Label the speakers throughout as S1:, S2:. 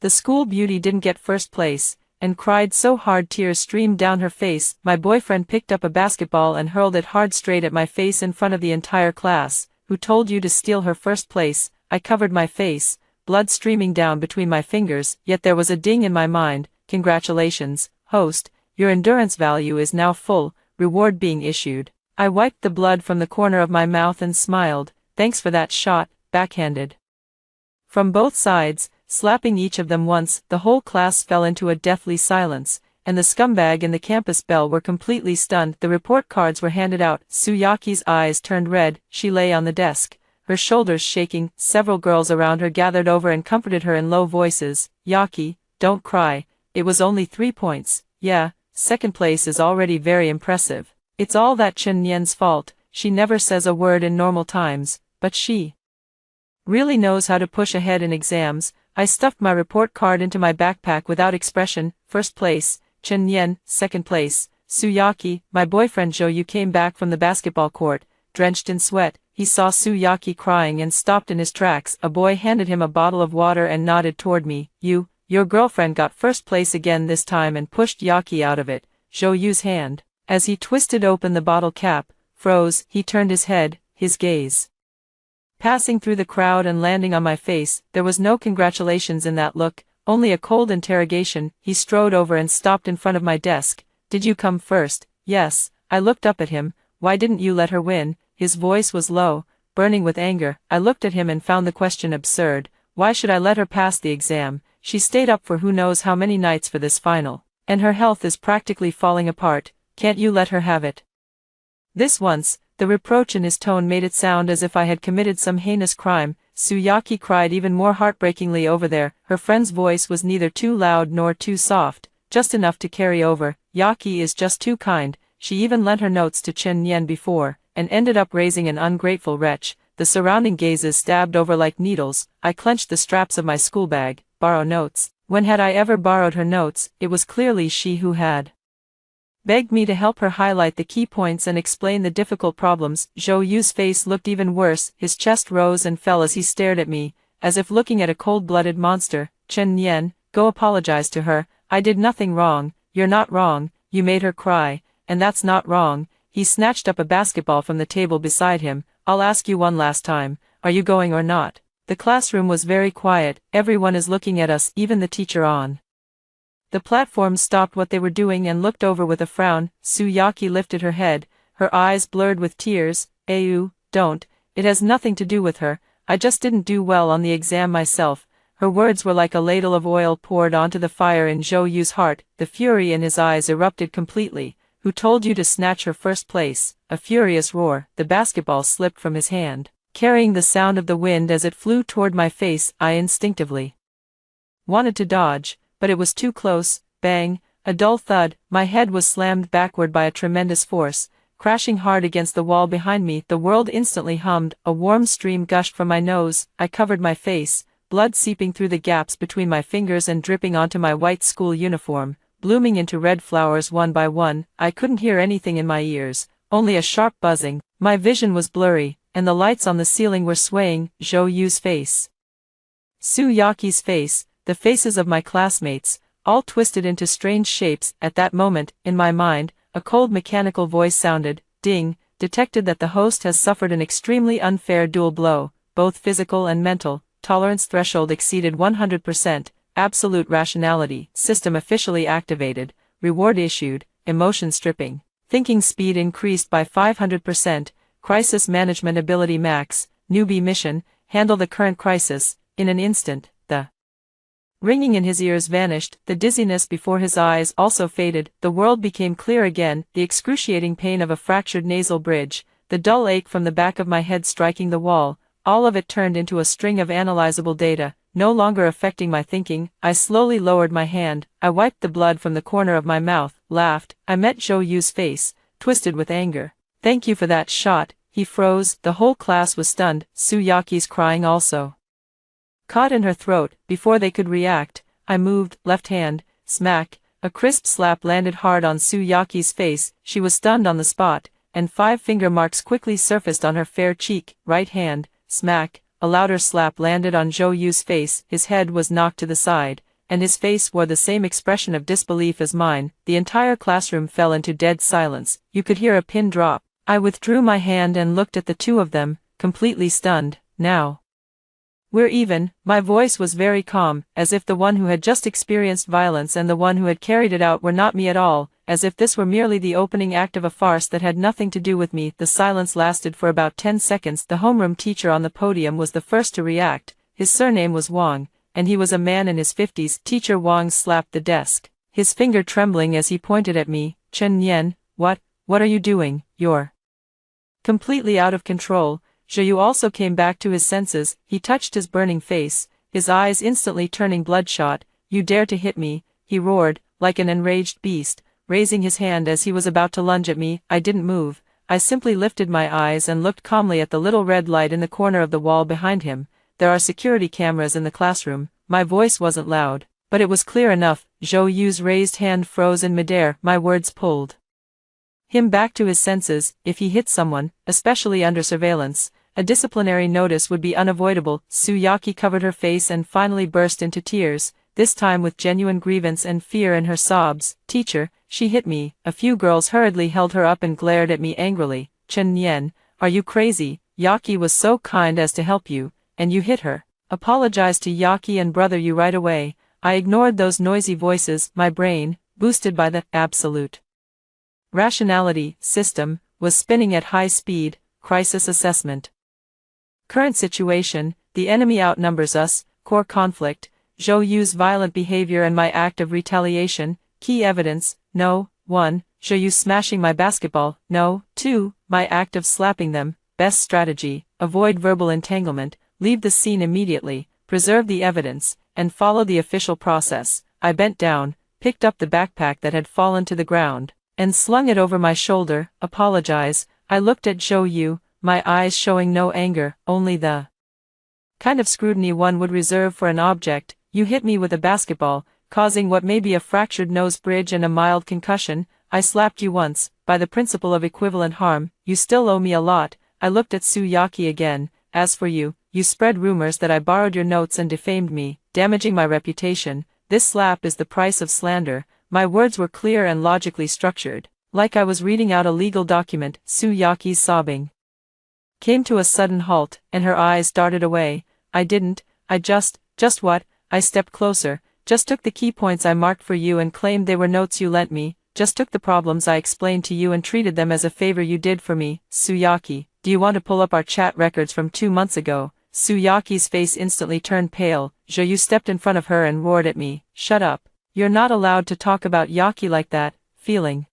S1: The school beauty didn't get first place, and cried so hard tears streamed down her face. My boyfriend picked up a basketball and hurled it hard straight at my face in front of the entire class. Who told you to steal her first place? I covered my face, blood streaming down between my fingers, yet there was a ding in my mind. Congratulations, host, your endurance value is now full, reward being issued. I wiped the blood from the corner of my mouth and smiled. Thanks for that shot, backhanded. From both sides, slapping each of them once, the whole class fell into a deathly silence, and the scumbag and the campus Belle were completely stunned. The report cards were handed out. Tsuyaki's eyes turned red. She lay on the desk, her shoulders shaking. Several girls around her gathered over and comforted her in low voices. Yaki, don't cry, it was only 3 points. Yeah, second place is already very impressive. It's all that Chen Yan's fault. She never says a word in normal times, but she really knows how to push ahead in exams. I stuffed my report card into my backpack without expression. First place, Chen Yan. Second place, Tsuyaki. My boyfriend Zhou came back from the basketball court, drenched in sweat. He saw Tsuyaki crying and stopped in his tracks. A boy handed him a bottle of water and nodded toward me. Your girlfriend got first place again this time, and pushed Yaki out of it. Zhou's hand, as he twisted open the bottle cap, froze. He turned his head, his gaze passing through the crowd and landing on my face. There was no congratulations in that look, only a cold interrogation. He strode over and stopped in front of my desk. Did you come first? Yes. I looked up at him. Why didn't you let her win? His voice was low, burning with anger. I looked at him and found the question absurd. Why should I let her pass the exam? She stayed up for who knows how many nights for this final, and her health is practically falling apart. Can't you let her have it? This once, the reproach in his tone made it sound as if I had committed some heinous crime. Tsuyaki cried even more heartbreakingly over there. Her friend's voice was neither too loud nor too soft, just enough to carry over. Yaki is just too kind. She even lent her notes to Chen Yan before, and ended up raising an ungrateful wretch. The surrounding gazes stabbed over like needles. I clenched the straps of my school bag. Borrow notes. When had I ever borrowed her notes? It was clearly she who had begged me to help her highlight the key points and explain the difficult problems. Zhou's face looked even worse. His chest rose and fell as he stared at me, as if looking at a cold-blooded monster. Chen Yan, go apologize to her. I did nothing wrong. You're not wrong. You made her cry, and that's not wrong. He snatched up a basketball from the table beside him. I'll ask you one last time. Are you going or not? The classroom was very quiet. Everyone is looking at us, even the teacher on the platform stopped what they were doing and looked over with a frown. Tsuyaki lifted her head, her eyes blurred with tears. Don't. It has nothing to do with her. I just didn't do well on the exam myself. Her words were like a ladle of oil poured onto the fire in Zhou's heart. The fury in his eyes erupted completely. Who told you to snatch her first place? A furious roar. The basketball slipped from his hand, carrying the sound of the wind as it flew toward my face. I instinctively wanted to dodge, but it was too close. Bang, a dull thud. My head was slammed backward by a tremendous force, crashing hard against the wall behind me. The world instantly hummed. A warm stream gushed from my nose. I covered my face, blood seeping through the gaps between my fingers and dripping onto my white school uniform, blooming into red flowers one by one. I couldn't hear anything in my ears, only a sharp buzzing. My vision was blurry, and the lights on the ceiling were swaying. Zhou's face, Tsuyaki's face, the faces of my classmates, all twisted into strange shapes. At that moment, in my mind, a cold mechanical voice sounded. Ding, detected that the host has suffered an extremely unfair dual blow, both physical and mental. Tolerance threshold exceeded 100%. Absolute rationality. System officially activated. Reward issued. Emotion stripping. Thinking speed increased by 500%. Crisis management ability max. Newbie mission. Handle the current crisis. In an instant, the ringing in his ears vanished. The dizziness before his eyes also faded. The world became clear again. The excruciating pain of a fractured nasal bridge. The dull ache from the back of my head striking the wall. All of it turned into a string of analyzable data, no longer affecting my thinking. I slowly lowered my hand. I wiped the blood from the corner of my mouth, laughed. I met Zhou's face, twisted with anger. Thank you for that shot. He froze. The whole class was stunned. Tsuyaki's crying also caught in her throat. Before they could react, I moved, left hand, smack. A crisp slap landed hard on Tsuyaki's face. She was stunned on the spot, and 5 finger marks quickly surfaced on her fair cheek. Right hand, smack. A louder slap landed on Zhou's face. His head was knocked to the side, and his face wore the same expression of disbelief as mine. The entire classroom fell into dead silence. You could hear a pin drop. I withdrew my hand and looked at the two of them, completely stunned. Now we're even. My voice was very calm, as if the one who had just experienced violence and the one who had carried it out were not me at all, as if this were merely the opening act of a farce that had nothing to do with me. The silence lasted for about 10 seconds. The homeroom teacher on the podium was the first to react. His surname was Wang, and he was a man in his 50s. Teacher Wang slapped the desk, his finger trembling as he pointed at me. Chen Yan, what are you doing? You're completely out of control. Zhou Yu also came back to his senses. He touched his burning face, his eyes instantly turning bloodshot. You dare to hit me, he roared, like an enraged beast, raising his hand as he was about to lunge at me. I didn't move. I simply lifted my eyes and looked calmly at the little red light in the corner of the wall behind him. There are security cameras in the classroom. My voice wasn't loud, but it was clear enough. Zhou Yu's raised hand froze in midair. My words pulled him back to his senses. If he hit someone, especially under surveillance, a disciplinary notice would be unavoidable. Suyaki covered her face and finally burst into tears, this time with genuine grievance and fear in her sobs. Teacher, she hit me. A few girls hurriedly held her up and glared at me angrily. Chen Yan, are you crazy? Yaki was so kind as to help you, and you hit her. Apologize to Yaki and brother you right away. I ignored those noisy voices. My brain, boosted by the absolute rationality system, was spinning at high speed. Crisis assessment. Current situation, the enemy outnumbers us. Core conflict, Zhou Yu's violent behavior and my act of retaliation. Key evidence, no. 1. Zhou Yu smashing my basketball, no. 2. My act of slapping them. Best strategy, avoid verbal entanglement, leave the scene immediately, preserve the evidence, and follow the official process. I bent down, picked up the backpack that had fallen to the ground, and slung it over my shoulder. Apologize. I looked at Zhou Yu, my eyes showing no anger, only the kind of scrutiny one would reserve for an object. You hit me with a basketball, causing what may be a fractured nose bridge and a mild concussion. I slapped you once. By the principle of equivalent harm, you still owe me a lot. I looked at Suyaki again. As for you, you spread rumors that I borrowed your notes and defamed me, damaging my reputation. This slap is the price of slander. My words were clear and logically structured, like I was reading out a legal document. Suyaki's sobbing came to a sudden halt, and her eyes darted away. I just what? I stepped closer, just took the key points I marked for you and claimed they were notes you lent me, just took the problems I explained to you and treated them as a favor you did for me. Suyaki, do you want to pull up our chat records from 2 months ago? Suyaki's face instantly turned pale. Zhou Yu stepped in front of her and roared at me, shut up. You're not allowed to talk about Yaki like that. Feeling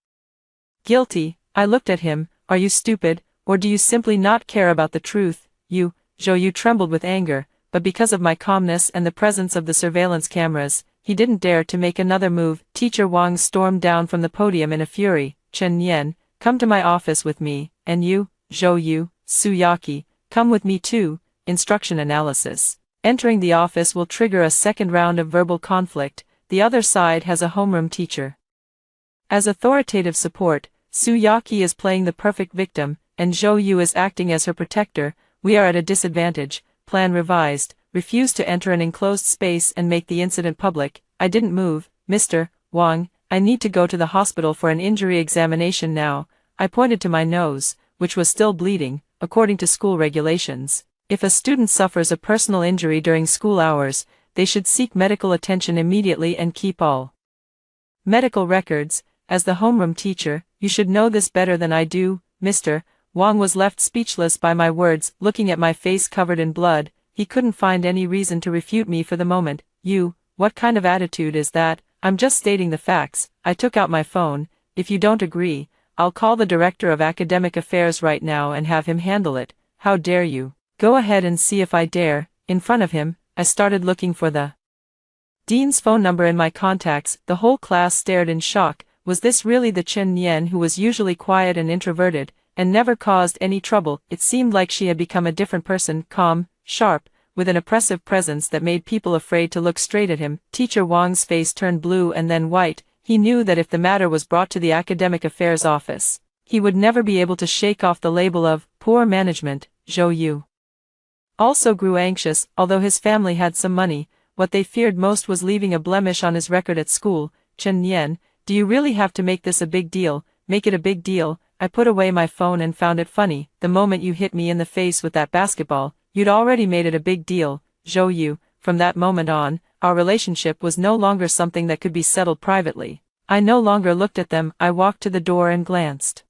S1: guilty, I looked at him. Are you stupid, or do you simply not care about the truth? Zhou Yu trembled with anger, but because of my calmness and the presence of the surveillance cameras, he didn't dare to make another move. Teacher Wang stormed down from the podium in a fury. Chen Yan, come to my office with me, and you, Zhou Yu, Suyaki, come with me too. Instruction analysis. Entering the office will trigger a second round of verbal conflict. The other side has a homeroom teacher as authoritative support. Suyaki is playing the perfect victim, and Zhou Yu is acting as her protector. We are at a disadvantage. Plan revised. Refuse to enter an enclosed space and make the incident public. I didn't move. Mr. Wang, I need to go to the hospital for an injury examination now. I pointed to my nose, which was still bleeding, according to school regulations. If a student suffers a personal injury during school hours, they should seek medical attention immediately and keep all medical records. As the homeroom teacher, you should know this better than I do. Mr. Wang was left speechless by my words. Looking at my face covered in blood, he couldn't find any reason to refute me for the moment. What kind of attitude is that? I'm just stating the facts. I took out my phone. If you don't agree, I'll call the director of academic affairs right now and have him handle it. How dare you? Go ahead and see if I dare. In front of him, I started looking for the dean's phone number in my contacts. The whole class stared in shock. Was this really the Chen Yan who was usually quiet and introverted, and never caused any trouble? It seemed like she had become a different person, calm, sharp, with an oppressive presence that made people afraid to look straight at him. Teacher Wang's face turned blue and then white. He knew that if the matter was brought to the academic affairs office, he would never be able to shake off the label of poor management. Zhou Yu also grew anxious. Although his family had some money, what they feared most was leaving a blemish on his record at school. Chen Nian, do you really have to make this a big deal? Make it a big deal. I put away my phone and found it funny. The moment you hit me in the face with that basketball, you'd already made it a big deal. Zhou Yu, from that moment on, our relationship was no longer something that could be settled privately. I no longer looked at them. I walked to the door and glanced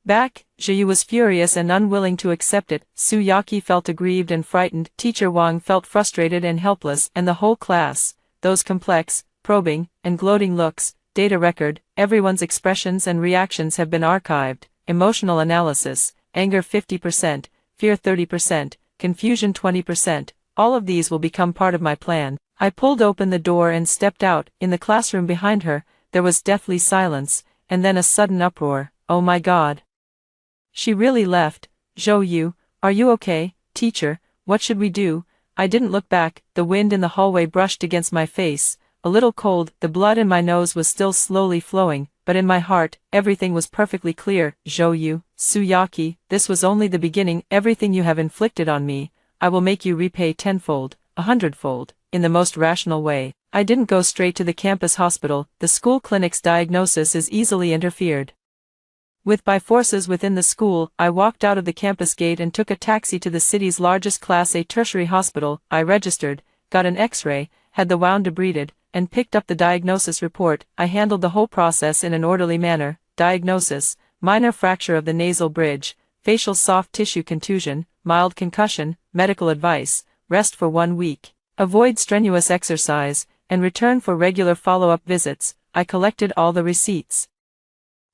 S1: back. Zhou Yu was furious and unwilling to accept it. Su Yaqi felt aggrieved and frightened. Teacher Wang felt frustrated and helpless, and the whole class, those complex, probing, and gloating looks, data record, everyone's expressions and reactions have been archived. Emotional analysis, anger 50%, fear 30%, confusion 20%, all of these will become part of my plan. I pulled open the door and stepped out. In the classroom behind her, there was deathly silence, and then a sudden uproar. Oh my God! She really left. Zhou Yu, are you okay, teacher? What should we do? I didn't look back. The wind in the hallway brushed against my face, a little cold. The blood in my nose was still slowly flowing, but in my heart, everything was perfectly clear. Zhou Yu, Su Yaqi, this was only the beginning. Everything you have inflicted on me, I will make you repay tenfold, 100-fold, in the most rational way. I didn't go straight to the campus hospital. The school clinic's diagnosis is easily interfered with by forces within the school. I walked out of the campus gate and took a taxi to the city's largest Class A tertiary hospital. I registered, got an X-ray, had the wound debrided, and picked up the diagnosis report. I handled the whole process in an orderly manner. Diagnosis: minor fracture of the nasal bridge, facial soft tissue contusion, mild concussion. Medical advice: rest for 1 week, avoid strenuous exercise, and return for regular follow-up visits. I collected all the receipts,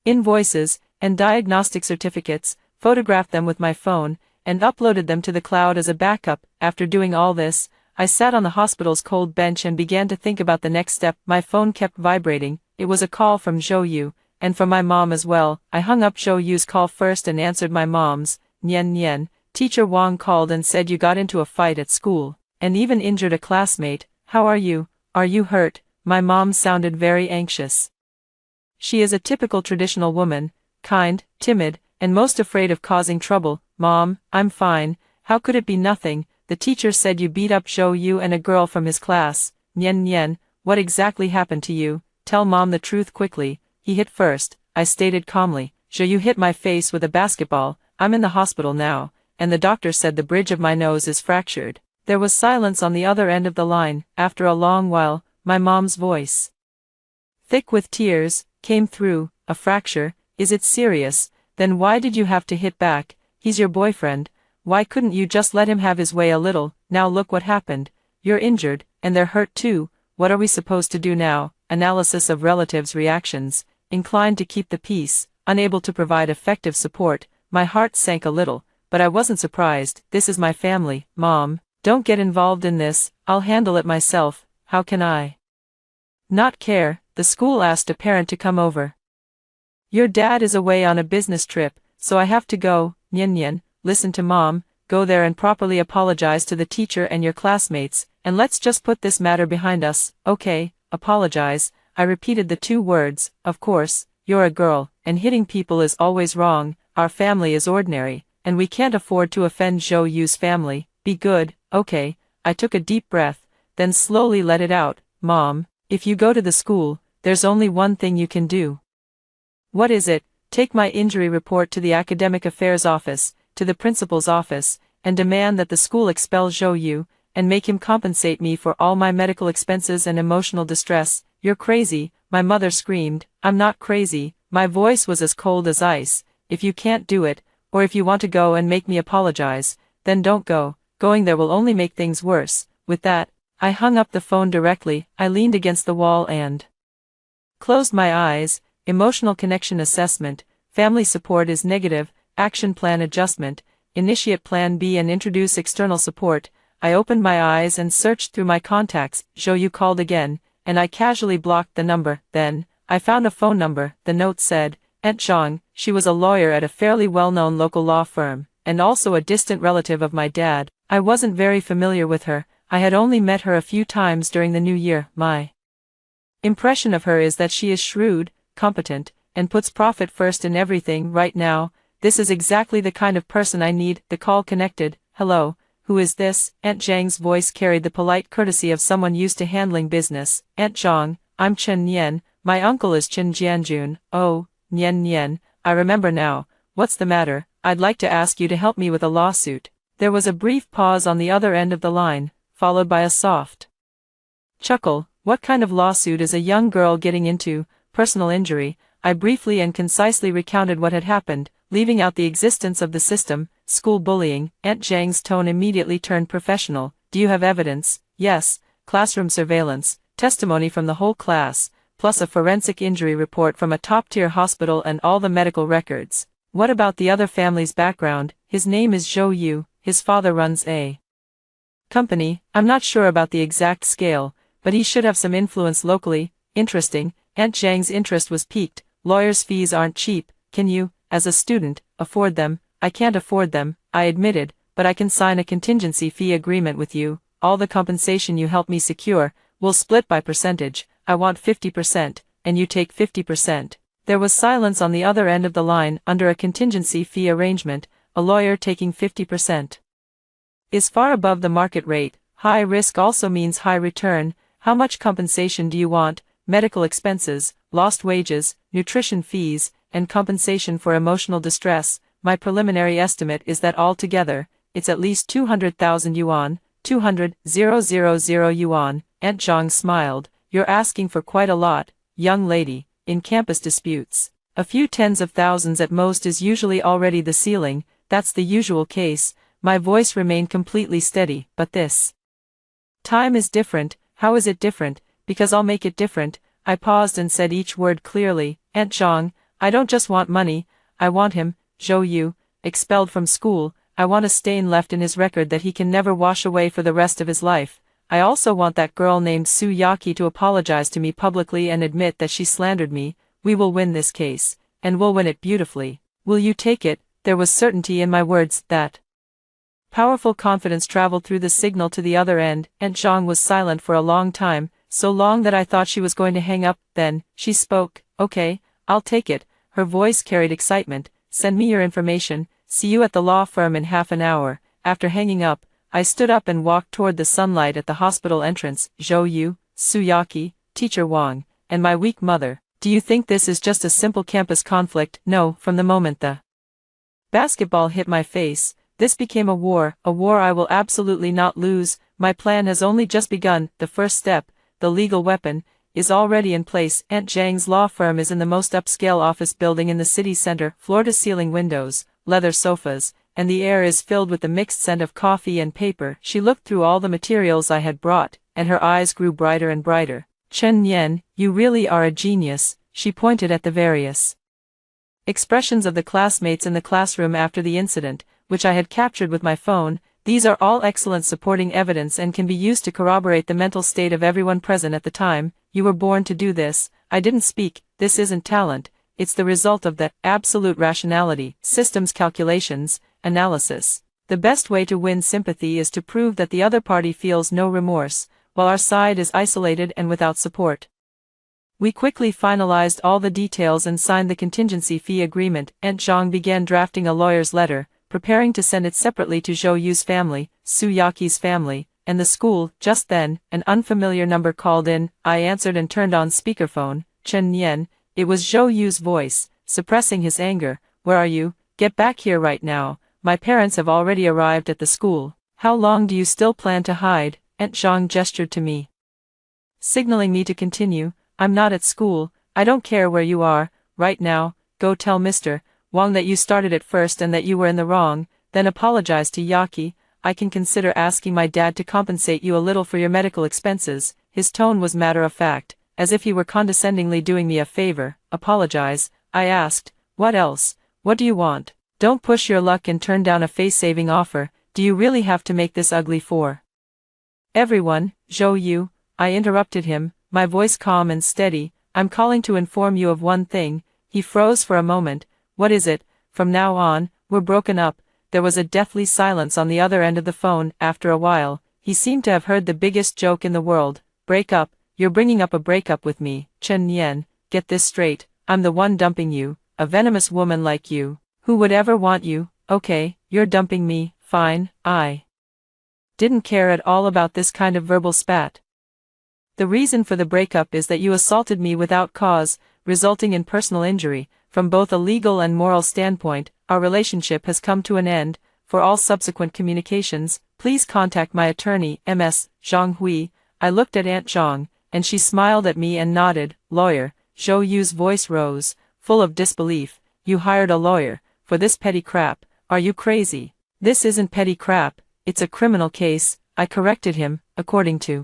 S1: invoices, and diagnostic certificates, photographed them with my phone, and uploaded them to the cloud as a backup. After doing all this, I sat on the hospital's cold bench and began to think about the next step. My phone kept vibrating. It was a call from Zhou Yu, and from my mom as well. I hung up Zhou Yu's call first and answered my mom's. Nian Nian, Teacher Wang called and said you got into a fight at school, and even injured a classmate. How are you? Are you hurt? My mom sounded very anxious. She is a typical traditional woman, kind, timid, and most afraid of causing trouble. Mom, I'm fine. How could it be nothing? The teacher said you beat up Zhou Yu and a girl from his class. Nian Nian, what exactly happened to you? Tell mom the truth quickly. He hit first, I stated calmly. Zhou Yu hit my face with a basketball. I'm in the hospital now, and the doctor said the bridge of my nose is fractured. There was silence on the other end of the line. After a long while, my mom's voice, thick with tears, came through. A fracture? Is it serious? Then why did you have to hit back? He's your boyfriend. Why couldn't you just let him have his way a little? Now look what happened. You're injured, and they're hurt too. What are we supposed to do now? Analysis of relatives' reactions. Inclined to keep the peace, unable to provide effective support. My heart sank a little, but I wasn't surprised. This is my family. Mom, don't get involved in this. I'll handle it myself. How can I not care? The school asked a parent to come over. Your dad is away on a business trip, so I have to go. Nian Nian, listen to mom, go there and properly apologize to the teacher and your classmates, and let's just put this matter behind us. Okay, apologize. I repeated the 2 words. Of course, you're a girl, and hitting people is always wrong. Our family is ordinary, and we can't afford to offend Zhou Yu's family. Be good, okay? I took a deep breath, then slowly let it out. Mom, if you go to the school, there's only one thing you can do. What is it? Take my injury report to the academic affairs office, to the principal's office, and demand that the school expel Zhou Yu, and make him compensate me for all my medical expenses and emotional distress. You're crazy, my mother screamed. I'm not crazy. My voice was as cold as ice. If you can't do it, or if you want to go and make me apologize, then don't go. Going there will only make things worse. With that, I hung up the phone directly. I leaned against the wall and closed my eyes. Emotional connection assessment. Family support is negative. Action plan adjustment. Initiate plan B and introduce external support. I opened my eyes and searched through my contacts. Zhou Yu called again, and I casually blocked the number. Then, I found a phone number. The note said, Aunt Zhang. She was a lawyer at a fairly well-known local law firm, and also a distant relative of my dad. I wasn't very familiar with her. I had only met her a few times during the new year. My impression of her is that she is shrewd, competent, and puts profit first in everything. Right now, this is exactly the kind of person I need. The call connected. Hello, who is this? Aunt Zhang's voice carried the polite courtesy of someone used to handling business. Aunt Zhang, I'm Chen Nian, my uncle is Chen Jianjun. Oh, Nian, I remember now. What's the matter? I'd like to ask you to help me with a lawsuit. There was a brief pause on the other end of the line, followed by a soft chuckle. What kind of lawsuit is a young girl getting into? Personal injury. I briefly and concisely recounted what had happened, leaving out the existence of the system. School bullying. Aunt Zhang's tone immediately turned professional. Do you have evidence? Yes. Classroom surveillance, testimony from the whole class, plus a forensic injury report from a top-tier hospital and all the medical records. What about the other family's background? His name is Zhou Yu, his father runs a company. I'm not sure about the exact scale, but he should have some influence locally. Interesting. Aunt Zhang's interest was piqued. Lawyers' fees aren't cheap. Can you, as a student, afford them? I can't afford them, I admitted, but I can sign a contingency fee agreement with you. All the compensation you help me secure, we'll split by percentage. I want 50%, and you take 50%. There was silence on the other end of the line. Under a contingency fee arrangement, a lawyer taking 50% is far above the market rate. High risk also means high return. How much compensation do you want? Medical expenses, lost wages, nutrition fees, and compensation for emotional distress. My preliminary estimate is that altogether, it's at least 200,000 yuan, 200,000 yuan. Aunt Zhang smiled. You're asking for quite a lot, young lady. In campus disputes, a few tens of thousands at most is usually already the ceiling. That's the usual case. My voice remained completely steady. But this time is different. How is it different? Because I'll make it different. I paused and said each word clearly. Aunt Zhang, I don't just want money, I want him, Zhou Yu, expelled from school. I want a stain left in his record that he can never wash away for the rest of his life. I also want that girl named Su Yaki to apologize to me publicly and admit that she slandered me. We will win this case, and we'll win it beautifully. Will you take it? There was certainty in my words. That powerful confidence traveled through the signal to the other end. Aunt Zhang was silent for a long time, so long that I thought she was going to hang up. Then, she spoke. Okay, I'll take it. Her voice carried excitement. Send me your information. See you at the law firm in half an hour. After hanging up, I stood up and walked toward the sunlight at the hospital entrance. Zhou Yu, Suyaki, Teacher Wang, and my weak mother. Do you think this is just a simple campus conflict? No. From the moment the basketball hit my face, this became a war I will absolutely not lose. My plan has only just begun. The first step, the legal weapon, is already in place. Aunt Zhang's law firm is in the most upscale office building in the city center. Floor-to-ceiling windows, leather sofas, and the air is filled with the mixed scent of coffee and paper. She looked through all the materials I had brought, and her eyes grew brighter and brighter. Chen Nian, you really are a genius. She pointed at the various expressions of the classmates in the classroom after the incident, which I had captured with my phone. These are all excellent supporting evidence and can be used to corroborate the mental state of everyone present at the time. You were born to do this. I didn't speak. This isn't talent. It's the result of the absolute rationality, systems calculations, analysis. The best way to win sympathy is to prove that the other party feels no remorse, while our side is isolated and without support. We quickly finalized all the details and signed the contingency fee agreement. Aunt Zhang began drafting a lawyer's letter, preparing to send it separately to Zhou Yu's family, Su Yaki's family, and the school. Just then, an unfamiliar number called in. I answered and turned on speakerphone. Chen Nian. It was Zhou Yu's voice, suppressing his anger. Where are you? Get back here right now. My parents have already arrived at the school. How long do you still plan to hide? Aunt Zhang gestured to me, signaling me to continue. I'm not at school. I don't care where you are. Right now, go tell Mr. Wang that you started it first and that you were in the wrong, then apologize to Yaki. I can consider asking my dad to compensate you a little for your medical expenses. His tone was matter-of-fact, as if he were condescendingly doing me a favor. Apologize? I asked. What else? What do you want? Don't push your luck and turn down a face-saving offer. Do you really have to make this ugly for everyone? Zhou Yu, I interrupted him, my voice calm and steady. I'm calling to inform you of one thing. He froze for a moment. What is it? From now on, we're broken up. There was a deathly silence on the other end of the phone. After a while, he seemed to have heard the biggest joke in the world. Break up? You're bringing up a breakup with me. Chen Nian, get this straight. I'm the one dumping you, a venomous woman like you. Who would ever want you? Okay, you're dumping me. Fine, I didn't care at all about this kind of verbal spat. The reason for the breakup is that you assaulted me without cause, resulting in personal injury. From both a legal and moral standpoint, our relationship has come to an end. For all subsequent communications, please contact my attorney, Ms. Zhang Hui. I looked at Aunt Zhang, and she smiled at me and nodded. Lawyer. Zhou Yu's voice rose, full of disbelief. You hired a lawyer for this petty crap? Are you crazy? This isn't petty crap, it's a criminal case, I corrected him. According to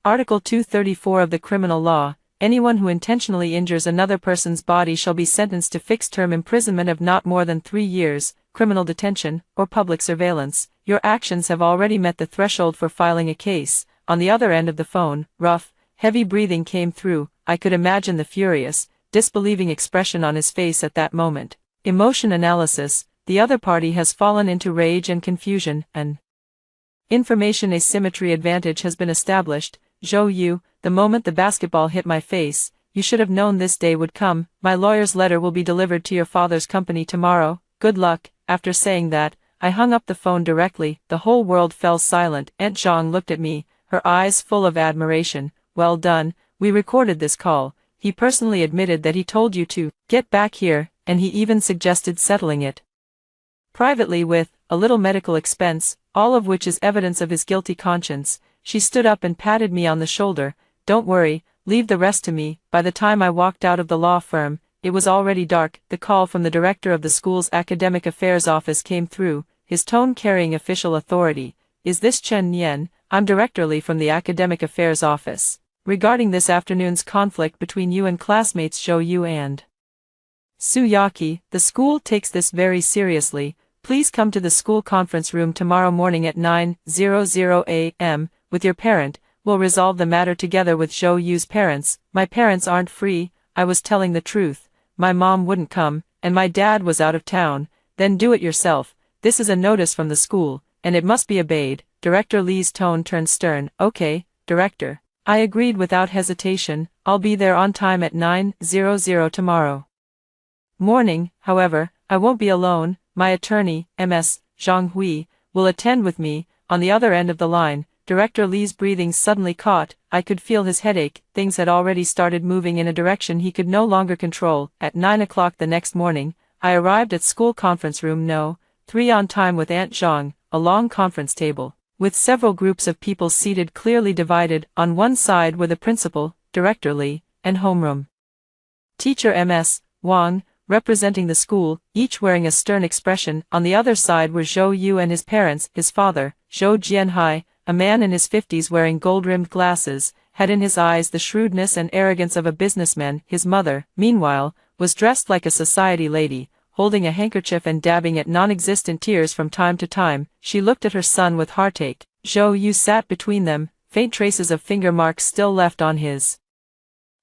S1: Article 234 of the criminal law, anyone who intentionally injures another person's body shall be sentenced to fixed-term imprisonment of not more than 3 years, criminal detention, or public surveillance. Your actions have already met the threshold for filing a case. On the other end of the phone, rough, heavy breathing came through. I could imagine the furious, disbelieving expression on his face at that moment. Emotion analysis. The other party has fallen into rage and confusion. An information asymmetry advantage has been established. Zhou Yu, the moment the basketball hit my face, you should have known this day would come. My lawyer's letter will be delivered to your father's company tomorrow. Good luck. After saying that, I hung up the phone directly. The whole world fell silent. Aunt Zhang looked at me, her eyes full of admiration. Well done, we recorded this call. He personally admitted that he told you to get back here, and he even suggested settling it privately with a little medical expense, all of which is evidence of his guilty conscience. She stood up and patted me on the shoulder. Don't worry, leave the rest to me. By the time I walked out of the law firm, it was already dark. The call from the director of the school's academic affairs office came through, his tone carrying official authority. Is this Chen Yan? I'm Director Li from the academic affairs office. Regarding this afternoon's conflict between you and classmates Zhou Yu and Suyaki, the school takes this very seriously. Please come to the school conference room tomorrow morning at 9:00 a.m. with your parent. We'll resolve the matter together with Zhou Yu's parents. My parents aren't free. I was telling the truth. My mom wouldn't come, and my dad was out of town. Then do it yourself. This is a notice from the school, and it must be obeyed. Director Li's tone turned stern. Okay, Director. I agreed without hesitation. I'll be there on time at 9:00 tomorrow morning. However, I won't be alone. My attorney, Ms. Zhang Hui, will attend with me. On the other end of the line, Director Li's breathing suddenly caught. I could feel his headache. Things had already started moving in a direction he could no longer control. At 9 o'clock the next morning, I arrived at school conference room No. 3 on time with Aunt Zhang, a long conference table, with several groups of people seated clearly divided. On one side were the principal, Director Li, and homeroom teacher Ms. Wang, representing the school, each wearing a stern expression. On the other side were Zhou Yu and his parents. His father, Zhou Jianhai, a man in his 50s wearing gold-rimmed glasses, had in his eyes the shrewdness and arrogance of a businessman. His mother, meanwhile, was dressed like a society lady, holding a handkerchief and dabbing at non-existent tears from time to time. She looked at her son with heartache. Zhou Yu sat between them, faint traces of finger marks still left on his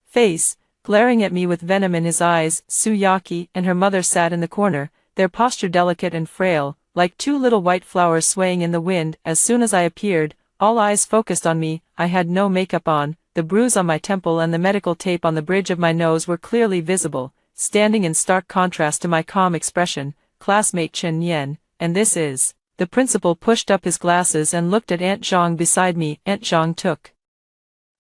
S1: face, glaring at me with venom in his eyes. Suyaki and her mother sat in the corner, their posture delicate and frail, like two little white flowers swaying in the wind. As soon as I appeared, all eyes focused on me. I had no makeup on. The bruise on my temple and the medical tape on the bridge of my nose were clearly visible, standing in stark contrast to my calm expression. Classmate Chen Yan, and this is... The principal pushed up his glasses and looked at Aunt Zhang beside me. Aunt Zhang took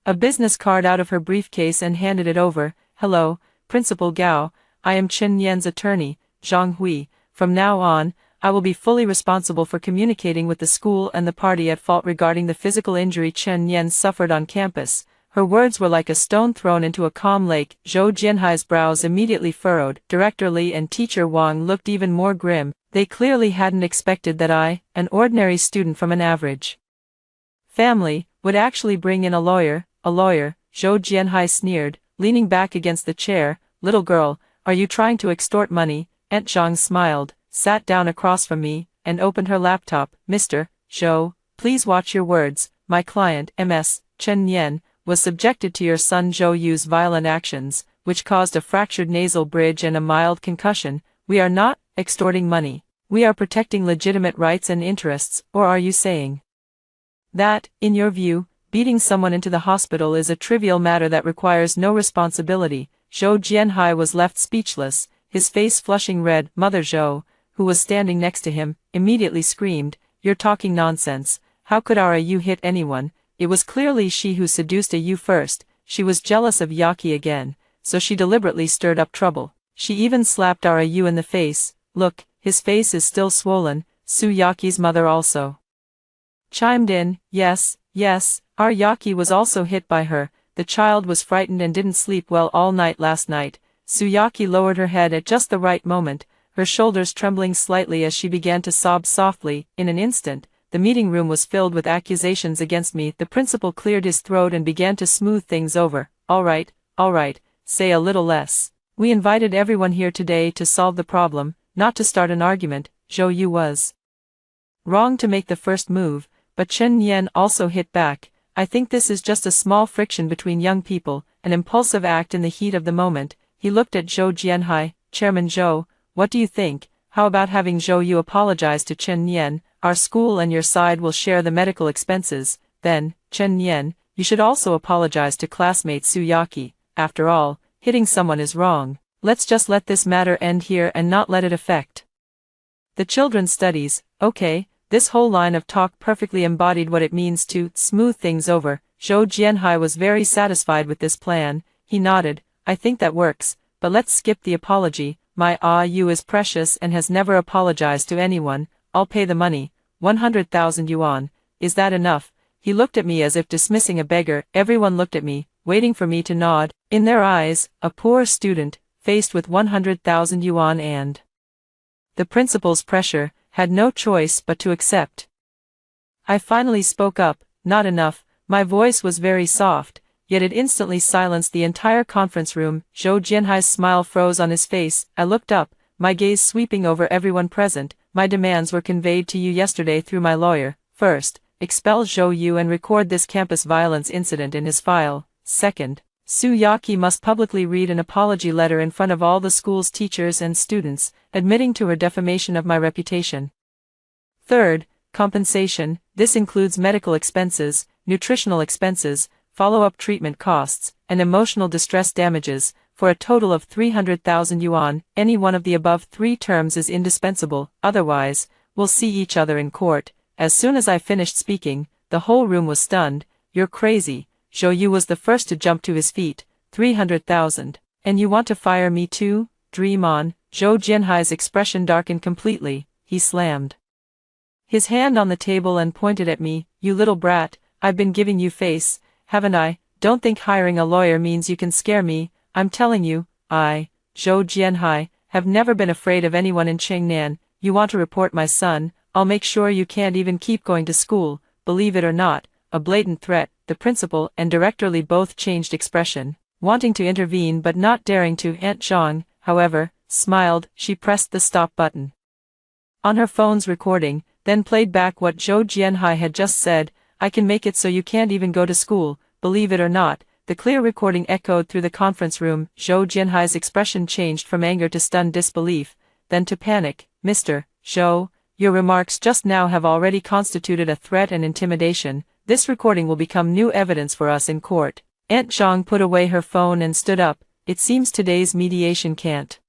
S1: a business card out of her briefcase and handed it over. Hello, Principal Gao, I am Chen Yan's attorney, Zhang Hui. From now on, I will be fully responsible for communicating with the school and the party at fault regarding the physical injury Chen Yan suffered on campus. Her words were like a stone thrown into a calm lake. Zhou Jianhai's brows immediately furrowed. Director Li and Teacher Wang looked even more grim. They clearly hadn't expected that I, an ordinary student from an average family, would actually bring in a lawyer. A lawyer, Zhou Jianhai sneered, leaning back against the chair. Little girl, are you trying to extort money? Aunt Zhang smiled, sat down across from me, and opened her laptop. Mr. Zhou, please watch your words. My client, Ms. Chen Yan, was subjected to your son Zhou Yu's violent actions, which caused a fractured nasal bridge and a mild concussion. We are not extorting money. We are protecting legitimate rights and interests. Or are you saying that, in your view, beating someone into the hospital is a trivial matter that requires no responsibility? Zhou Jianhai was left speechless, his face flushing red. Mother Zhou, who was standing next to him, immediately screamed, "You're talking nonsense. how could Ryu hit anyone? It was clearly she who seduced Yu first. She was jealous of Yaki again, so she deliberately stirred up trouble. She even slapped Ryu in the face. Look, his face is still swollen. Yaki's mother also chimed in. Yes, Yaki was also hit by her. The child was frightened and didn't sleep well all night last night. Yaki lowered her head at just the right moment, her shoulders trembling slightly as she began to sob softly. In an instant, the meeting room was filled with accusations against me. The principal cleared his throat and began to smooth things over. All right, say a little less. We invited everyone here today to solve the problem, not to start an argument. Zhou Yu was wrong to make the first move, but Chen Nian also hit back. I think this is just a small friction between young people, an impulsive act in the heat of the moment. He looked at Zhou Jianhai. Chairman Zhou, what do you think? How about having Zhou Yu apologize to Chen Nian? Our school and your side will share the medical expenses. Then, Chen Nian, you should also apologize to classmate Su Yaki. After all, hitting someone is wrong. Let's just let this matter end here and not let it affect the children's studies. Okay. This whole line of talk perfectly embodied what it means to smooth things over. Zhou Jianhai was very satisfied with this plan. He nodded. I think that works, but let's skip the apology. My Yu is precious and has never apologized to anyone. I'll pay the money. 100,000 yuan. Is that enough? He looked at me as if dismissing a beggar. Everyone looked at me, waiting for me to nod. In their eyes, a poor student, faced with 100,000 yuan and the principal's pressure, had no choice but to accept. I finally spoke up. Not enough. My voice was very soft, yet it instantly silenced the entire conference room. Zhou Jianhai's smile froze on his face. I looked up, my gaze sweeping over everyone present. My demands were conveyed to you yesterday through my lawyer. First, expel Zhou Yu and record this campus violence incident in his file. Second, Su Yaki must publicly read an apology letter in front of all the school's teachers and students, admitting to her defamation of my reputation. Third, compensation. This includes medical expenses, nutritional expenses, follow-up treatment costs, and emotional distress damages, for a total of 300,000 yuan. Any one of the above three terms is indispensable, otherwise, we'll see each other in court. As soon as I finished speaking, the whole room was stunned. You're crazy. Zhou Yu was the first to jump to his feet. 300,000. And you want to fire me too? Dream on. Zhou Jianhai's expression darkened completely. He slammed his hand on the table and pointed at me. You little brat, I've been giving you face, haven't I? Don't think hiring a lawyer means you can scare me. I'm telling you, I, Zhou Jianhai, have never been afraid of anyone in Chengnan. You want to report my son? I'll make sure you can't even keep going to school. Believe it or not, a blatant threat. The principal and director Li both changed expression, wanting to intervene but not daring to. Aunt Zhang, however, smiled. She pressed the stop button on her phone's recording, then played back what Zhou Jianhai had just said. I can make it so you can't even go to school, believe it or not. The clear recording echoed through the conference room. Zhou Jianhai's expression changed from anger to stunned disbelief, then to panic. Mr. Zhou, your remarks just now have already constituted a threat and intimidation. This recording will become new evidence for us in court. Aunt Zhang put away her phone and stood up. It seems today's mediation can't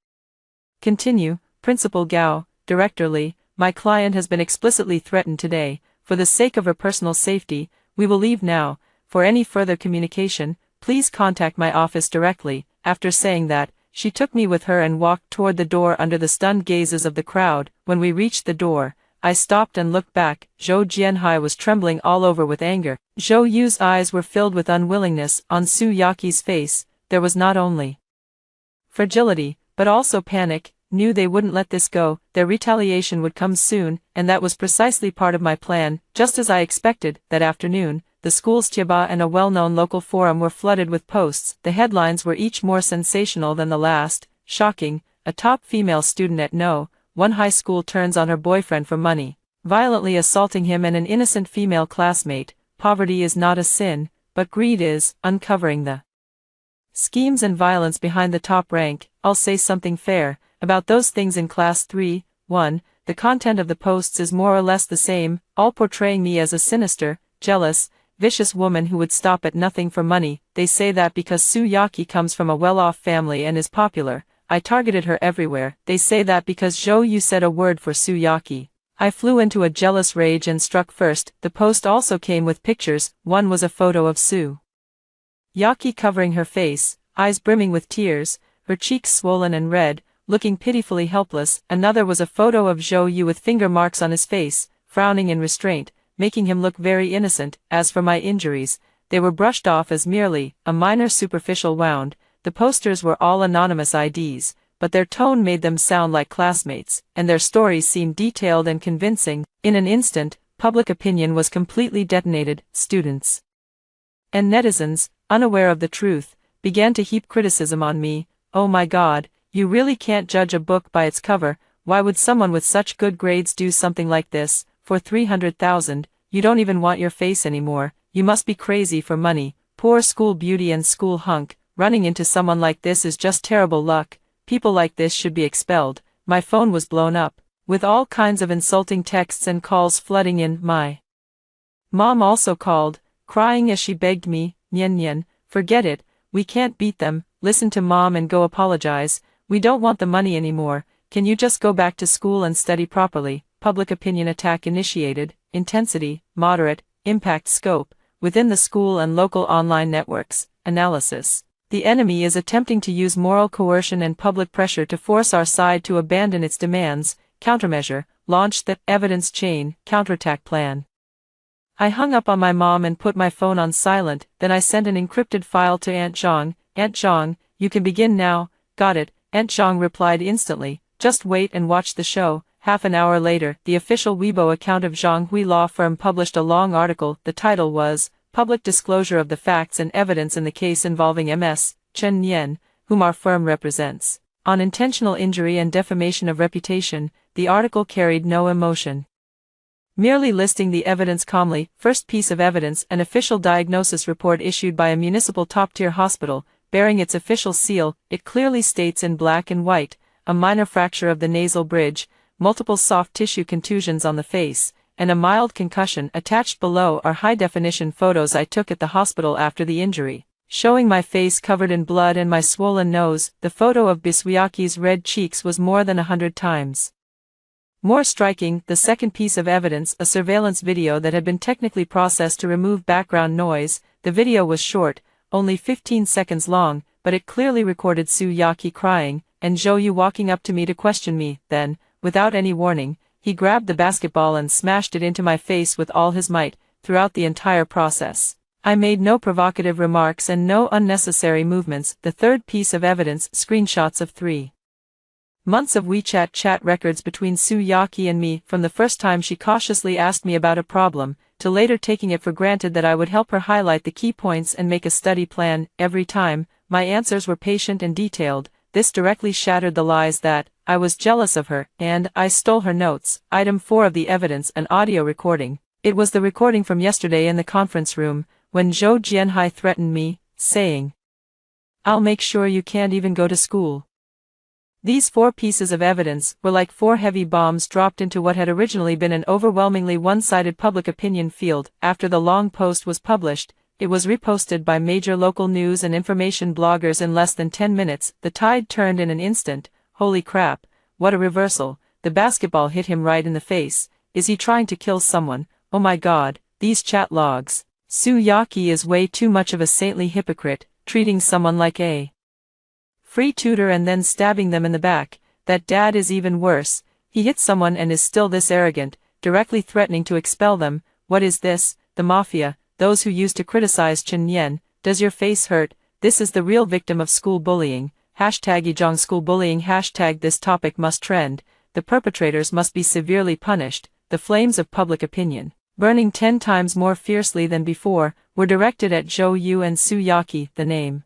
S1: continue. Principal Gao, Director Li, my client has been explicitly threatened today. For the sake of her personal safety, we will leave now. For any further communication, please contact my office directly. After saying that, she took me with her and walked toward the door under the stunned gazes of the crowd. When we reached the door, I stopped and looked back. Zhou Jianhai was trembling all over with anger. Zhou Yu's eyes were filled with unwillingness. On Su Yaki's face, there was not only fragility, but also panic. Knew they wouldn't let this go. Their retaliation would come soon, and that was precisely part of my plan. Just as I expected, that afternoon, the school's Tiaba and a well-known local forum were flooded with posts. The headlines were each more sensational than the last. Shocking, a top female student at No. 1 high school turns on her boyfriend for money, violently assaulting him and an innocent female classmate. Poverty is not a sin, but greed is. Uncovering the schemes and violence behind the top rank. I'll say something fair about those things in class 3. 1. The content of the posts is more or less the same, all portraying me as a sinister, jealous, vicious woman who would stop at nothing for money. They say that because Su Yaki comes from a well-off family and is popular, I targeted her everywhere. They say that because Zhou Yu said a word for Su Yaki, I flew into a jealous rage and struck first. The post also came with pictures. One was a photo of Soo Yaki covering her face, eyes brimming with tears, her cheeks swollen and red, looking pitifully helpless. Another was a photo of Zhou Yu with finger marks on his face, frowning in restraint, making him look very innocent. As for my injuries, they were brushed off as merely a minor superficial wound. The posters were all anonymous IDs, but their tone made them sound like classmates, and their stories seemed detailed and convincing. In an instant, public opinion was completely detonated. Students and netizens, unaware of the truth, began to heap criticism on me. Oh my God, you really can't judge a book by its cover. Why would someone with such good grades do something like this? For 300,000, you don't even want your face anymore. You must be crazy for money. Poor school beauty and school hunk. Running into someone like this is just terrible luck. People like this should be expelled. My phone was blown up, with all kinds of insulting texts and calls flooding in. My mom also called, crying as she begged me, Nyen Nyen, forget it, we can't beat them, listen to mom and go apologize, we don't want the money anymore, can you just go back to school and study properly? Public opinion attack initiated, intensity, moderate, impact scope, within the school and local online networks, analysis. The enemy is attempting to use moral coercion and public pressure to force our side to abandon its demands. Countermeasure, launch the evidence chain counterattack plan. I hung up on my mom and put my phone on silent, then I sent an encrypted file to Aunt Zhang. Aunt Zhang, you can begin now. Got it, Aunt Zhang replied instantly, just wait and watch the show. Half an hour later, the official Weibo account of Zhang Hui Law Firm published a long article. The title was, Public Disclosure of the Facts and Evidence in the Case Involving Ms. Chen Nian, whom our firm represents. On intentional injury and defamation of reputation, the article carried no emotion. Merely listing the evidence calmly. First piece of evidence, an official diagnosis report issued by a municipal top-tier hospital, bearing its official seal. It clearly states in black and white, a minor fracture of the nasal bridge, multiple soft tissue contusions on the face, and a mild concussion. Attached below are high-definition photos I took at the hospital after the injury, showing my face covered in blood and my swollen nose. The photo of Biswayaki's red cheeks was more than 100 times more striking. The second piece of evidence, a surveillance video that had been technically processed to remove background noise. The video was short, only 15 seconds long, but it clearly recorded Soo Yaki crying, and Zhou Yu walking up to me to question me. Then, without any warning, he grabbed the basketball and smashed it into my face with all his might. Throughout the entire process, I made no provocative remarks and no unnecessary movements. The third piece of evidence, screenshots of 3 months of WeChat chat records between Soo Yaki and me, from the first time she cautiously asked me about a problem, to later taking it for granted that I would help her highlight the key points and make a study plan. Every time, my answers were patient and detailed. This directly shattered the lies that I was jealous of her, and I stole her notes. Item 4 of the evidence, an audio recording. It was the recording from yesterday in the conference room, when Zhou Jianhai threatened me, saying, "I'll make sure you can't even go to school." These 4 pieces of evidence were like 4 heavy bombs dropped into what had originally been an overwhelmingly one-sided public opinion field. After the long post was published, it was reposted by major local news and information bloggers in less than 10 minutes. The tide turned in an instant. Holy crap, what a reversal. The basketball hit him right in the face. Is he trying to kill someone? Oh my God, these chat logs. Soo Yaki is way too much of a saintly hypocrite, treating someone like a free tutor and then stabbing them in the back. That dad is even worse. He hit someone and is still this arrogant, directly threatening to expel them. What is this? The mafia, those who used to criticize Chen Nian. Does your face hurt? This is the real victim of school bullying. #Yizhong school bullying. This topic must trend. The perpetrators must be severely punished. The flames of public opinion, burning 10 times more fiercely than before, were directed at Zhou Yu and Soo Yaki. The name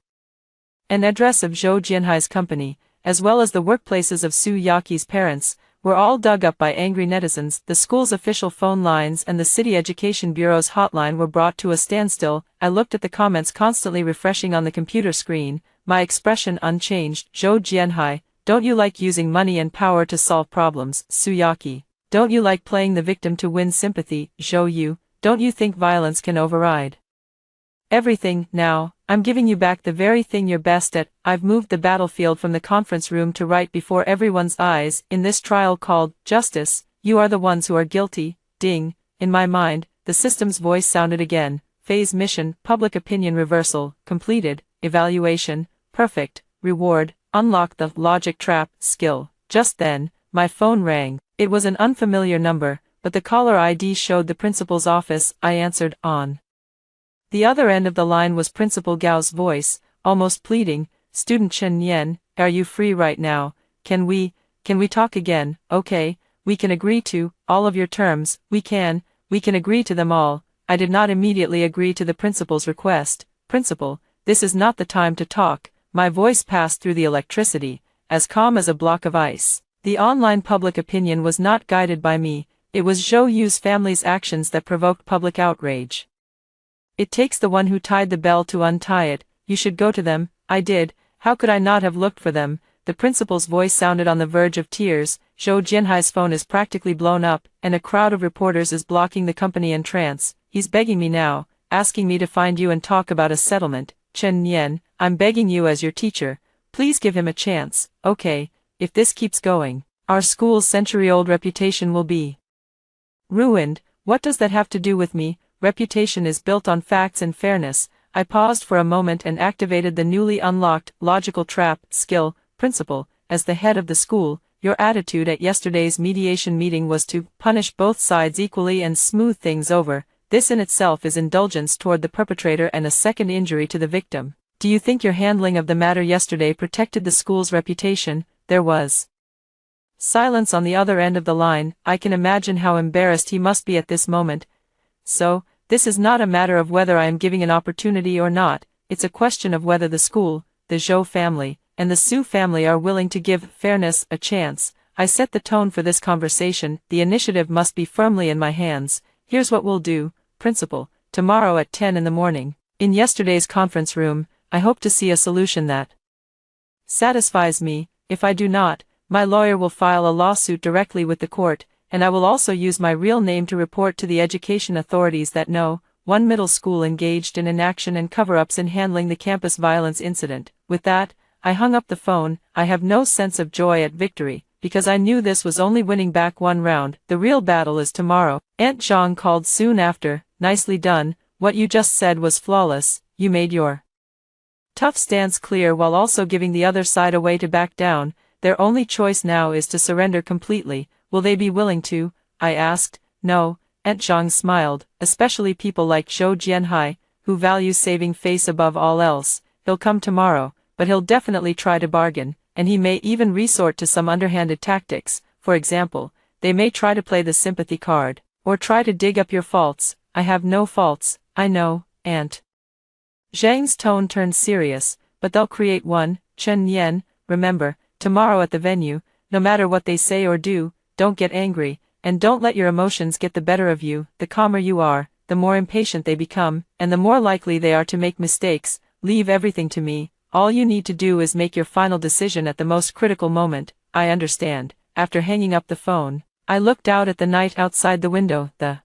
S1: and address of Zhou Jianhai's company, as well as the workplaces of Soo Yaki's parents, were all dug up by angry netizens. The school's official phone lines and the City Education Bureau's hotline were brought to a standstill. I looked at the comments constantly refreshing on the computer screen, my expression unchanged. Zhou Jianhai, don't you like using money and power to solve problems? Soo Yaki, don't you like playing the victim to win sympathy? Zhou Yu, don't you think violence can override everything? Now, I'm giving you back the very thing you're best at. I've moved the battlefield from the conference room to right before everyone's eyes. In this trial called justice, You are the ones who are guilty, ding. In my mind, the system's voice sounded again. Phase mission, public opinion reversal, completed, evaluation, perfect, reward, unlock the logic trap, skill. Just then, my phone rang. It was an unfamiliar number, but the caller ID showed the principal's office. I answered, on. The other end of the line was Principal Gao's voice, almost pleading. Student Chen Yan, are you free right now? Can we talk again? Okay, we can agree to all of your terms. We can agree to them all. I did not immediately agree to the principal's request. Principal, this is not the time to talk. My voice passed through the electricity, as calm as a block of ice. The online public opinion was not guided by me. It was Zhou Yu's family's actions that provoked public outrage. It takes the one who tied the bell to untie it. You should go to them. I did. How could I not have looked for them? The principal's voice sounded on the verge of tears. Zhou Jianhai's phone is practically blown up, and a crowd of reporters is blocking the company entrance. He's begging me now, asking me to find you and talk about a settlement. Chen Yan, I'm begging you as your teacher. Please give him a chance. Okay, if this keeps going, our school's century-old reputation will be ruined. What does that have to do with me? Reputation is built on facts and fairness. I paused for a moment and activated the newly unlocked logical trap skill. Principal, as the head of the school, your attitude at yesterday's mediation meeting was to punish both sides equally and smooth things over. This in itself is indulgence toward the perpetrator and a second injury to the victim. Do you think your handling of the matter yesterday protected the school's reputation? There was silence on the other end of the line. I can imagine how embarrassed he must be at this moment. So, this is not a matter of whether I am giving an opportunity or not. It's a question of whether the school, the Zhou family, and the Su family are willing to give fairness a chance. I set the tone for this conversation. The initiative must be firmly in my hands. Here's what we'll do, Principal. Tomorrow at 10 in the morning, in yesterday's conference room, I hope to see a solution that satisfies me. If I do not, my lawyer will file a lawsuit directly with the court, and I will also use my real name to report to the education authorities that one middle school engaged in inaction and cover-ups in handling the campus violence incident. With that, I hung up the phone. I have no sense of joy at victory, because I knew this was only winning back one round. The real battle is tomorrow. Aunt Zhang called soon after. Nicely done. What you just said was flawless. You made your tough stance clear while also giving the other side a way to back down. Their only choice now is to surrender completely. Will they be willing to? I asked. No, Aunt Zhang smiled, especially people like Zhou Jianhai, who values saving face above all else. He'll come tomorrow, but he'll definitely try to bargain, and he may even resort to some underhanded tactics. For example, they may try to play the sympathy card, or try to dig up your faults. I have no faults, I know, Aunt. Zhang's tone turned serious, but they'll create one. Chen Yan, remember, tomorrow at the venue, no matter what they say or do, don't get angry, and don't let your emotions get the better of you. The calmer you are, the more impatient they become, and the more likely they are to make mistakes. Leave everything to me. All you need to do is make your final decision at the most critical moment. I understand. After hanging up the phone, I looked out at the night outside the window. The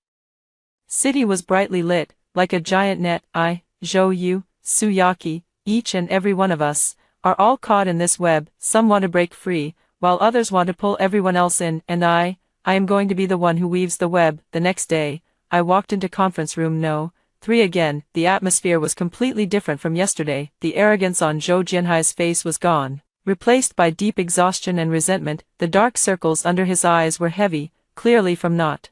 S1: city was brightly lit, like a giant net. I, Zhou Yu, Suyaki, each and every one of us, are all caught in this web. Some want to break free, while others want to pull everyone else in, and I am going to be the one who weaves the web. The next day, I walked into conference room No. 3 again. The atmosphere was completely different from yesterday. The arrogance on Zhou Jianhai's face was gone, replaced by deep exhaustion and resentment. The dark circles under his eyes were heavy, clearly from not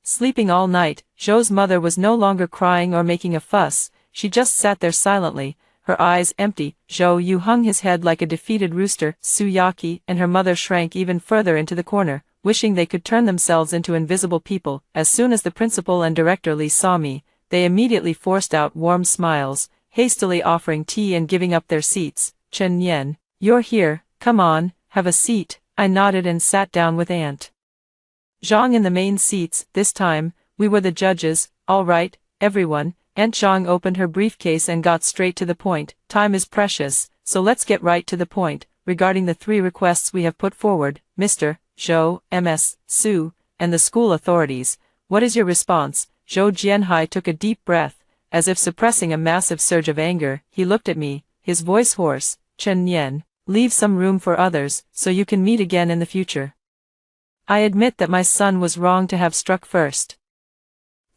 S1: sleeping all night. Zhou's mother was no longer crying or making a fuss. She just sat there silently, her eyes empty. Zhou Yu hung his head like a defeated rooster. Suyaki and her mother shrank even further into the corner, wishing they could turn themselves into invisible people. As soon as the principal and director Li saw me, they immediately forced out warm smiles, hastily offering tea and giving up their seats. Chen Yan, you're here, come on, have a seat. I nodded and sat down with Aunt Zhang in the main seats. This time, we were the judges. All right, everyone. Aunt Zhang opened her briefcase and got straight to the point. Time is precious, so let's get right to the point. Regarding the 3 requests we have put forward, Mr. Zhou, Ms. Su, and the school authorities, what is your response? Zhou Jianhai took a deep breath, as if suppressing a massive surge of anger. He looked at me, his voice hoarse. Chen Yan, leave some room for others, so you can meet again in the future. I admit that my son was wrong to have struck first.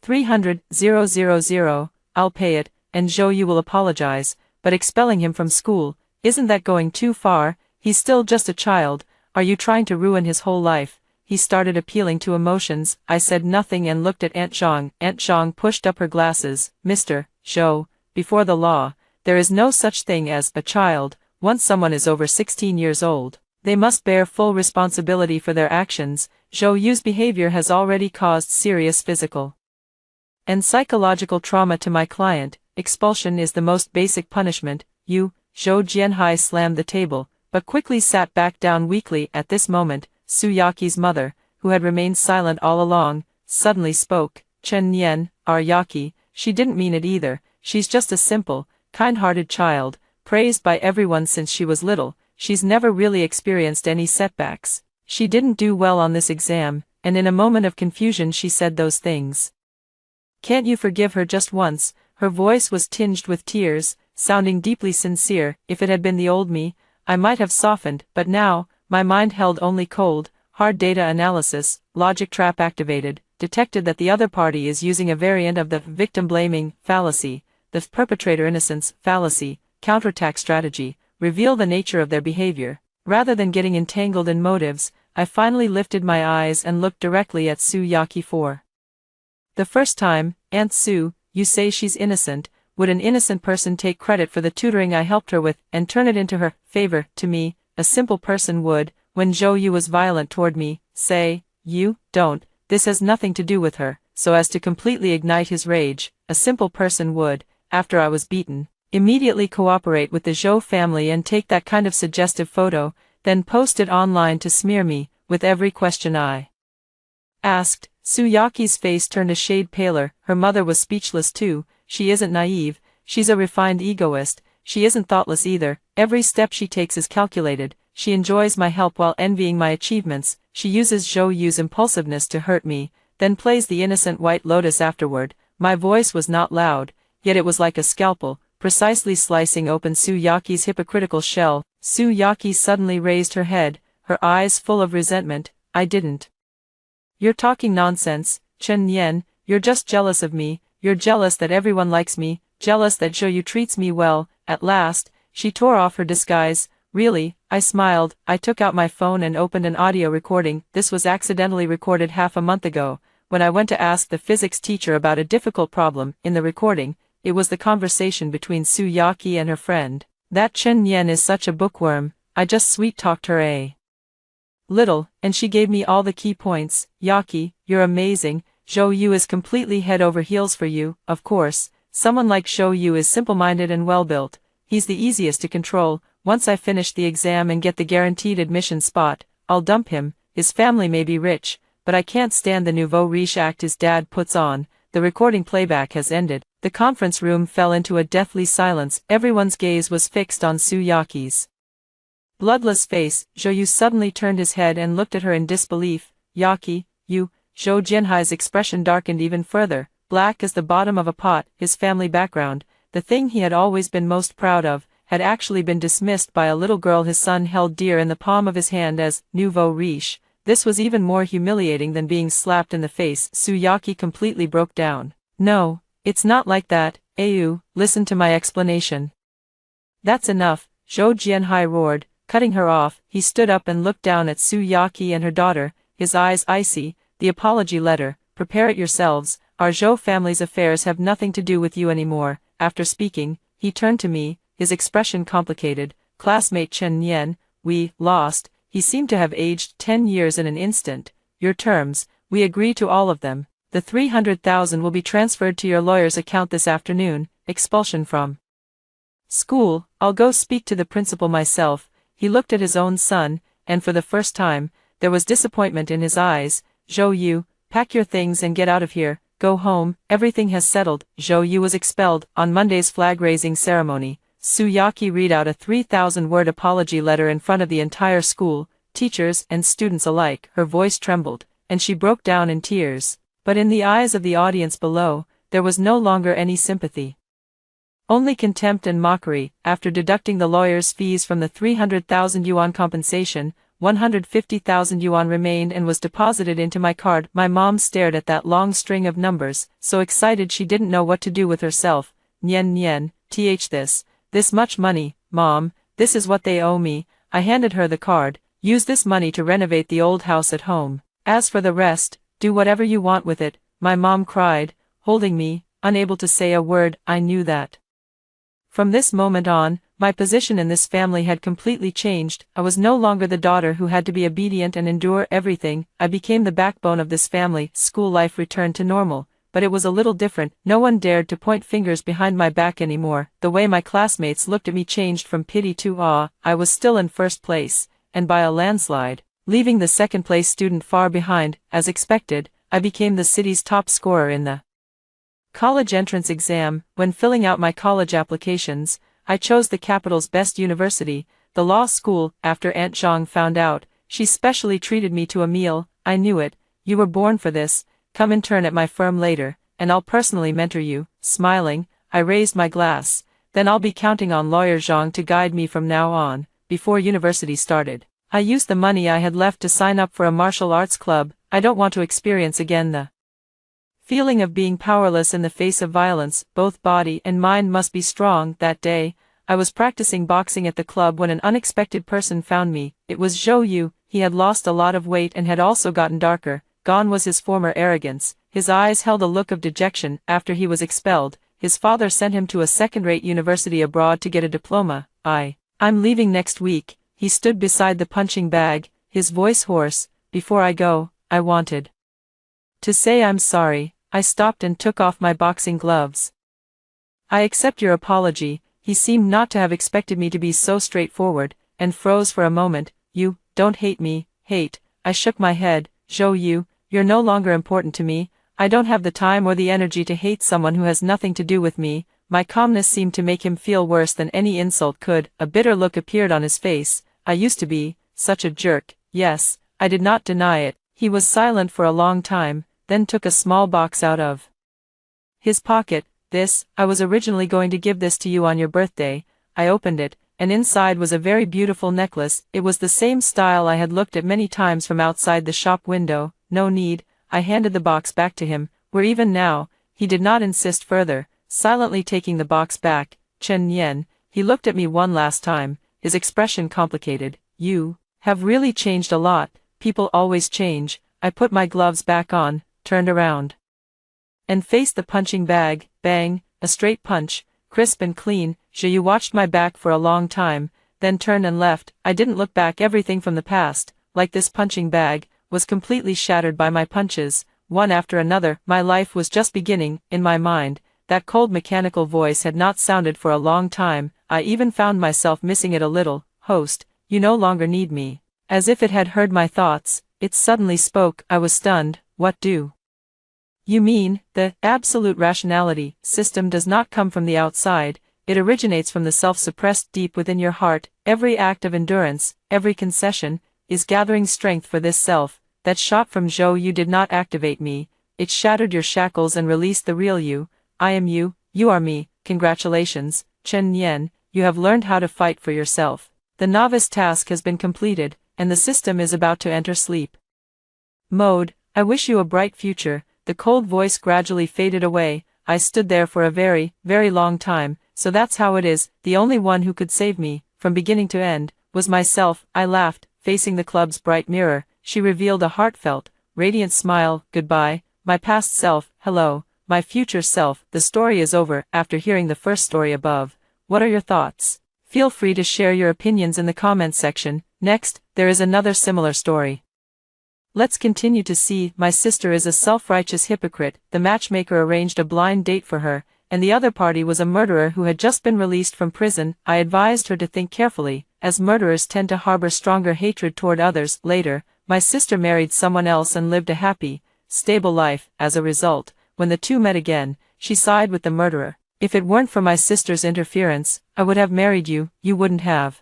S1: 300,000, I'll pay it, and Zhou Yu will apologize, but expelling him from school, isn't that going too far? He's still just a child. Are you trying to ruin his whole life? He started appealing to emotions. I said nothing and looked at Aunt Zhang. Aunt Zhang pushed up her glasses. Mr. Zhou, before the law, there is no such thing as a child. Once someone is over 16 years old, they must bear full responsibility for their actions. Zhou Yu's behavior has already caused serious physical and psychological trauma to my client. Expulsion is the most basic punishment. You, Zhou Jianhai slammed the table, but quickly sat back down weakly. At this moment, Su Yaqi's mother, who had remained silent all along, suddenly spoke. Chen Nian, our Yaqi, she didn't mean it either. She's just a simple, kind-hearted child, praised by everyone since she was little. She's never really experienced any setbacks. She didn't do well on this exam, and in a moment of confusion she said those things. Can't you forgive her just once? Her voice was tinged with tears, sounding deeply sincere. If it had been the old me, I might have softened, but now, my mind held only cold, hard data analysis. Logic trap activated, detected that the other party is using a variant of the victim-blaming fallacy, the perpetrator innocence fallacy, counterattack strategy, reveal the nature of their behavior. Rather than getting entangled in motives, I finally lifted my eyes and looked directly at Su Yaqi for the first time. Aunt Su, you say she's innocent. Would an innocent person take credit for the tutoring I helped her with and turn it into her favor to me? A simple person would. When Zhou Yu was violent toward me, say, you don't, this has nothing to do with her, so as to completely ignite his rage. A simple person would, after I was beaten, immediately cooperate with the Zhou family and take that kind of suggestive photo, then post it online to smear me, with every question I asked. Su Yaqi's face turned a shade paler. Her mother was speechless too. She isn't naive, she's a refined egoist. She isn't thoughtless either. Every step she takes is calculated. She enjoys my help while envying my achievements. She uses Zhou Yu's impulsiveness to hurt me, then plays the innocent white lotus afterward. My voice was not loud, yet it was like a scalpel, precisely slicing open Su Yaqi's hypocritical shell. Su Yaqi suddenly raised her head, her eyes full of resentment. I didn't. You're talking nonsense, Chen Nian. You're just jealous of me. You're jealous that everyone likes me, jealous that Zhou Yu treats me well. At last, she tore off her disguise. Really? I smiled. I took out my phone and opened an audio recording. This was accidentally recorded half a month ago, when I went to ask the physics teacher about a difficult problem. In the recording, it was the conversation between Su Yaqi and her friend. That Chen Nian is such a bookworm. I just sweet-talked her a little, and she gave me all the key points. Yaqi, you're amazing. Zhou Yu is completely head over heels for you. Of course, someone like Zhou Yu is simple-minded and well-built. He's the easiest to control. Once I finish the exam and get the guaranteed admission spot, I'll dump him. His family may be rich, but I can't stand the nouveau riche act his dad puts on. The recording playback has ended. The conference room fell into a deathly silence. Everyone's gaze was fixed on Su Yaqi's bloodless face. Zhou Yu suddenly turned his head and looked at her in disbelief. Yaqi, you. Zhou Jianhai's expression darkened even further, black as the bottom of a pot. His family background, the thing he had always been most proud of, had actually been dismissed by a little girl his son held dear in the palm of his hand as nouveau riche. This was even more humiliating than being slapped in the face. Su Yaqi completely broke down. No, it's not like that. Ayu, listen to my explanation. That's enough, Zhou Jianhai roared, cutting her off. He stood up and looked down at Su Yaqi and her daughter, his eyes icy. The apology letter, prepare it yourselves. Our Zhou family's affairs have nothing to do with you anymore. After speaking, he turned to me, his expression complicated. Classmate Chen Nian, we lost. He seemed to have aged 10 years in an instant. Your terms, we agree to all of them. The 300,000 will be transferred to your lawyer's account this afternoon. Expulsion from school. I'll go speak to the principal myself. He looked at his own son, and for the first time, there was disappointment in his eyes. Zhou Yu, pack your things and get out of here. Go home. Everything has settled. Zhou Yu was expelled. On Monday's flag-raising ceremony, Su Yaqi read out a 3,000-word apology letter in front of the entire school, teachers and students alike. Her voice trembled, and she broke down in tears. But in the eyes of the audience below, there was no longer any sympathy. Only contempt and mockery. After deducting the lawyer's fees from the 300,000 yuan compensation, 150,000 yuan remained and was deposited into my card. My mom stared at that long string of numbers, so excited she didn't know what to do with herself. Nyen nyen, this much money, Mom, this is what they owe me. I handed her the card. Use this money to renovate the old house at home. As for the rest, do whatever you want with it, my mom cried, holding me, unable to say a word. I knew that. From this moment on, my position in this family had completely changed. I was no longer the daughter who had to be obedient and endure everything. I became the backbone of this family. School life returned to normal, but it was a little different. No one dared to point fingers behind my back anymore. The way my classmates looked at me changed from pity to awe. I was still in first place, and by a landslide, leaving the second-place student far behind. As expected, I became the city's top scorer in the college entrance exam. When filling out my college applications, I chose the capital's best university, the law school. After Aunt Zhang found out, she specially treated me to a meal. I knew it. You were born for this. Come intern at my firm later, and I'll personally mentor you. Smiling, I raised my glass. Then I'll be counting on Lawyer Zhang to guide me from now on. Before university started, I used the money I had left to sign up for a martial arts club. I don't want to experience again the feeling of being powerless in the face of violence. Both body and mind must be strong. That day, I was practicing boxing at the club when an unexpected person found me. It was Zhou Yu. He had lost a lot of weight and had also gotten darker. Gone was his former arrogance. His eyes held a look of dejection. After he was expelled, his father sent him to a second-rate university abroad to get a diploma. I'm leaving next week. He stood beside the punching bag, his voice hoarse. Before I go, I wanted to say I'm sorry. I stopped and took off my boxing gloves. I accept your apology. He seemed not to have expected me to be so straightforward, and froze for a moment. You don't hate me. Hate? I shook my head. Zhou Yu, you're no longer important to me. I don't have the time or the energy to hate someone who has nothing to do with me. My calmness seemed to make him feel worse than any insult could. A bitter look appeared on his face. I used to be such a jerk. Yes, I did not deny it. He was silent for a long time, then took a small box out of his pocket. I was originally going to give this to you on your birthday. I opened it, and inside was a very beautiful necklace. It was the same style I had looked at many times from outside the shop window. No need. I handed the box back to him. We're even now. He did not insist further, silently taking the box back. Chen Yan. He looked at me one last time, his expression complicated. You have really changed a lot. People always change. I put my gloves back on, turned around, and faced the punching bag. Bang, a straight punch, crisp and clean. Zhou Yu watched my back for a long time, then turned and left. I didn't look back. Everything from the past, like this punching bag, was completely shattered by my punches, one after another. My life was just beginning. In my mind, that cold mechanical voice had not sounded for a long time. I even found myself missing it a little. Host, you no longer need me. As if it had heard my thoughts, it suddenly spoke. I was stunned. What do you mean? The absolute rationality system does not come from the outside. It originates from the self suppressed deep within your heart. Every act of endurance, every concession, is gathering strength for this self. That shot from Zhou Yu did not activate me. It shattered your shackles and released the real you. I am you, you are me. Congratulations, Chen Yan, you have learned how to fight for yourself. The novice task has been completed, and the system is about to enter sleep mode. I wish you a bright future. The cold voice gradually faded away. I stood there for a very, very long time. So that's how it is. The only one who could save me, from beginning to end, was myself. I laughed, facing the club's bright mirror. She revealed a heartfelt, radiant smile. Goodbye, my past self. Hello, my future self. The story is over. After hearing the first story above, what are your thoughts? Feel free to share your opinions in the comments section. Next, there is another similar story. Let's continue to see. My sister is a self-righteous hypocrite. The matchmaker arranged a blind date for her, and the other party was a murderer who had just been released from prison. I advised her to think carefully, as murderers tend to harbor stronger hatred toward others. Later, my sister married someone else and lived a happy, stable life. As a result, when the two met again, she sided with the murderer. If it weren't for my sister's interference, I would have married you. You wouldn't have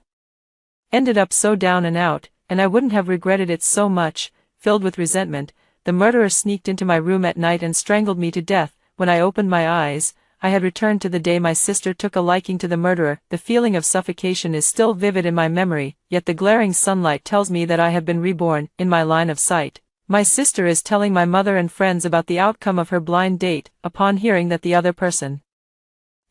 S1: ended up so down and out, and I wouldn't have regretted it so much. Filled with resentment, the murderer sneaked into my room at night and strangled me to death. When I opened my eyes, I had returned to the day my sister took a liking to the murderer. The feeling of suffocation is still vivid in my memory, yet the glaring sunlight tells me that I have been reborn, in my line of sight. My sister is telling my mother and friends about the outcome of her blind date. Upon hearing that the other person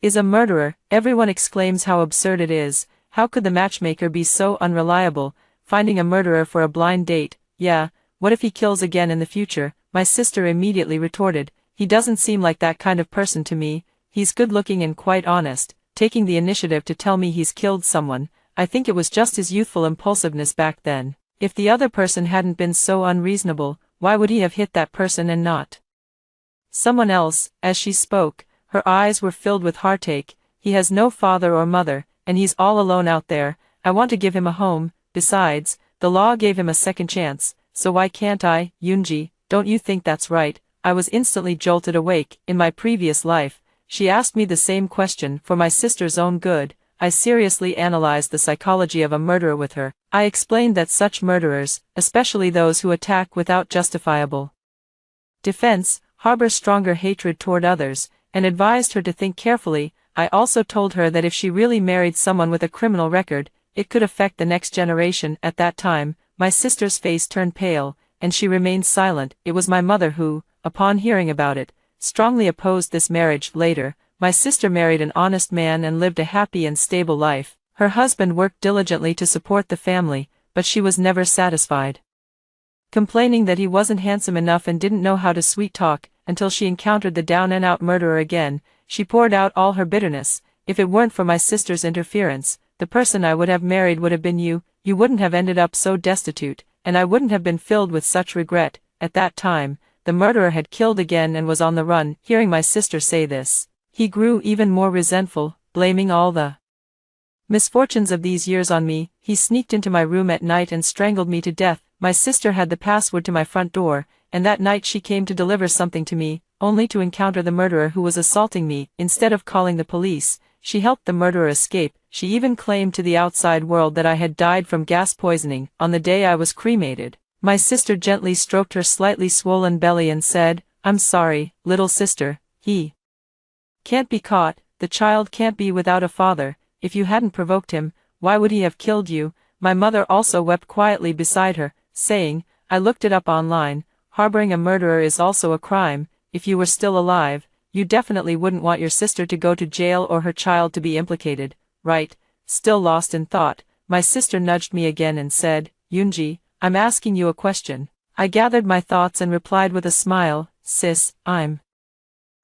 S1: is a murderer, everyone exclaims how absurd it is. How could the matchmaker be so unreliable, finding a murderer for a blind date? Yeah, what if he kills again in the future? My sister immediately retorted, he doesn't seem like that kind of person to me. He's good-looking and quite honest, taking the initiative to tell me he's killed someone. I think it was just his youthful impulsiveness back then. If the other person hadn't been so unreasonable, why would he have hit that person and not someone else? As she spoke, her eyes were filled with heartache. He has no father or mother, and he's all alone out there. I want to give him a home. Besides, the law gave him a second chance, so why can't I? Yoonji, don't you think that's right? I was instantly jolted awake. In my previous life, she asked me the same question for my sister's own good. I seriously analyzed the psychology of a murderer with her. I explained that such murderers, especially those who attack without justifiable defense, harbor stronger hatred toward others, and advised her to think carefully. I also told her that if she really married someone with a criminal record, it could affect the next generation. At that time, my sister's face turned pale, and she remained silent. It was my mother who, upon hearing about it, strongly opposed this marriage. Later, my sister married an honest man and lived a happy and stable life. Her husband worked diligently to support the family, but she was never satisfied, complaining that he wasn't handsome enough and didn't know how to sweet talk. Until she encountered the down-and-out murderer again, she poured out all her bitterness. If it weren't for my sister's interference, the person I would have married would have been you. You wouldn't have ended up so destitute, and I wouldn't have been filled with such regret. At that time, the murderer had killed again and was on the run. Hearing my sister say this, he grew even more resentful, blaming all the misfortunes of these years on me. He sneaked into my room at night and strangled me to death. My sister had the password to my front door, and that night she came to deliver something to me, only to encounter the murderer who was assaulting me. Instead of calling the police, she helped the murderer escape. She even claimed to the outside world that I had died from gas poisoning. On the day I was cremated, my sister gently stroked her slightly swollen belly and said, "I'm sorry, little sister. He can't be caught. The child can't be without a father. If you hadn't provoked him, why would he have killed you?" My mother also wept quietly beside her, saying, "I looked it up online. Harboring a murderer is also a crime. If you were still alive, you definitely wouldn't want your sister to go to jail or her child to be implicated, right?" Still lost in thought, my sister nudged me again and said, "Yoonji, I'm asking you a question." I gathered my thoughts and replied with a smile, "Sis, I'm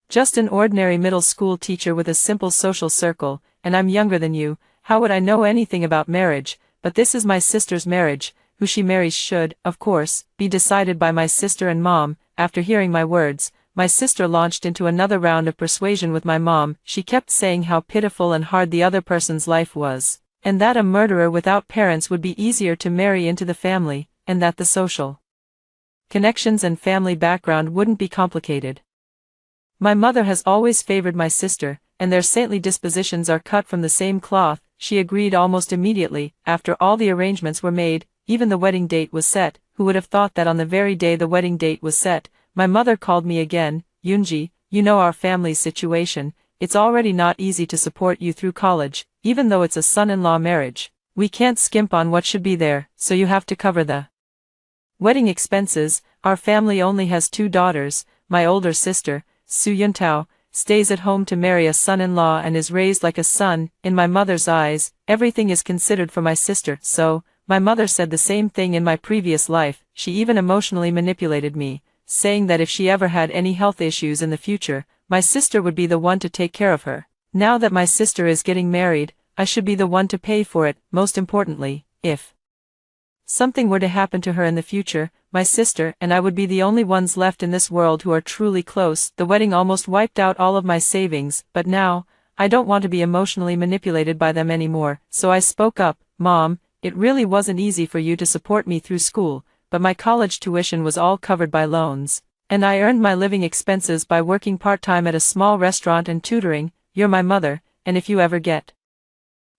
S1: just an ordinary middle school teacher with a simple social circle, and I'm younger than you. How would I know anything about marriage? But this is my sister's marriage. Who she marries should, of course, be decided by my sister and mom." After hearing my words, my sister launched into another round of persuasion with my mom. She kept saying how pitiful and hard the other person's life was, and that a murderer without parents would be easier to marry into the family, and that the social connections and family background wouldn't be complicated. My mother has always favored my sister, and their saintly dispositions are cut from the same cloth. She agreed almost immediately. After all the arrangements were made, even the wedding date was set. Who would have thought that on the very day the wedding date was set, my mother called me again. "Yoonji, you know our family's situation. It's already not easy to support you through college, even though it's a son-in-law marriage. We can't skimp on what should be there, so you have to cover the wedding expenses. Our family only has 2 daughters. My older sister, Su Yuntao, stays at home to marry a son-in-law and is raised like a son. In my mother's eyes, everything is considered for my sister, so my mother said the same thing in my previous life. She even emotionally manipulated me, saying that if she ever had any health issues in the future, my sister would be the one to take care of her. Now that my sister is getting married, I should be the one to pay for it. Most importantly, if something were to happen to her in the future, my sister and I would be the only ones left in this world who are truly close. The wedding almost wiped out all of my savings, but now, I don't want to be emotionally manipulated by them anymore. So I spoke up, "Mom, it really wasn't easy for you to support me through school, but my college tuition was all covered by loans, and I earned my living expenses by working part-time at a small restaurant and tutoring. You're my mother, and if you ever get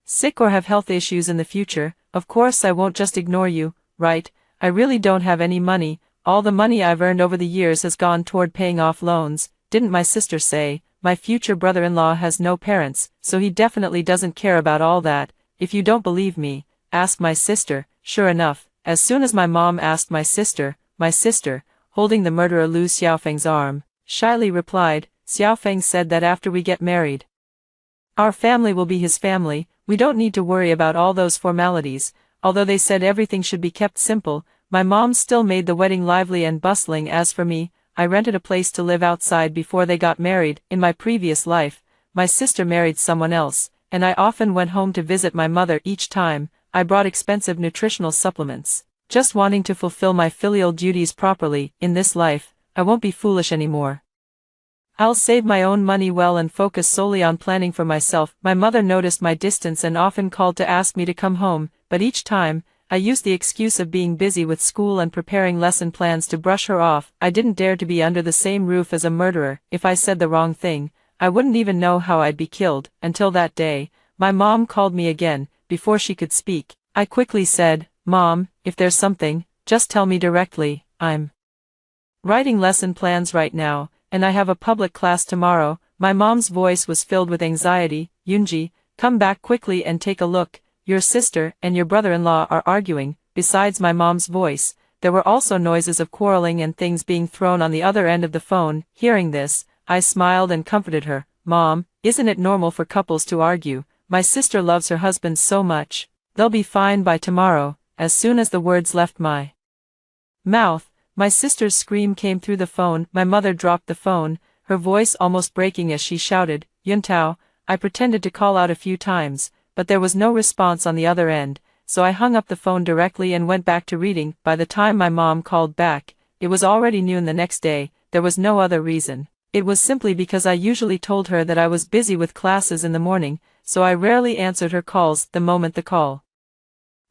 S1: sick or have health issues in the future, of course I won't just ignore you, right? I really don't have any money. All the money I've earned over the years has gone toward paying off loans. Didn't my sister say?" my future brother-in-law has no parents, so he definitely doesn't care about all that. If you don't believe me, ask my sister." Sure enough, as soon as my mom asked my sister, holding the murderer Lu Xiaofeng's arm, shyly replied, "Xiaofeng said that after we get married, our family will be his family, we don't need to worry about all those formalities." Although they said everything should be kept simple, my mom still made the wedding lively and bustling. As for me, I rented a place to live outside before they got married. In my previous life, my sister married someone else, and I often went home to visit my mother. Each time, I brought expensive nutritional supplements, just wanting to fulfill my filial duties properly. In this life, I won't be foolish anymore. I'll save my own money well and focus solely on planning for myself. My mother noticed my distance and often called to ask me to come home, but each time, I used the excuse of being busy with school and preparing lesson plans to brush her off. I didn't dare to be under the same roof as a murderer. If I said the wrong thing, I wouldn't even know how I'd be killed. Until that day, my mom called me again. Before she could speak, I quickly said, "Mom, if there's something, just tell me directly. I'm writing lesson plans right now, and I have a public class tomorrow." My mom's voice was filled with anxiety. "Yunji, come back quickly and take a look. Your sister and your brother-in-law are arguing." Besides my mom's voice, there were also noises of quarreling and things being thrown on the other end of the phone. Hearing this, I smiled and comforted her. "Mom, isn't it normal for couples to argue? My sister loves her husband so much. They'll be fine by tomorrow." As soon as the words left my mouth, my sister's scream came through the phone. My mother dropped the phone, her voice almost breaking as she shouted, "Yuntao." I pretended to call out a few times, but there was no response on the other end, so I hung up the phone directly and went back to reading. By the time my mom called back, it was already noon the next day. There was no other reason. It was simply because I usually told her that I was busy with classes in the morning, so I rarely answered her calls. The moment the call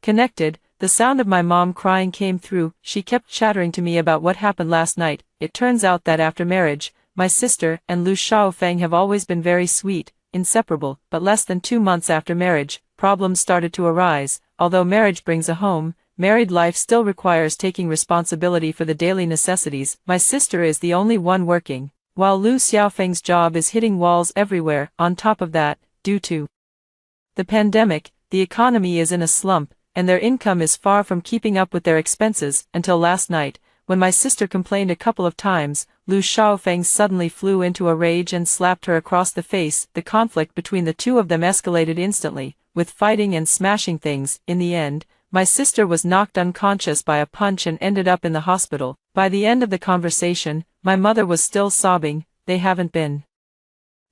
S1: connected, the sound of my mom crying came through. She kept chattering to me about what happened last night. It turns out that after marriage, my sister and Lu Xiaofeng have always been very sweet, inseparable, but less than 2 months after marriage, problems started to arise. Although marriage brings a home, married life still requires taking responsibility for the daily necessities. My sister is the only one working, while Lu Xiaofeng's job is hitting walls everywhere. On top of that, due to the pandemic, the economy is in a slump, and their income is far from keeping up with their expenses. Until last night, when my sister complained a couple of times, Lu Xiaofeng suddenly flew into a rage and slapped her across the face. The conflict between the two of them escalated instantly, with fighting and smashing things. In the end, my sister was knocked unconscious by a punch and ended up in the hospital. By the end of the conversation, my mother was still sobbing. They haven't been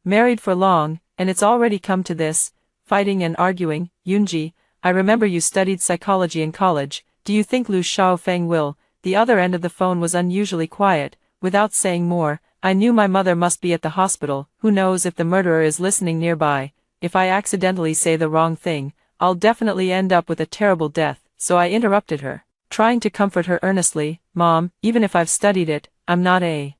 S1: married for long, and it's already come to this, fighting and arguing. "Yunji, I remember you studied psychology in college. Do you think Lu Xiaofeng will?" The other end of the phone was unusually quiet. Without saying more, I knew my mother must be at the hospital. Who knows if the murderer is listening nearby? If I accidentally say the wrong thing, I'll definitely end up with a terrible death. So I interrupted her, trying to comfort her earnestly. "Mom, even if I've studied it, I'm not a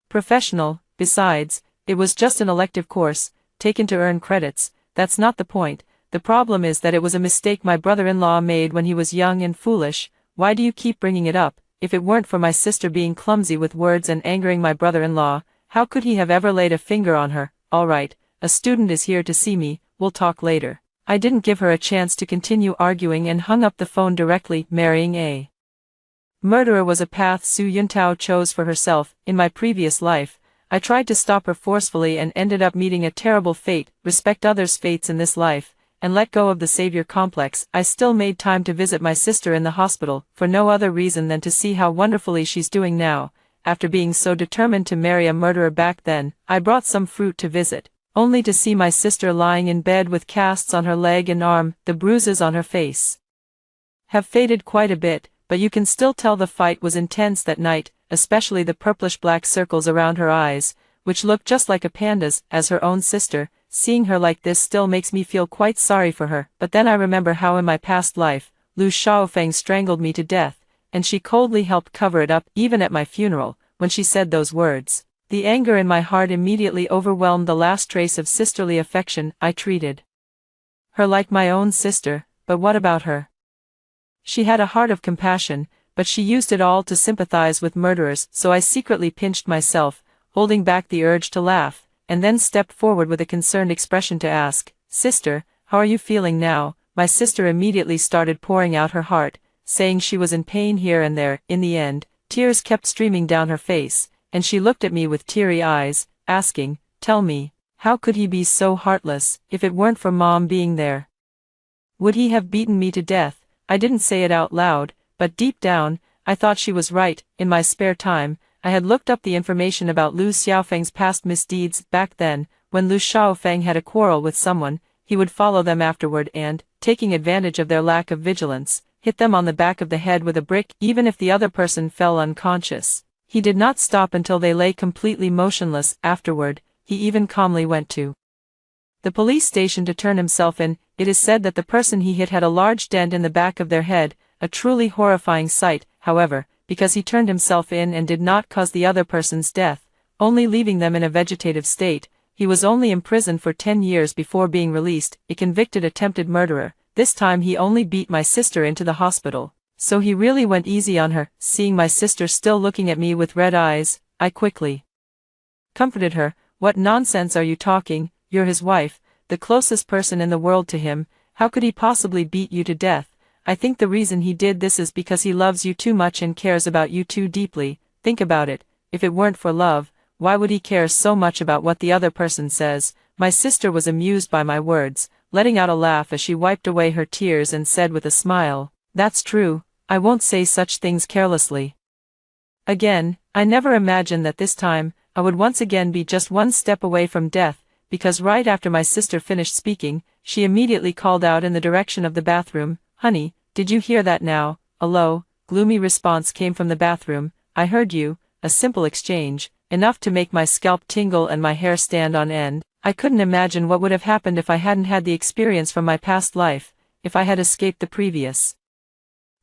S1: professional. Besides, it was just an elective course, taken to earn credits. That's not the point. The problem is that it was a mistake my brother-in-law made when he was young and foolish." "Why do you keep bringing it up? If it weren't for my sister being clumsy with words and angering my brother-in-law, how could he have ever laid a finger on her?" "All right, a student is here to see me, we'll talk later." I didn't give her a chance to continue arguing and hung up the phone directly. Marrying a murderer was a path Su Yuntao chose for herself. In my previous life, I tried to stop her forcefully and ended up meeting a terrible fate. Respect others' fates in this life, and let go of the savior complex. I still made time to visit my sister in the hospital, for no other reason than to see how wonderfully she's doing now. After being so determined to marry a murderer back then, I brought some fruit to visit, only to see my sister lying in bed with casts on her leg and arm. The bruises on her face have faded quite a bit, but you can still tell the fight was intense that night, especially the purplish-black circles around her eyes, which looked just like a panda's. As her own sister, seeing her like this still makes me feel quite sorry for her. But then I remember how in my past life, Lu Xiaofeng strangled me to death, and she coldly helped cover it up. Even at my funeral, when she said those words, the anger in my heart immediately overwhelmed the last trace of sisterly affection. I treated her like my own sister, but what about her? She had a heart of compassion, but she used it all to sympathize with murderers. So I secretly pinched myself, holding back the urge to laugh. and then stepped forward with a concerned expression to ask, "Sister, how are you feeling now?" My sister immediately started pouring out her heart, saying she was in pain here and there. In the end, tears kept streaming down her face, and she looked at me with teary eyes, asking, "Tell me, how could he be so heartless? If it weren't for Mom being there, would he have beaten me to death?" I didn't say it out loud, but deep down, I thought she was right. In my spare time, I had looked up the information about Lu Xiaofeng's past misdeeds. Back then, when Lu Xiaofeng had a quarrel with someone, he would follow them afterward and, taking advantage of their lack of vigilance, hit them on the back of the head with a brick, even if the other person fell unconscious. He did not stop until they lay completely motionless. Afterward, he even calmly went to the police station to turn himself in. It is said that the person he hit had a large dent in the back of their head, a truly horrifying sight. However, because he turned himself in and did not cause the other person's death, only leaving them in a vegetative state, he was only imprisoned for 10 years before being released. A convicted attempted murderer. This time he only beat my sister into the hospital, so he really went easy on her. Seeing my sister still looking at me with red eyes, I quickly comforted her. "What nonsense are you talking? You're his wife, the closest person in the world to him. How could he possibly beat you to death? I think the reason he did this is because he loves you too much and cares about you too deeply. Think about it, if it weren't for love, why would he care so much about what the other person says?" My sister was amused by my words, letting out a laugh as she wiped away her tears and said with a smile, "That's true, I won't say such things carelessly again." I never imagined that this time, I would once again be just one step away from death, because right after my sister finished speaking, she immediately called out in the direction of the bathroom, "Honey, did you hear that now?" A low, gloomy response came from the bathroom, "I heard you." A simple exchange, enough to make my scalp tingle and my hair stand on end. I couldn't imagine what would have happened if I hadn't had the experience from my past life, if I had escaped the previous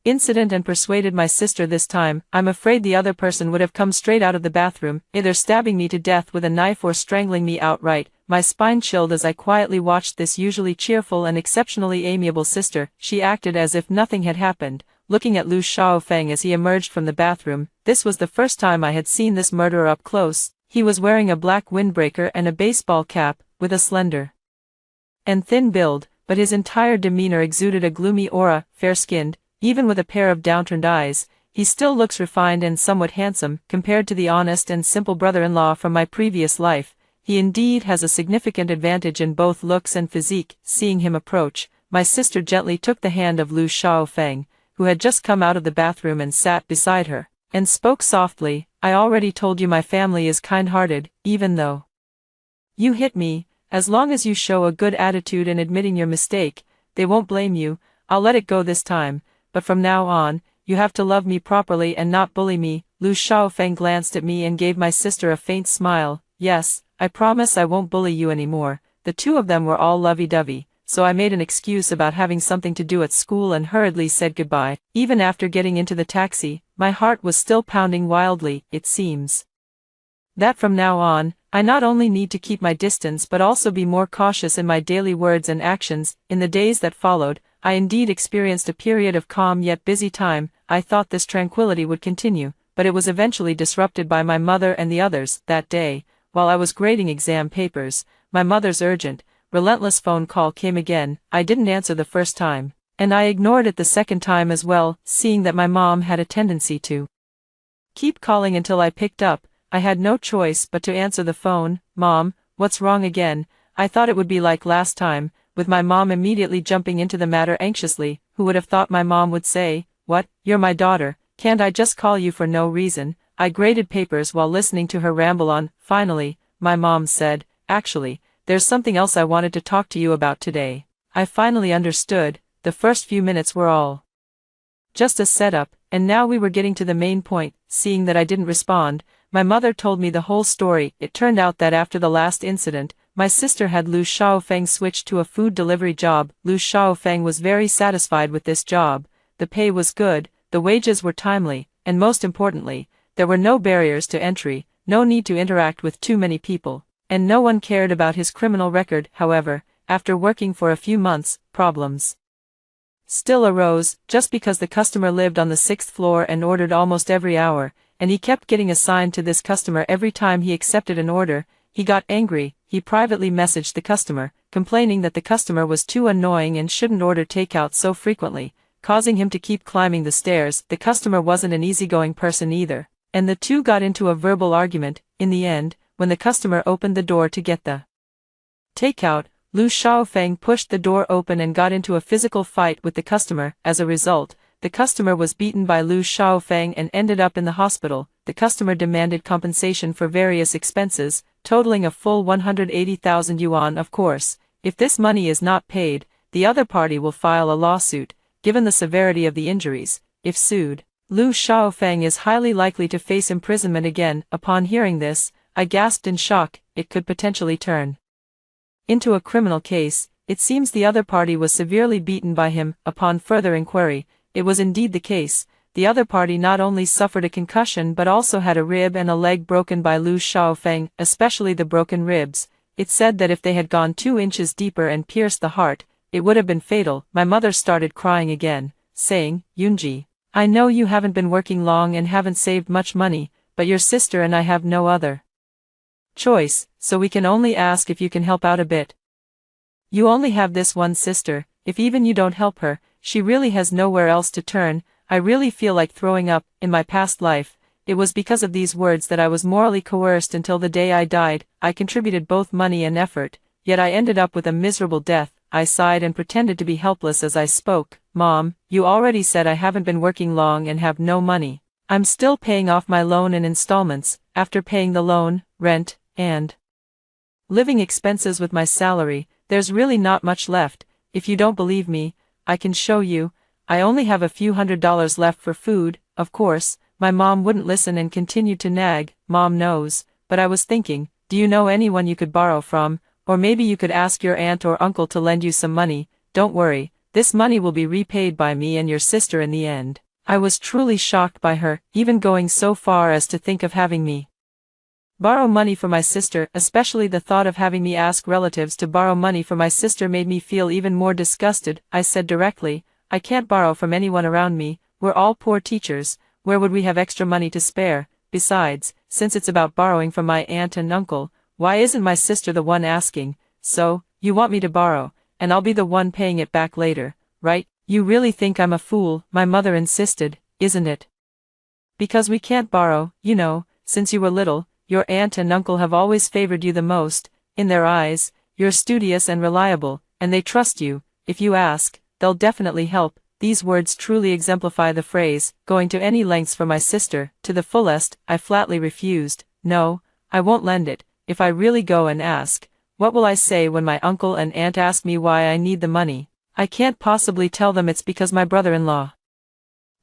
S1: incident and persuaded my sister this time. I'm afraid the other person would have come straight out of the bathroom, either stabbing me to death with a knife or strangling me outright. My spine chilled as I quietly watched this usually cheerful and exceptionally amiable sister. She acted as if nothing had happened, looking at Lu Xiaofeng as he emerged from the bathroom. This was the first time I had seen this murderer up close. He was wearing a black windbreaker and a baseball cap, with a slender and thin build, but his entire demeanor exuded a gloomy aura. Fair-skinned, even with a pair of downturned eyes, he still looks refined and somewhat handsome, compared to the honest and simple brother-in-law from my previous life. He indeed has a significant advantage in both looks and physique. Seeing him approach, my sister gently took the hand of Lu Xiaofeng, who had just come out of the bathroom and sat beside her, and spoke softly, "I already told you my family is kind-hearted. Even though you hit me, as long as you show a good attitude in admitting your mistake, they won't blame you. I'll let it go this time, but from now on, you have to love me properly and not bully me." Lu Xiaofeng glanced at me and gave my sister a faint smile. "Yes, I promise I won't bully you anymore." The two of them were all lovey-dovey, so I made an excuse about having something to do at school and hurriedly said goodbye. Even after getting into the taxi, my heart was still pounding wildly. It seems that from now on, I not only need to keep my distance but also be more cautious in my daily words and actions. In the days that followed, I indeed experienced a period of calm yet busy time. I thought this tranquility would continue, but it was eventually disrupted by my mother and the others. That day, while I was grading exam papers, my mother's urgent, relentless phone call came again. I didn't answer the first time, and I ignored it the second time as well. Seeing that my mom had a tendency to keep calling until I picked up, I had no choice but to answer the phone. "Mom, what's wrong again?" I thought it would be like last time, with my mom immediately jumping into the matter anxiously. Who would have thought my mom would say, "What, you're my daughter, can't I just call you for no reason?" I graded papers while listening to her ramble on. Finally, my mom said, "Actually, there's something else I wanted to talk to you about today." I finally understood. The first few minutes were all just a setup, and now we were getting to the main point. Seeing that I didn't respond, my mother told me the whole story. It turned out that after the last incident, my sister had Lu Xiaofeng switched to a food delivery job. Lu Xiaofeng was very satisfied with this job. The pay was good, the wages were timely, and most importantly, there were no barriers to entry, no need to interact with too many people, and no one cared about his criminal record. However, after working for a few months, problems still arose. Just because the customer lived on the 6th floor and ordered almost every hour, and he kept getting assigned to this customer every time he accepted an order, He got angry. He privately messaged the customer, complaining that the customer was too annoying and shouldn't order takeout so frequently, causing him to keep climbing the stairs. The customer wasn't an easygoing person either, and the two got into a verbal argument. In the end, when the customer opened the door to get the takeout, Lu Xiaofeng pushed the door open and got into a physical fight with the customer. As a result, the customer was beaten by Lu Xiaofeng and ended up in the hospital. The customer demanded compensation for various expenses, totaling a full 180,000 yuan. Of course, if this money is not paid, the other party will file a lawsuit, given the severity of the injuries. If sued, Lu Xiaofeng is highly likely to face imprisonment again. Upon hearing this, I gasped in shock. It could potentially turn into a criminal case. It seems the other party was severely beaten by him. Upon further inquiry, it was indeed the case. The other party not only suffered a concussion but also had a rib and a leg broken by Lu Xiaofeng, especially the broken ribs. It said that if they had gone 2 inches deeper and pierced the heart, it would have been fatal. My mother started crying again, saying, "Yunji, I know you haven't been working long and haven't saved much money, but your sister and I have no other choice, so we can only ask if you can help out a bit. You only have this one sister. If even you don't help her, she really has nowhere else to turn. I really feel like throwing up. In my past life, it was because of these words that I was morally coerced until the day I died. I contributed both money and effort, yet I ended up with a miserable death." I sighed and pretended to be helpless as I spoke. "Mom, you already said I haven't been working long and have no money. I'm still paying off my loan in installments. After paying the loan, rent, and living expenses with my salary, there's really not much left. If you don't believe me, I can show you. I only have a few $100s left for food." Of course, my mom wouldn't listen and continued to nag. "Mom knows, but I was thinking, do you know anyone you could borrow from? Or maybe you could ask your aunt or uncle to lend you some money. Don't worry, this money will be repaid by me and your sister in the end." I was truly shocked by her, even going so far as to think of having me borrow money for my sister. Especially the thought of having me ask relatives to borrow money for my sister made me feel even more disgusted. I said directly, "I can't borrow from anyone around me. We're all poor teachers. Where would we have extra money to spare? Besides, since it's about borrowing from my aunt and uncle, why isn't my sister the one asking? So, you want me to borrow, and I'll be the one paying it back later, right? You really think I'm a fool?" my mother insisted. "Isn't it because we can't borrow? You know, since you were little, your aunt and uncle have always favored you the most. In their eyes, you're studious and reliable, and they trust you. If you ask, they'll definitely help." These words truly exemplify the phrase, "going to any lengths for my sister," to the fullest. I flatly refused. "No, I won't lend it. If I really go and ask, what will I say when my uncle and aunt ask me why I need the money? I can't possibly tell them it's because my brother-in-law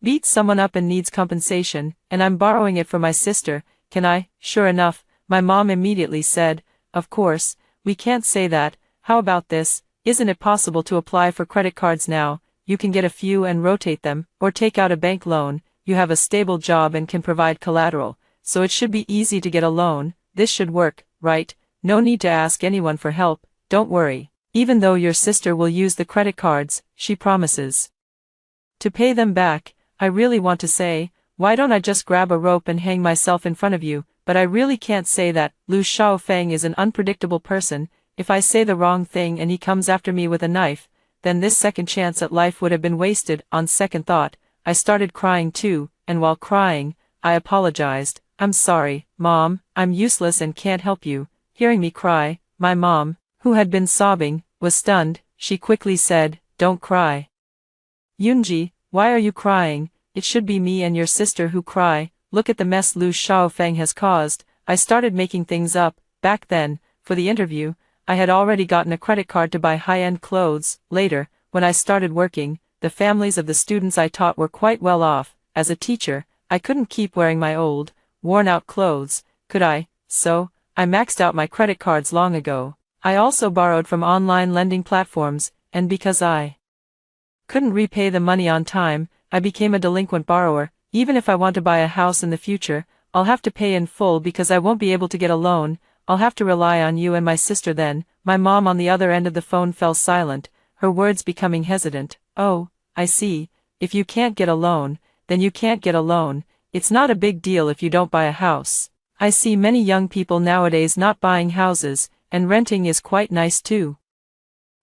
S1: beat someone up and needs compensation, and I'm borrowing it from my sister, can I?" Sure enough, my mom immediately said, "Of course, we can't say that. How about this? Isn't it possible to apply for credit cards now? You can get a few and rotate them, or take out a bank loan. You have a stable job and can provide collateral, so it should be easy to get a loan. This should work, right? No need to ask anyone for help. Don't worry. Even though your sister will use the credit cards, she promises to pay them back." I really want to say, "Why don't I just grab a rope and hang myself in front of you?" but I really can't say that. Lu Xiaofeng is an unpredictable person. If I say the wrong thing and he comes after me with a knife, then this second chance at life would have been wasted. On second thought, I started crying too, and while crying, I apologized. "I'm sorry, Mom, I'm useless and can't help you." Hearing me cry, my mom, who had been sobbing, was stunned. She quickly said, "Don't cry, Yunji, why are you crying? It should be me and your sister who cry. Look at the mess Lu Xiaofeng has caused." I started making things up. Back then, for the interview, I had already gotten a credit card to buy high-end clothes. Later, when I started working, the families of the students I taught were quite well off. As a teacher, I couldn't keep wearing my old, worn-out clothes, could I? So, I maxed out my credit cards long ago. I also borrowed from online lending platforms, and because I couldn't repay the money on time, I became a delinquent borrower. Even if I want to buy a house in the future, I'll have to pay in full because I won't be able to get a loan. I'll have to rely on you and my sister then. My mom on the other end of the phone fell silent, her words becoming hesitant. "Oh, I see. If you can't get a loan, then you can't get a loan. It's not a big deal if you don't buy a house." I see many young people nowadays not buying houses, and renting is quite nice too.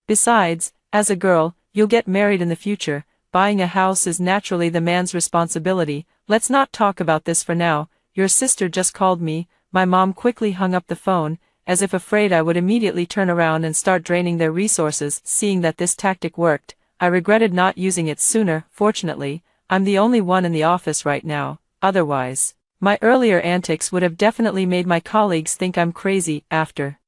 S1: Besides, as a girl, you'll get married in the future. Buying a house is naturally the man's responsibility. Let's not talk about this for now. Your sister just called me." My mom quickly hung up the phone, as if afraid I would immediately turn around and start draining their resources. Seeing that this tactic worked, I regretted not using it sooner. Fortunately, I'm the only one in the office right now. Otherwise, my earlier antics would have definitely made my colleagues think I'm crazy. After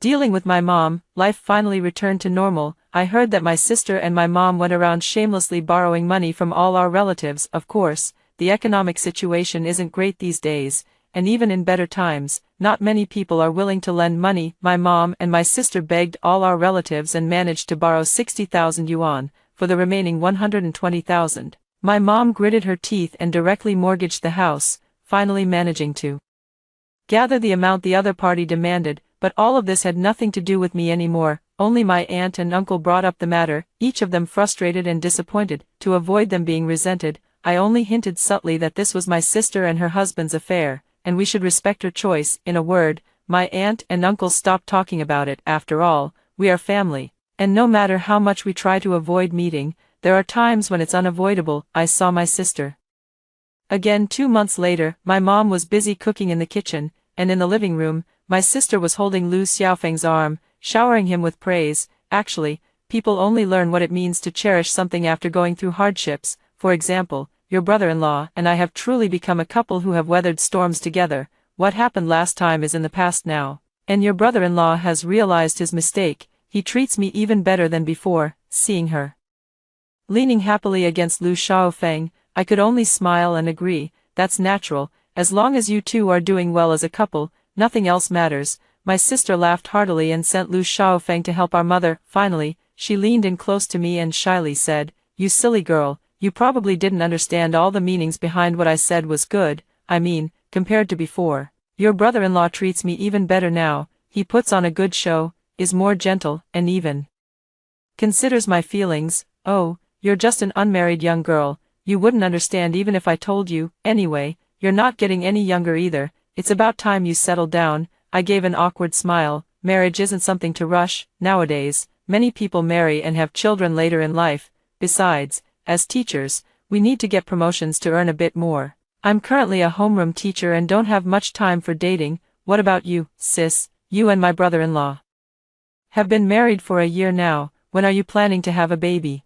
S1: dealing with my mom, life finally returned to normal. I heard that my sister and my mom went around shamelessly borrowing money from all our relatives. Of course, the economic situation isn't great these days, and even in better times, not many people are willing to lend money. My mom and my sister begged all our relatives and managed to borrow 60,000 yuan, for the remaining 120,000. My mom gritted her teeth and directly mortgaged the house, finally managing to gather the amount the other party demanded. But all of this had nothing to do with me anymore. Only my aunt and uncle brought up the matter, each of them frustrated and disappointed. To avoid them being resented, I only hinted subtly that this was my sister and her husband's affair, and we should respect her choice. In a word, my aunt and uncle stopped talking about it. After all, we are family, and no matter how much we try to avoid meeting, there are times when it's unavoidable. I saw my sister again 2 months later. My mom was busy cooking in the kitchen, and in the living room, my sister was holding Lu Xiaofeng's arm, showering him with praise. Actually, people only learn what it means to cherish something after going through hardships. For example, your brother-in-law and I have truly become a couple who have weathered storms together. What happened last time is in the past now, and your brother-in-law has realized his mistake. He treats me even better than before. Seeing her leaning happily against Lu Xiaofeng, I could only smile and agree. That's natural. As long as you two are doing well as a couple, nothing else matters. My sister laughed heartily and sent Lu Xiaofeng to help our mother. Finally, she leaned in close to me and shyly said, "You silly girl, you probably didn't understand all the meanings behind what I said was good. I mean, compared to before, your brother-in-law treats me even better now. He puts on a good show, is more gentle, and even considers my feelings." "Oh, you're just an unmarried young girl. You wouldn't understand even if I told you. Anyway, you're not getting any younger either. It's about time you settled down." I gave an awkward smile. Marriage isn't something to rush. Nowadays, many people marry and have children later in life. Besides, as teachers, we need to get promotions to earn a bit more. I'm currently a homeroom teacher and don't have much time for dating. What about you, sis? You and my brother-in-law have been married for a year now. When are you planning to have a baby?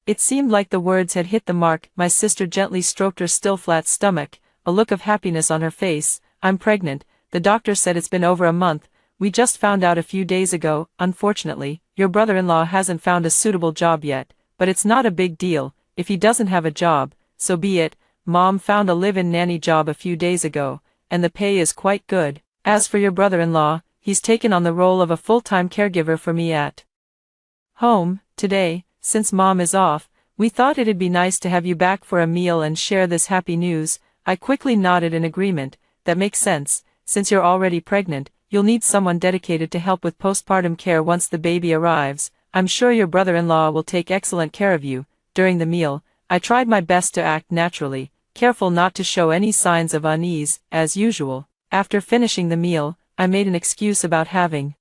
S1: It seemed like the words had hit the mark. My sister gently stroked her still flat stomach, a look of happiness on her face. "I'm pregnant. The doctor said it's been over a month. We just found out a few days ago. Unfortunately, your brother-in-law hasn't found a suitable job yet, but it's not a big deal. If he doesn't have a job, so be it. Mom found a live-in nanny job a few days ago, and the pay is quite good. As for your brother-in-law, he's taken on the role of a full-time caregiver for me at home. Today, since Mom is off, we thought it'd be nice to have you back for a meal and share this happy news." I quickly nodded in agreement. "That makes sense. Since you're already pregnant, you'll need someone dedicated to help with postpartum care once the baby arrives. I'm sure your brother-in-law will take excellent care of you." During the meal, I tried my best to act naturally, careful not to show any signs of unease. As usual, after finishing the meal, I made an excuse about having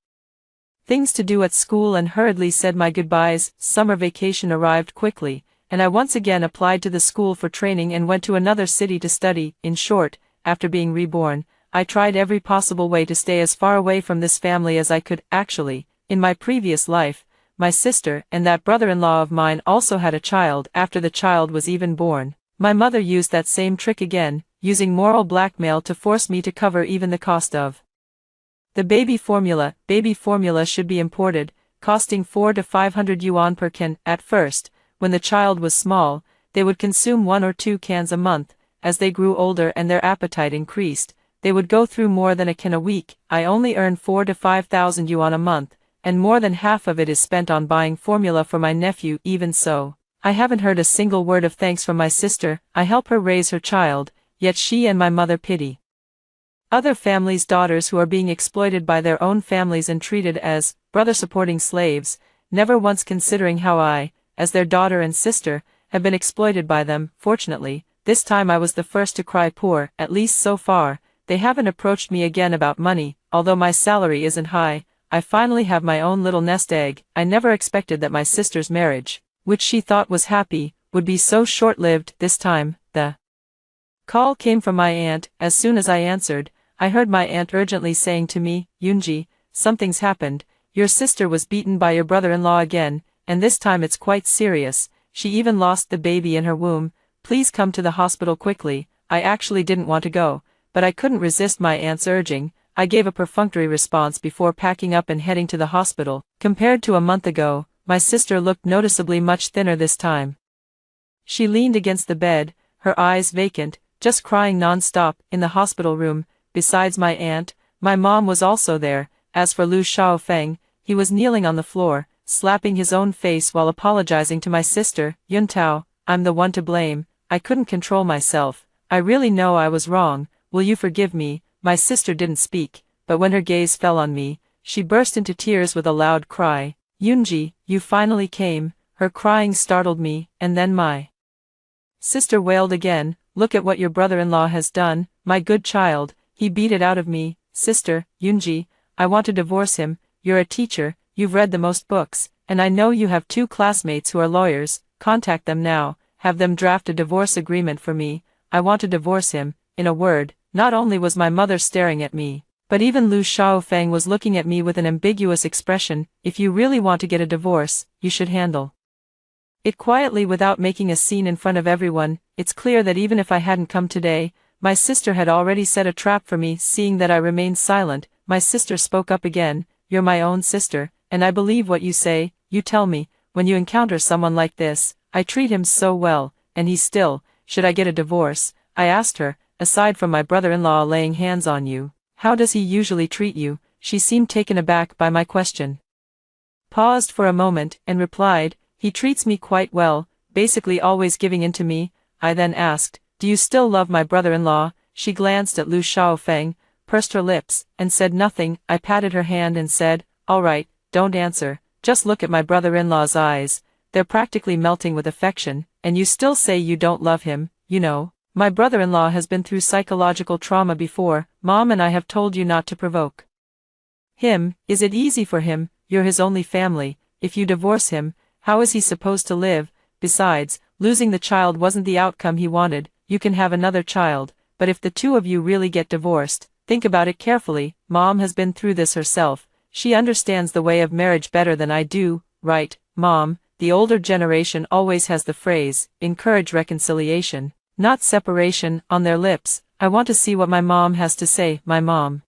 S1: things to do at school and hurriedly said my goodbyes. Summer vacation arrived quickly, and I once again applied to the school for training and went to another city to study. In short, after being reborn, I tried every possible way to stay as far away from this family as I could. Actually, in my previous life, my sister and that brother-in-law of mine also had a child. After the child was even born, my mother used that same trick again, using moral blackmail to force me to cover even the cost of the baby formula. Baby formula should be imported, costing 400 to 500 yuan per can. At first, when the child was small, they would consume 1 or 2 cans a month. As they grew older and their appetite increased, they would go through more than a can a week. I only earn 4,000 to 5,000 yuan a month, and more than half of it is spent on buying formula for my nephew. Even so, I haven't heard a single word of thanks from my sister. I help her raise her child, yet she and my mother pity other families' daughters who are being exploited by their own families and treated as brother-supporting slaves, never once considering how I, as their daughter and sister, have been exploited by them. Fortunately, this time I was the first to cry poor. At least so far, they haven't approached me again about money, although my salary isn't high. I finally have my own little nest egg. I never expected that my sister's marriage, which she thought was happy, would be so short-lived. This time, the call came from my aunt. As soon as I answered, I heard my aunt urgently saying to me, Yoonji, something's happened. Your sister was beaten by your brother-in-law again, and this time it's quite serious. She even lost the baby in her womb. Please come to the hospital quickly. I actually didn't want to go, but I couldn't resist my aunt's urging. I gave a perfunctory response before packing up and heading to the hospital. Compared to a month ago, my sister looked noticeably much thinner this time. She leaned against the bed, her eyes vacant, just crying non-stop, in the hospital room. Besides my aunt, my mom was also there. As for Lu Xiaofeng, he was kneeling on the floor, slapping his own face while apologizing to my sister. Yuntao, I'm the one to blame. I couldn't control myself. I really know I was wrong. Will you forgive me? My sister didn't speak, but when her gaze fell on me, she burst into tears with a loud cry. Yoonji, you finally came. Her crying startled me, and then my sister wailed again. Look at what your brother-in-law has done, my good child. He beat it out of me. Sister, Yoonji, I want to divorce him. You're a teacher, you've read the most books, and I know you have 2 classmates who are lawyers. Contact them now, have them draft a divorce agreement for me. I want to divorce him. In a word, not only was my mother staring at me, but even Lu Xiaofeng was looking at me with an ambiguous expression. If you really want to get a divorce, you should handle it quietly without making a scene in front of everyone. It's clear that even if I hadn't come today, my sister had already set a trap for me. Seeing that I remained silent, my sister spoke up again. You're my own sister, and I believe what you say. You tell me, when you encounter someone like this, I treat him so well, and he still, should I get a divorce? I asked her, aside from my brother-in-law laying hands on you, how does he usually treat you? She seemed taken aback by my question, paused for a moment, and replied, he treats me quite well, basically always giving in to me. I then asked, do you still love my brother-in-law? She glanced at Lu Xiaofeng, pursed her lips, and said nothing. I patted her hand and said, all right, don't answer, just look at my brother-in-law's eyes. They're practically melting with affection, and you still say you don't love him. You know, my brother-in-law has been through psychological trauma before. Mom and I have told you not to provoke him. Is it easy for him? You're his only family. If you divorce him, how is he supposed to live? Besides, losing the child wasn't the outcome he wanted. You can have another child, but if the 2 of you really get divorced, think about it carefully. Mom has been through this herself. She understands the way of marriage better than I do, right, Mom? The older generation always has the phrase, encourage reconciliation, not separation, on their lips. I want to see what my mom has to say. My mom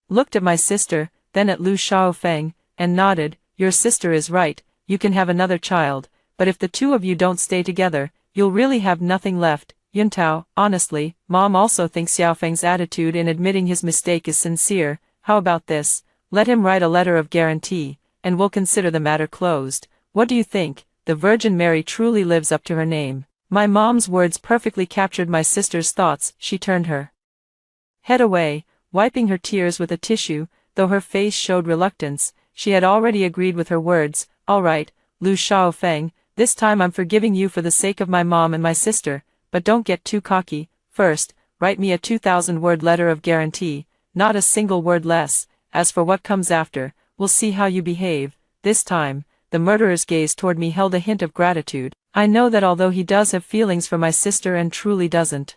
S1: looked at my sister, then at Lu Xiaofeng, and nodded. Your sister is right, you can have another child, but if the 2 of you don't stay together, you'll really have nothing left. Yuntao, honestly, Mom also thinks Xiaofeng's attitude in admitting his mistake is sincere. How about this? Let him write a letter of guarantee, and we'll consider the matter closed. What do you think? The Virgin Mary truly lives up to her name. My mom's words perfectly captured my sister's thoughts. She turned her head away, wiping her tears with a tissue, though her face showed reluctance. She had already agreed with her words. All right, Lu Xiaofeng, this time I'm forgiving you for the sake of my mom and my sister, but don't get too cocky. First, write me a 2,000-word letter of guarantee, not a single word less. As for what comes after, we'll see how you behave. This time, the murderer's gaze toward me held a hint of gratitude. I know that although he does have feelings for my sister and truly doesn't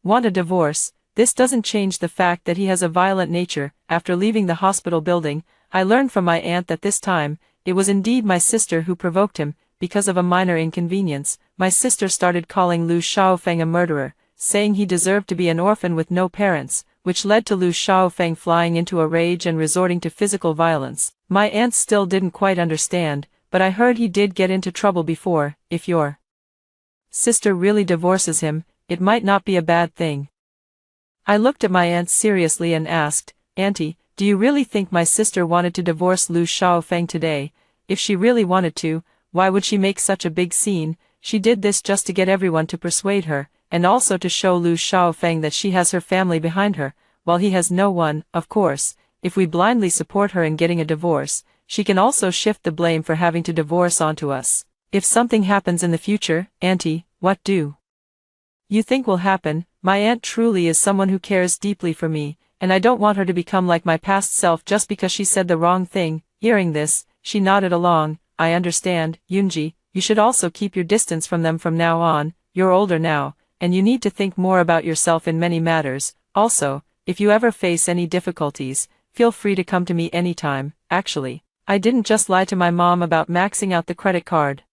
S1: want a divorce, this doesn't change the fact that he has a violent nature. After leaving the hospital building, I learned from my aunt that this time, it was indeed my sister who provoked him. Because of a minor inconvenience, my sister started calling Lu Xiaofeng a murderer, saying he deserved to be an orphan with no parents, which led to Lu Xiaofeng flying into a rage and resorting to physical violence. My aunt still didn't quite understand, but I heard he did get into trouble before. If your sister really divorces him, it might not be a bad thing. I looked at my aunt seriously and asked, Auntie, do you really think my sister wanted to divorce Lu Xiaofeng today? If she really wanted to, why would she make such a big scene? She did this just to get everyone to persuade her, and also to show Lu Xiaofeng that she has her family behind her, while he has no one. Of course, if we blindly support her in getting a divorce, she can also shift the blame for having to divorce onto us. If something happens in the future, Auntie, what do you think will happen? My aunt truly is someone who cares deeply for me, and I don't want her to become like my past self just because she said the wrong thing." Hearing this, she nodded along. "I understand, Yoonji. You should also keep your distance from them from now on. You're older now, and you need to think more about yourself in many matters. Also, if you ever face any difficulties, feel free to come to me anytime." Actually, I didn't just lie to my mom about maxing out the credit card.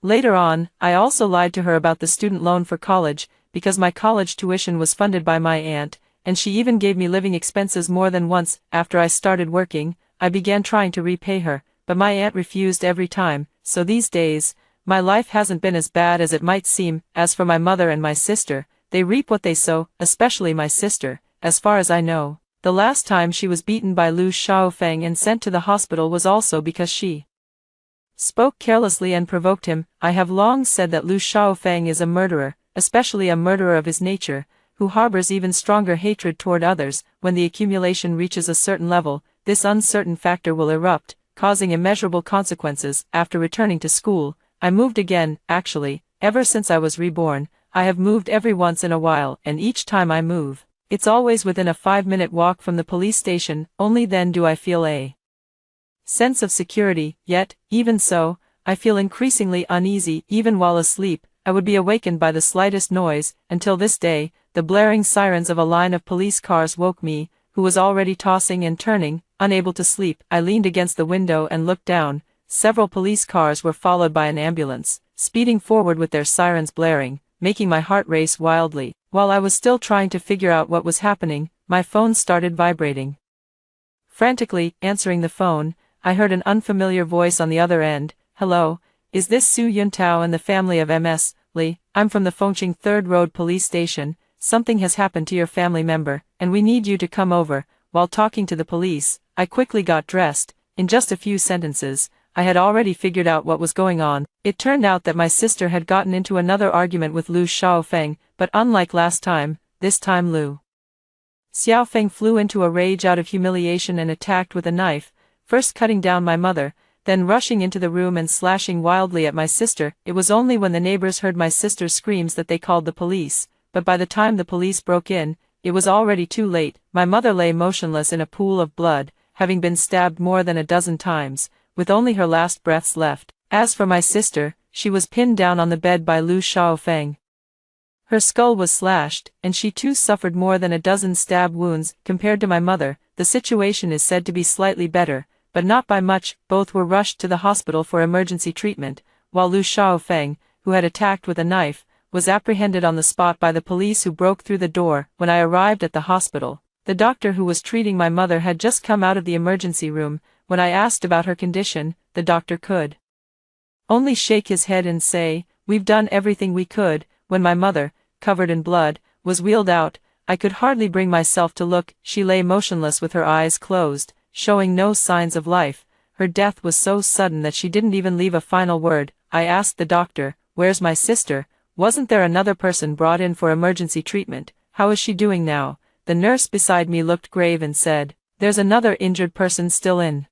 S1: Later on, I also lied to her about the student loan for college, because my college tuition was funded by my aunt, and she even gave me living expenses more than once. After I started working, I began trying to repay her, but my aunt refused every time, so these days, my life hasn't been as bad as it might seem. As for my mother and my sister, they reap what they sow, especially my sister. As far as I know, the last time she was beaten by Lu Xiaofeng and sent to the hospital was also because she spoke carelessly and provoked him. I have long said that Lu Xiaofeng is a murderer, especially a murderer of his nature, who harbors even stronger hatred toward others. When the accumulation reaches a certain level, this uncertain factor will erupt, causing immeasurable consequences. After returning to school, I moved again. Actually, ever since I was reborn, I have moved every once in a while, and each time I move, it's always within a 5-minute walk from the police station. Only then do I feel a sense of security. Yet, even so, I feel increasingly uneasy. Even while asleep, I would be awakened by the slightest noise. Until this day, the blaring sirens of a line of police cars woke me, who was already tossing and turning, unable to sleep. I leaned against the window and looked down. Several police cars were followed by an ambulance, speeding forward with their sirens blaring, making my heart race wildly. While I was still trying to figure out what was happening, my phone started vibrating. Frantically answering the phone, I heard an unfamiliar voice on the other end. "Hello, is this Su Yuntao and the family of MS Lee? I'm from the Fengqing 3rd Road Police Station. Something has happened to your family member, and we need you to come over." While talking to the police, I quickly got dressed. In just a few sentences, I had already figured out what was going on. It turned out that my sister had gotten into another argument with Lu Xiaofeng, but unlike last time, this time Lu Xiaofeng flew into a rage out of humiliation and attacked with a knife, first cutting down my mother, then rushing into the room and slashing wildly at my sister. It was only when the neighbors heard my sister's screams that they called the police, but by the time the police broke in, it was already too late. My mother lay motionless in a pool of blood, having been stabbed more than a dozen times, with only her last breaths left. As for my sister, she was pinned down on the bed by Lu Xiaofeng. Her skull was slashed, and she too suffered more than a dozen stab wounds. Compared to my mother, the situation is said to be slightly better, but not by much. Both were rushed to the hospital for emergency treatment, while Lu Xiaofeng, who had attacked with a knife, was apprehended on the spot by the police who broke through the door. When I arrived at the hospital, the doctor who was treating my mother had just come out of the emergency room. When I asked about her condition, the doctor could only shake his head and say, "We've done everything we could." When my mother, covered in blood, was wheeled out, I could hardly bring myself to look. She lay motionless with her eyes closed, showing no signs of life. Her death was so sudden that she didn't even leave a final word. I asked the doctor, "Where's my sister? Wasn't there another person brought in for emergency treatment? How is she doing now?" The nurse beside me looked grave and said, "There's another injured person still in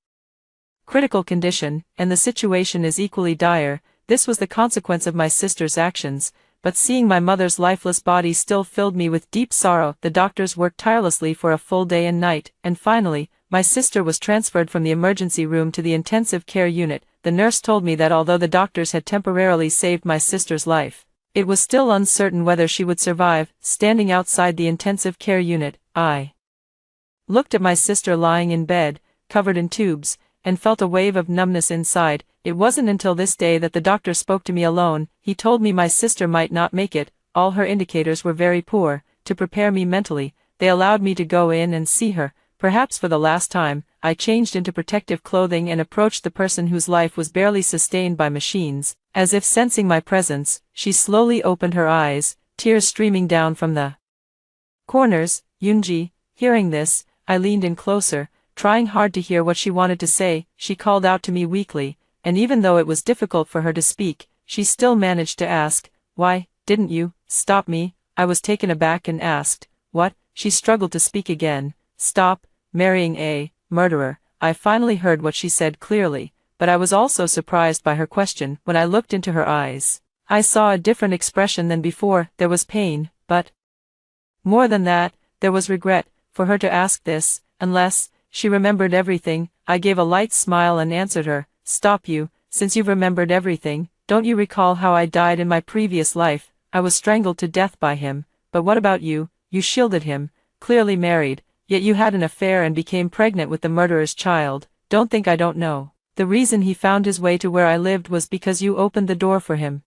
S1: critical condition, and the situation is equally dire." This was the consequence of my sister's actions, but seeing my mother's lifeless body still filled me with deep sorrow. The doctors worked tirelessly for a full day and night, and finally, my sister was transferred from the emergency room to the intensive care unit. The nurse told me that although the doctors had temporarily saved my sister's life, it was still uncertain whether she would survive. Standing outside the intensive care unit, I looked at my sister lying in bed, covered in tubes, and felt a wave of numbness inside. It wasn't until this day that the doctor spoke to me alone. He told me my sister might not make it. All her indicators were very poor. To prepare me mentally, they allowed me to go in and see her. Perhaps for the last time, I changed into protective clothing and approached the person whose life was barely sustained by machines. As if sensing my presence, she slowly opened her eyes, tears streaming down from the corners. "Yoonji." Hearing this, I leaned in closer, trying hard to hear what she wanted to say. She called out to me weakly, and even though it was difficult for her to speak, she still managed to ask, "Why didn't you stop me?" I was taken aback and asked, "What?" She struggled to speak again. "Stop marrying a murderer." I finally heard what she said clearly, but I was also surprised by her question. When I looked into her eyes, I saw a different expression than before. There was pain, but More than that, there was regret, for her to ask this, unless she remembered everything. I gave a light smile and answered her, "Stop you, since you've remembered everything, don't you recall how I died in my previous life? I was strangled to death by him. But what about you? You shielded him, clearly married, yet you had an affair and became pregnant with the murderer's child. Don't think I don't know. The reason he found his way to where I lived was because you opened the door for him.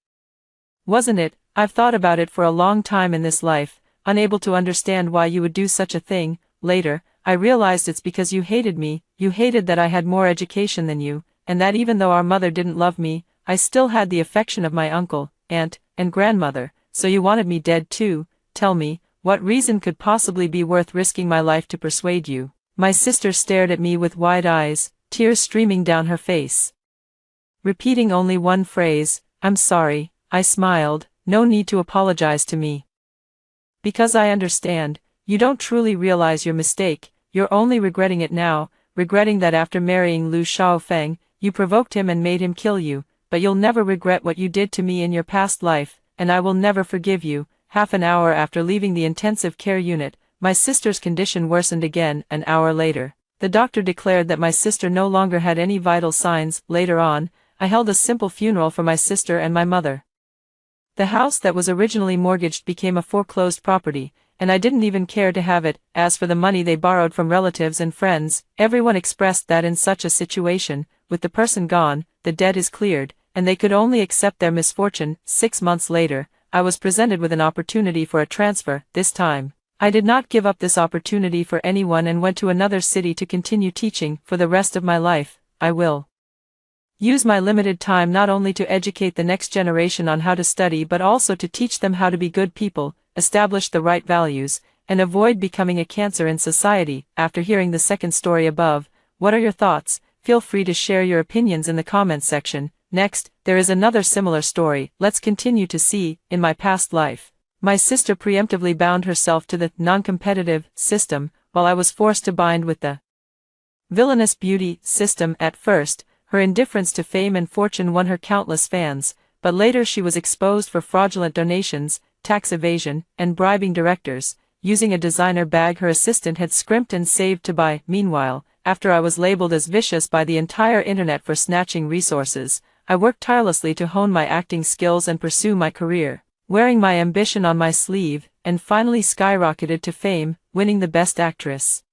S1: Wasn't it? I've thought about it for a long time in this life, unable to understand why you would do such a thing. Later, I realized it's because you hated me. You hated that I had more education than you, and that even though our mother didn't love me, I still had the affection of my uncle, aunt, and grandmother. So you wanted me dead too. Tell me, what reason could possibly be worth risking my life to persuade you?" My sister stared at me with wide eyes, tears streaming down her face. Repeating only one phrase, "I'm sorry," I smiled. "No need to apologize to me. Because I understand, you don't truly realize your mistake, you're only regretting it now, regretting that after marrying Lu Xiaofeng, you provoked him and made him kill you, but you'll never regret what you did to me in your past life, and I will never forgive you." Half an hour after leaving the intensive care unit, my sister's condition worsened again. An hour later, the doctor declared that my sister no longer had any vital signs. Later on, I held a simple funeral for my sister and my mother. The house that was originally mortgaged became a foreclosed property, and I didn't even care to have it. As for the money they borrowed from relatives and friends, everyone expressed that in such a situation, with the person gone, the debt is cleared, and they could only accept their misfortune. 6 months later, I was presented with an opportunity for a transfer. This time, I did not give up this opportunity for anyone and went to another city to continue teaching. For the rest of my life, I will use my limited time not only to educate the next generation on how to study but also to teach them how to be good people, establish the right values, and avoid becoming a cancer in society. After hearing the second story above, what are your thoughts? Feel free to share your opinions in the comments section. Next, there is another similar story. Let's continue to see. In my past life, my sister preemptively bound herself to the non-competitive system, while I was forced to bind with the villainous beauty system. At first, her indifference to fame and fortune won her countless fans, but later she was exposed for fraudulent donations, tax evasion, and bribing directors, using a designer bag her assistant had scrimped and saved to buy. Meanwhile, after I was labeled as vicious by the entire internet for snatching resources, I worked tirelessly to hone my acting skills and pursue my career, wearing my ambition on my sleeve, and finally skyrocketed to fame, winning the Best Actress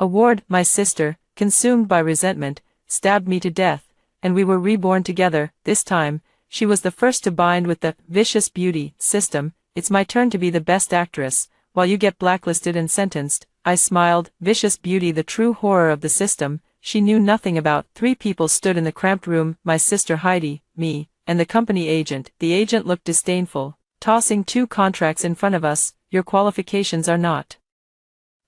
S1: award. My sister, consumed by resentment, stabbed me to death, and we were reborn together. This time, she was the first to bind with the vicious beauty system. It's my turn to be the Best Actress, while you get blacklisted and sentenced. I smiled. Vicious beauty, the true horror of the system, she knew nothing about. 3 people stood in the cramped room: my sister Heidi, me, and the company agent. The agent looked disdainful, tossing 2 contracts in front of us. "Your qualifications are not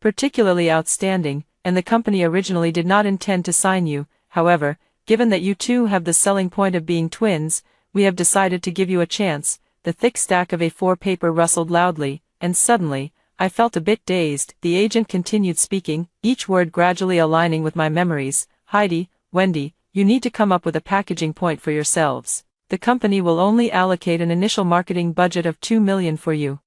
S1: particularly outstanding, and the company originally did not intend to sign you. However, given that you two have the selling point of being twins, we have decided to give you a chance." The thick stack of A4 paper rustled loudly, and suddenly, I felt a bit dazed. The agent continued speaking, each word gradually aligning with my memories. "Heidi, Wendy, you need to come up with a packaging point for yourselves. The company will only allocate an initial marketing budget of 2 million for you.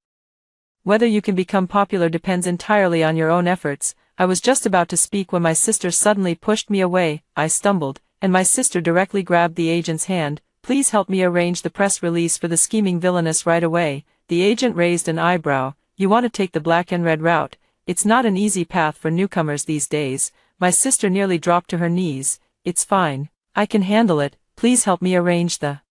S1: Whether you can become popular depends entirely on your own efforts." I was just about to speak when my sister suddenly pushed me away. I stumbled, and my sister directly grabbed the agent's hand. "Please help me arrange the press release for the scheming villainess right away." The agent raised an eyebrow. "You want to take the black and red route? It's not an easy path for newcomers these days." My sister nearly dropped to her knees. "It's fine. I can handle it. Please help me arrange the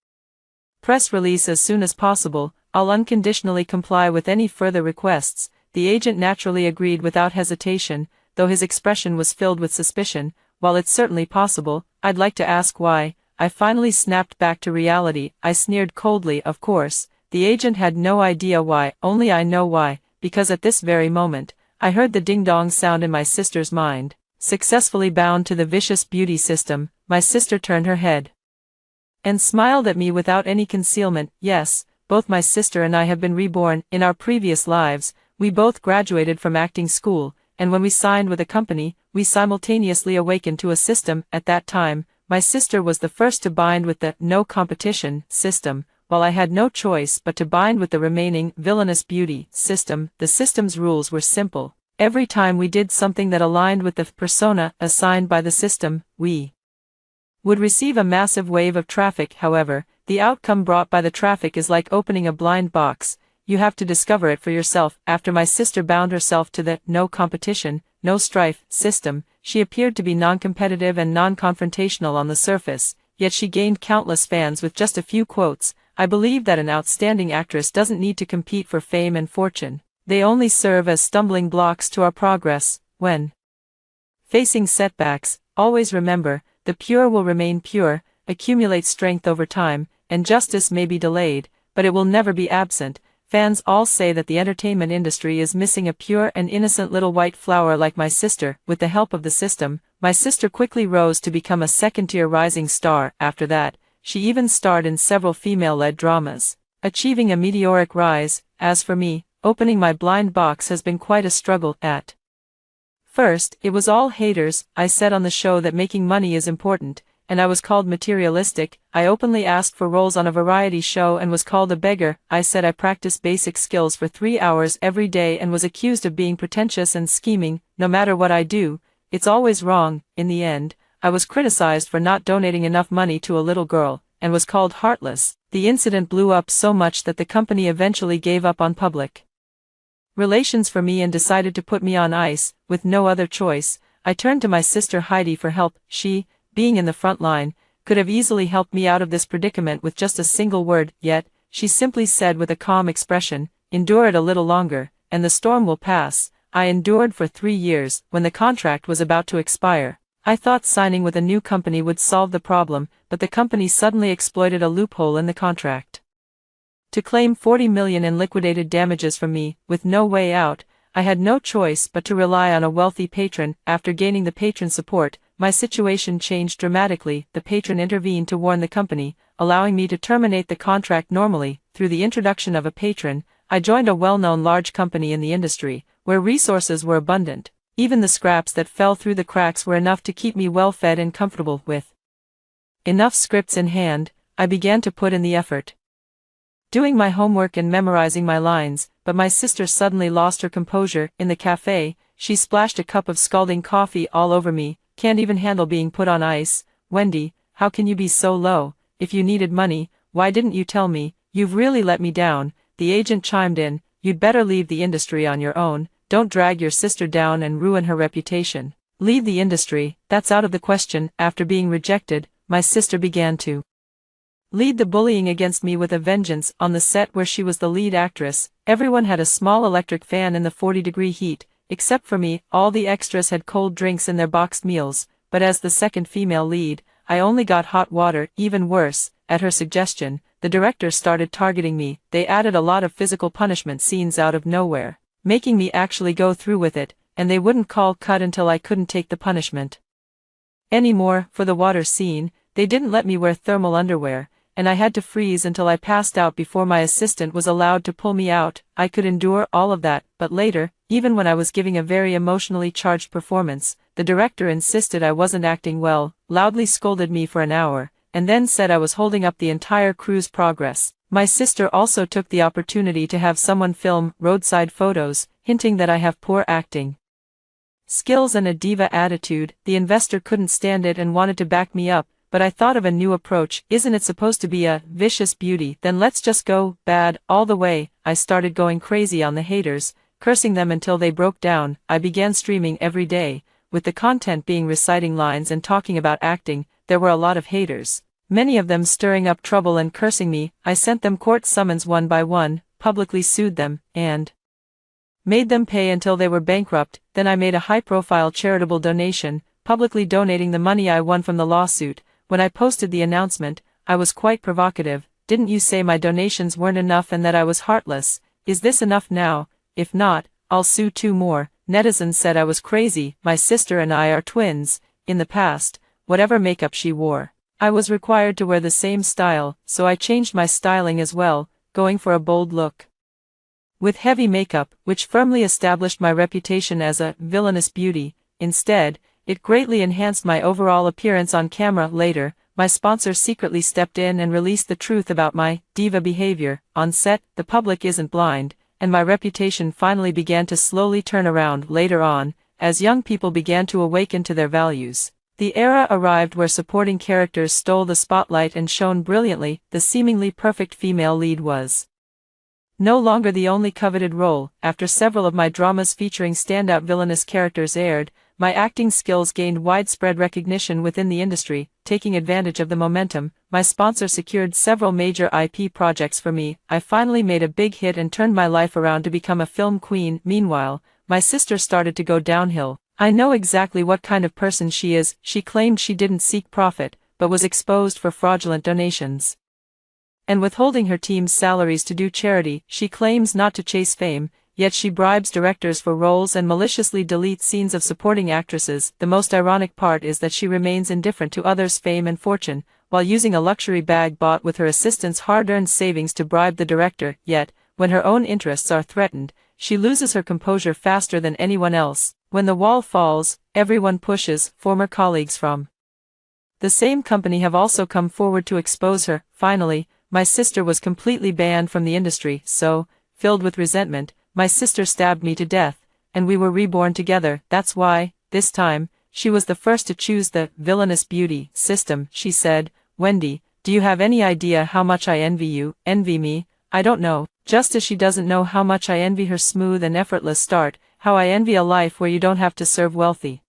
S1: press release as soon as possible. I'll unconditionally comply with any further requests." The agent naturally agreed without hesitation, though his expression was filled with suspicion. "While it's certainly possible, I'd like to ask why." I finally snapped back to reality. I sneered coldly. "Of course, the agent had no idea why, only I know why, because at this very moment, I heard the ding-dong sound in my sister's mind. Successfully bound to the vicious beauty system, my sister turned her head and smiled at me without any concealment. "Yes, both my sister and I have been reborn. In our previous lives, we both graduated from acting school, and when we signed with a company, we simultaneously awakened to a system. At that time, my sister was the first to bind with the no competition system, while I had no choice but to bind with the remaining villainous beauty system. The system's rules were simple. Every time we did something that aligned with the persona assigned by the system, we would receive a massive wave of traffic. However, the outcome brought by the traffic is like opening a blind box. You have to discover it for yourself. After my sister bound herself to the no competition, no strife system, she appeared to be non-competitive and non-confrontational on the surface, yet she gained countless fans with just a few quotes. I believe that an outstanding actress doesn't need to compete for fame and fortune. They only serve as stumbling blocks to our progress. When facing setbacks, always remember, the pure will remain pure, accumulate strength over time, and justice may be delayed, but it will never be absent. Fans all say that the entertainment industry is missing a pure and innocent little white flower like my sister. With the help of the system, my sister quickly rose to become a second-tier rising star. After that, she even starred in several female-led dramas, achieving a meteoric rise. As for me, opening my blind box has been quite a struggle. At first, it was all haters. I said on the show that making money is important, and I was called materialistic. I openly asked for roles on a variety show and was called a beggar. I said I practiced basic skills for 3 hours every day and was accused of being pretentious and scheming. No matter what I do, it's always wrong. In the end, I was criticized for not donating enough money to a little girl, and was called heartless. The incident blew up so much that the company eventually gave up on public relations for me and decided to put me on ice. With no other choice, I turned to my sister Heidi for help. She, being in the front line, could have easily helped me out of this predicament with just a single word, yet, she simply said with a calm expression, "Endure it a little longer, and the storm will pass." I endured for 3 years. When the contract was about to expire, I thought signing with a new company would solve the problem, but the company suddenly exploited a loophole in the contract to claim $40 million in liquidated damages from me. With no way out, I had no choice but to rely on a wealthy patron. After gaining the patron support, my situation changed dramatically. The patron intervened to warn the company, allowing me to terminate the contract normally. Through the introduction of a patron, I joined a well-known large company in the industry, where resources were abundant. Even the scraps that fell through the cracks were enough to keep me well-fed and comfortable. With enough scripts in hand, I began to put in the effort, doing my homework and memorizing my lines. But my sister suddenly lost her composure. In the cafe, she splashed a cup of scalding coffee all over me. "Can't even handle being put on ice. Wendy, how can you be so low? If you needed money, why didn't you tell me? You've really let me down." The agent chimed in, "You'd better leave the industry on your own. Don't drag your sister down and ruin her reputation." Leave the industry? That's out of the question. After being rejected, my sister began to lead the bullying against me with a vengeance. On the set where she was the lead actress, everyone had a small electric fan in the 40-degree heat. Except for me, all the extras had cold drinks in their boxed meals, but as the second female lead, I only got hot water. Even worse, at her suggestion, the director started targeting me. They added a lot of physical punishment scenes out of nowhere, making me actually go through with it, and they wouldn't call cut until I couldn't take the punishment anymore. For the water scene, they didn't let me wear thermal underwear, and I had to freeze until I passed out before my assistant was allowed to pull me out. I could endure all of that, but later, even when I was giving a very emotionally charged performance, the director insisted I wasn't acting well, loudly scolded me for an hour, and then said I was holding up the entire crew's progress. My sister also took the opportunity to have someone film roadside photos, hinting that I have poor acting skills and a diva attitude. The investor couldn't stand it and wanted to back me up, but I thought of a new approach. Isn't it supposed to be a vicious beauty? Then let's just go bad all the way. I started going crazy on the haters, cursing them until they broke down. I began streaming every day, with the content being reciting lines and talking about acting. There were a lot of haters, many of them stirring up trouble and cursing me. I sent them court summons one by one, publicly sued them, and made them pay until they were bankrupt. Then I made a high-profile charitable donation, publicly donating the money I won from the lawsuit. When I posted the announcement, I was quite provocative. "Didn't you say my donations weren't enough and that I was heartless? Is this enough now? If not, I'll sue 2 more. Netizens said I was crazy. My sister and I are twins. In the past, whatever makeup she wore, I was required to wear the same style, so I changed my styling as well, going for a bold look with heavy makeup, which firmly established my reputation as a villainous beauty. Instead, it greatly enhanced my overall appearance on camera. Later, my sponsor secretly stepped in and released the truth about my diva behavior. On set, the public isn't blind, and my reputation finally began to slowly turn around later on, as young people began to awaken to their values. The era arrived where supporting characters stole the spotlight and shone brilliantly. The seemingly perfect female lead was no longer the only coveted role. After several of my dramas featuring standout villainous characters aired, my acting skills gained widespread recognition within the industry. Taking advantage of the momentum, my sponsor secured several major IP projects for me. I finally made a big hit and turned my life around to become a film queen. Meanwhile, my sister started to go downhill. I know exactly what kind of person she is. She claimed she didn't seek profit, but was exposed for fraudulent donations and withholding her team's salaries to do charity. She claims not to chase fame, yet she bribes directors for roles and maliciously deletes scenes of supporting actresses. The most ironic part is that she remains indifferent to others' fame and fortune, while using a luxury bag bought with her assistant's hard-earned savings to bribe the director. Yet, when her own interests are threatened, she loses her composure faster than anyone else. When the wall falls, everyone pushes. Former colleagues from the same company have also come forward to expose her. Finally, my sister was completely banned from the industry, so, filled with resentment, my sister stabbed me to death, and we were reborn together. That's why, this time, she was the first to choose the villainous beauty system. She said, "Wendy, do you have any idea how much I envy you?" Envy me? I don't know. Just as she doesn't know how much I envy her smooth and effortless start, how I envy a life where you don't have to serve wealthy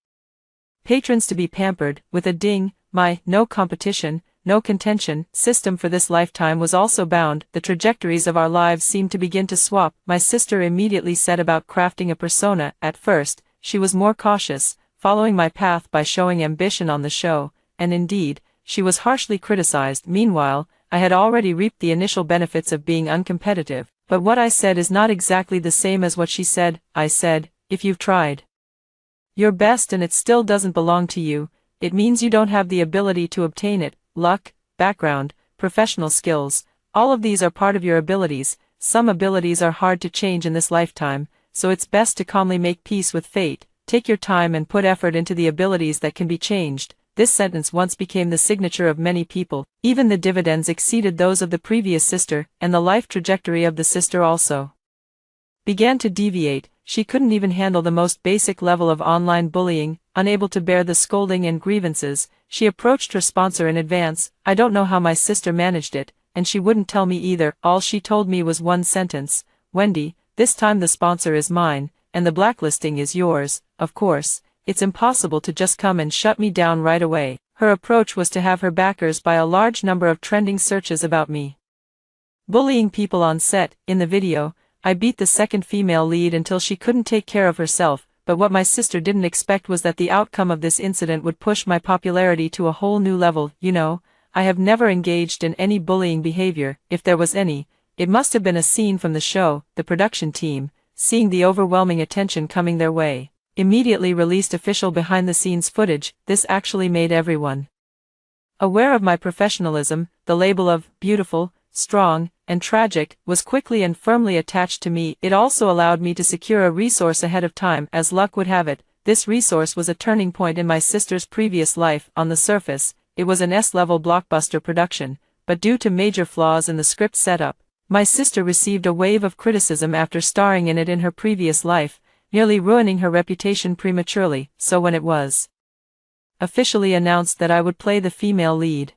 S1: patrons to be pampered. With a ding, my no competition, no contention system for this lifetime was also bound. The trajectories of our lives seemed to begin to swap. My sister immediately set about crafting a persona. At first, she was more cautious, following my path by showing ambition on the show, and indeed, she was harshly criticized. Meanwhile, I had already reaped the initial benefits of being uncompetitive. But what I said is not exactly the same as what she said. I said, if you've tried your best and it still doesn't belong to you, it means you don't have the ability to obtain it. Luck, background, professional skills, all of these are part of your abilities. Some abilities are hard to change in this lifetime, so it's best to calmly make peace with fate. Take your time and put effort into the abilities that can be changed. This sentence once became the signature of many people. Even the dividends exceeded those of the previous sister, and the life trajectory of the sister also began to deviate. She couldn't even handle the most basic level of online bullying. Unable to bear the scolding and grievances, she approached her sponsor in advance. I don't know how my sister managed it, and she wouldn't tell me either. All she told me was one sentence: "Wendy, this time the sponsor is mine, and the blacklisting is yours." Of course, it's impossible to just come and shut me down right away. Her approach was to have her backers buy a large number of trending searches about me bullying people on set. In the video, I beat the second female lead until she couldn't take care of herself, but what my sister didn't expect was that the outcome of this incident would push my popularity to a whole new level. You know, I have never engaged in any bullying behavior. If there was any, it must have been a scene from the show. The production team, seeing the overwhelming attention coming their way, immediately released official behind-the-scenes footage. This actually made everyone aware of my professionalism. The label of beautiful, strong, and tragic was quickly and firmly attached to me. It also allowed me to secure a resource ahead of time. As luck would have it, this resource was a turning point in my sister's previous life. On the surface, it was an S-level blockbuster production, but due to major flaws in the script setup, my sister received a wave of criticism after starring in it in her previous life, nearly ruining her reputation prematurely. So when it was officially announced that I would play the female lead,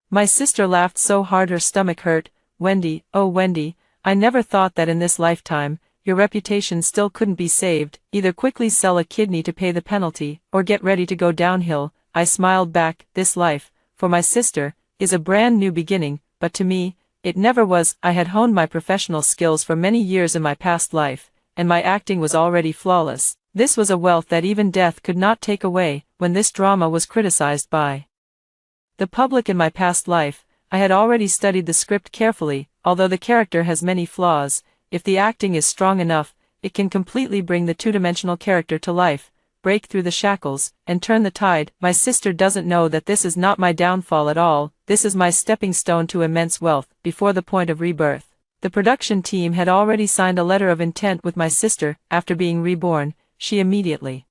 S1: my sister laughed so hard her stomach hurt. "Wendy, oh Wendy, I never thought that in this lifetime, your reputation still couldn't be saved. Either quickly sell a kidney to pay the penalty, or get ready to go downhill." I smiled back. This life, for my sister, is a brand new beginning, but to me, it never was. I had honed my professional skills for many years in my past life, and my acting was already flawless. This was a wealth that even death could not take away. When this drama was criticized by the public in my past life, I had already studied the script carefully. Although the character has many flaws, if the acting is strong enough, it can completely bring the two-dimensional character to life, break through the shackles, and turn the tide. My sister doesn't know that this is not my downfall at all. This is my stepping stone to immense wealth. Before the point of rebirth, the production team had already signed a letter of intent with my sister. After being reborn, she immediately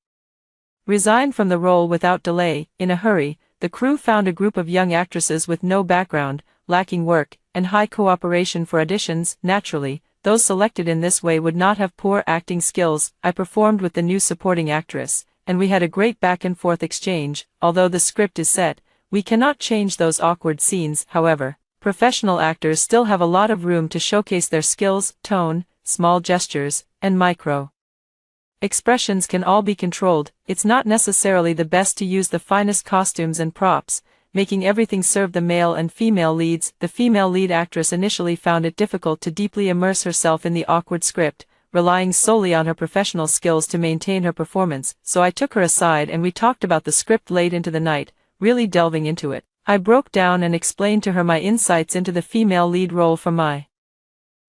S1: resigned from the role without delay. In a hurry, the crew found a group of young actresses with no background, lacking work, and high cooperation for auditions. Naturally, those selected in this way would not have poor acting skills. I performed with the new supporting actress, and we had a great back-and-forth exchange. Although the script is set, we cannot change those awkward scenes. However, professional actors still have a lot of room to showcase their skills. Tone, small gestures, and micro expressions can all be controlled. It's not necessarily the best to use the finest costumes and props, making everything serve the male and female leads. The female lead actress initially found it difficult to deeply immerse herself in the awkward script, relying solely on her professional skills to maintain her performance, so I took her aside and we talked about the script late into the night, really delving into it. I broke down and explained to her my insights into the female lead role from my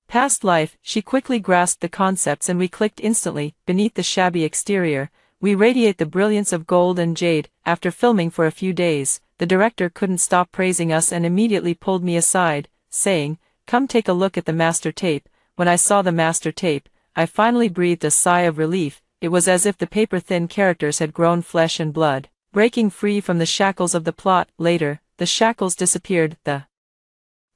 S1: past life. She quickly grasped the concepts and we clicked instantly. Beneath the shabby exterior, we radiate the brilliance of gold and jade. After filming for a few days, the director couldn't stop praising us and immediately pulled me aside, saying, "Come take a look at the master tape." When I saw the master tape, I finally breathed a sigh of relief. It was as if the paper-thin characters had grown flesh and blood, breaking free from the shackles of the plot. Later, the shackles disappeared. The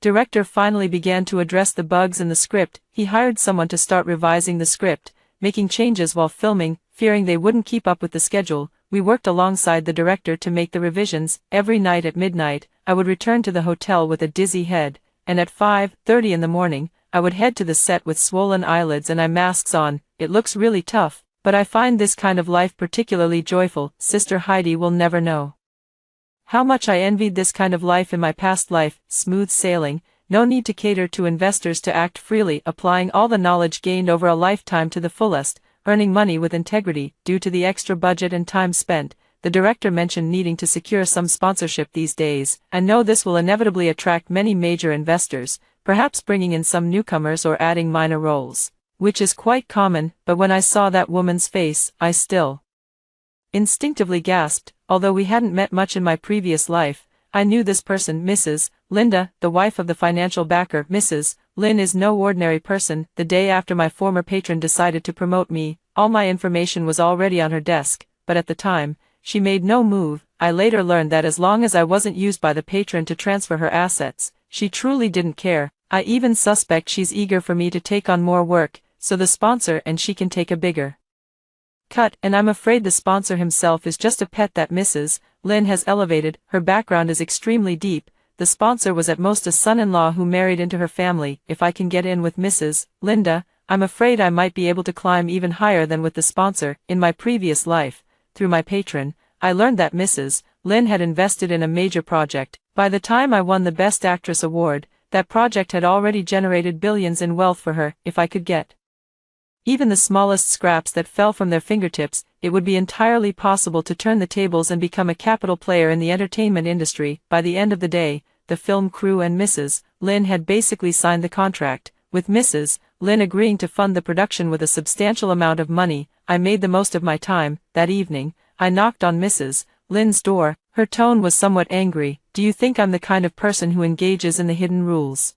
S1: director finally began to address the bugs in the script. He hired someone to start revising the script, making changes while filming, fearing they wouldn't keep up with the schedule. We worked alongside the director to make the revisions. Every night at midnight, I would return to the hotel with a dizzy head, and at 5:30 in the morning, I would head to the set with swollen eyelids and eye masks on. It looks really tough, but I find this kind of life particularly joyful. Sister Heidi will never know how much I envied this kind of life in my past life. Smooth sailing, no need to cater to investors, to act freely, applying all the knowledge gained over a lifetime to the fullest, earning money with integrity. Due to the extra budget and time spent, the director mentioned needing to secure some sponsorship these days. I know this will inevitably attract many major investors, perhaps bringing in some newcomers or adding minor roles, which is quite common. But when I saw that woman's face, I still instinctively gasped. Although we hadn't met much in my previous life, I knew this person, Mrs. Linda, the wife of the financial backer. Mrs. Lynn is no ordinary person. The day after my former patron decided to promote me, all my information was already on her desk, but at the time, she made no move. I later learned that as long as I wasn't used by the patron to transfer her assets, she truly didn't care. I even suspect she's eager for me to take on more work, so the sponsor and she can take a bigger cut, and I'm afraid the sponsor himself is just a pet that Mrs. Lynn has elevated. Her background is extremely deep. The sponsor was at most a son-in-law who married into her family. If I can get in with Mrs. Linda, I'm afraid I might be able to climb even higher than with the sponsor. In my previous life, through my patron, I learned that Mrs. Lynn had invested in a major project. By the time I won the Best Actress award, that project had already generated billions in wealth for her. If I could get even the smallest scraps that fell from their fingertips, it would be entirely possible to turn the tables and become a capital player in the entertainment industry. By the end of the day, the film crew and Mrs. Lynn had basically signed the contract, with Mrs. Lynn agreeing to fund the production with a substantial amount of money. I made the most of my time. That evening, I knocked on Mrs. Lynn's door. Her tone was somewhat angry. "Do you think I'm the kind of person who engages in the hidden rules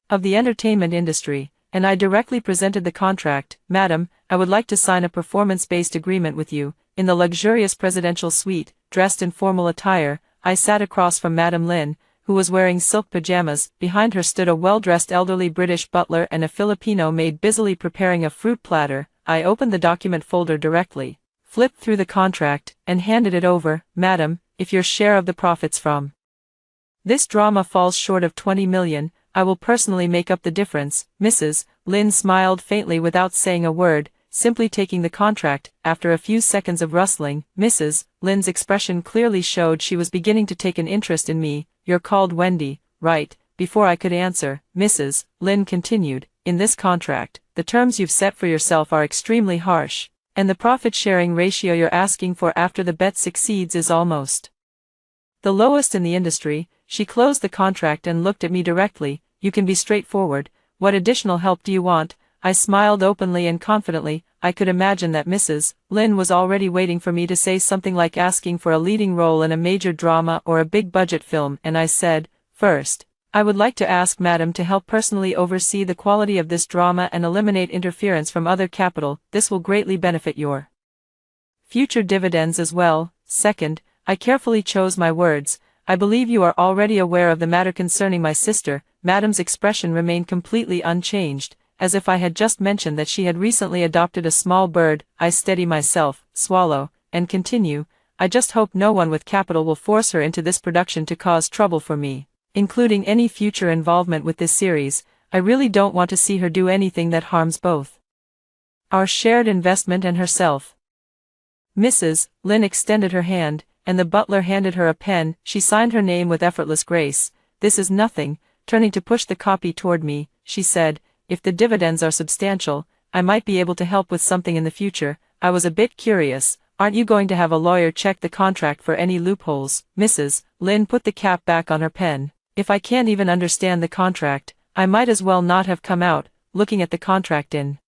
S1: of the entertainment industry?" And I directly presented the contract. "Madam, I would like to sign a performance-based agreement with you." In the luxurious presidential suite, dressed in formal attire, I sat across from Madam Lynn, who was wearing silk pajamas. Behind her stood a well-dressed elderly British butler and a Filipino maid busily preparing a fruit platter. I opened the document folder directly, flipped through the contract, and handed it over. "Madam, if your share of the profits from this drama falls short of 20 million, I will personally make up the difference." Mrs. Lynn smiled faintly without saying a word, simply taking the contract. After a few seconds of rustling, Mrs. Lynn's expression clearly showed she was beginning to take an interest in me. "You're called Wendy, right?" Before I could answer, Mrs. Lynn continued, "In this contract, the terms you've set for yourself are extremely harsh, and the profit-sharing ratio you're asking for after the bet succeeds is almost the lowest in the industry." She closed the contract and looked at me directly. "You can be straightforward. What additional help do you want?" I smiled openly and confidently. I could imagine that Mrs. Lynn was already waiting for me to say something like asking for a leading role in a major drama or a big-budget film, and I said, "First, I would like to ask Madam to help personally oversee the quality of this drama and eliminate interference from other capital. This will greatly benefit your future dividends as well. Second, I carefully chose my words. I believe you are already aware of the matter concerning my sister. Madam's expression remained completely unchanged, as if I had just mentioned that she had recently adopted a small bird. I steady myself, swallow, and continue. I just hope no one with capital will force her into this production to cause trouble for me, including any future involvement with this series. I really don't want to see her do anything that harms both our shared investment and herself. Mrs. Lynn extended her hand, and the butler handed her a pen. She signed her name with effortless grace. This is nothing. Turning to push the copy toward me, she said, if the dividends are substantial, I might be able to help with something in the future. I was a bit curious. Aren't you going to have a lawyer check the contract for any loopholes? Mrs. Lynn put the cap back on her pen. If I can't even understand the contract, I might as well not have come out. Looking at the contract in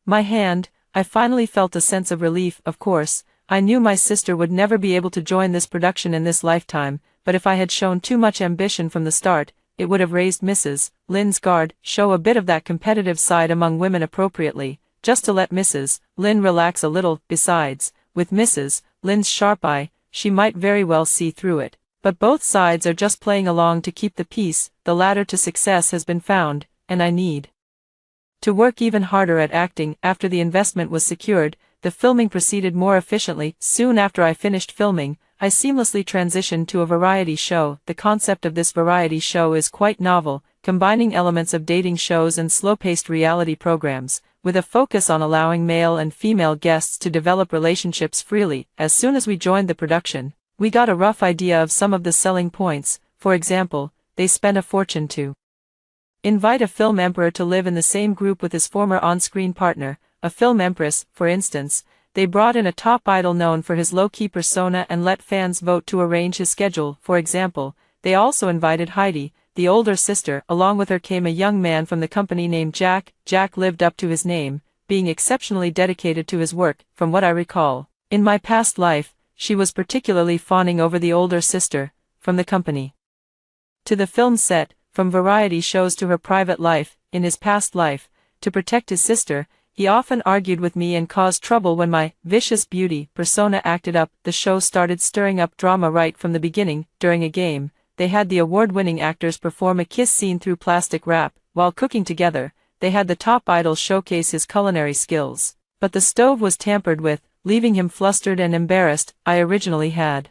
S1: my hand, I finally felt a sense of relief. Of course, I knew my sister would never be able to join this production in this lifetime, but if I had shown too much ambition from the start, it would have raised Mrs. Lynn's guard. Show a bit of that competitive side among women appropriately, just to let Mrs. Lynn relax a little. Besides, with Mrs. Lynn's sharp eye, she might very well see through it. But both sides are just playing along to keep the peace. The ladder to success has been found, and I need to work even harder at acting. After the investment was secured, the filming proceeded more efficiently. Soon after I finished filming, I seamlessly transitioned to a variety show. The concept of this variety show is quite novel, combining elements of dating shows and slow-paced reality programs, with a focus on allowing male and female guests to develop relationships freely. As soon as we joined the production, we got a rough idea of some of the selling points. For example, they spent a fortune to invite a film emperor to live in the same group with his former on-screen partner, a film empress, for instance. They brought in a top idol known for his low-key persona and let fans vote to arrange his schedule. For example, they also invited Heidi, the older sister. Along with her came a young man from the company named Jack. Jack lived up to his name, being exceptionally dedicated to his work. From what I recall, in my past life, she was particularly fawning over the older sister. From the company to the film set, from variety shows to her private life, in his past life, to protect his sister, he often argued with me and caused trouble when my vicious beauty persona acted up. The show started stirring up drama right from the beginning. During a game, they had the award-winning actors perform a kiss scene through plastic wrap. While cooking together, they had the top idol showcase his culinary skills. But the stove was tampered with, leaving him flustered and embarrassed. I originally had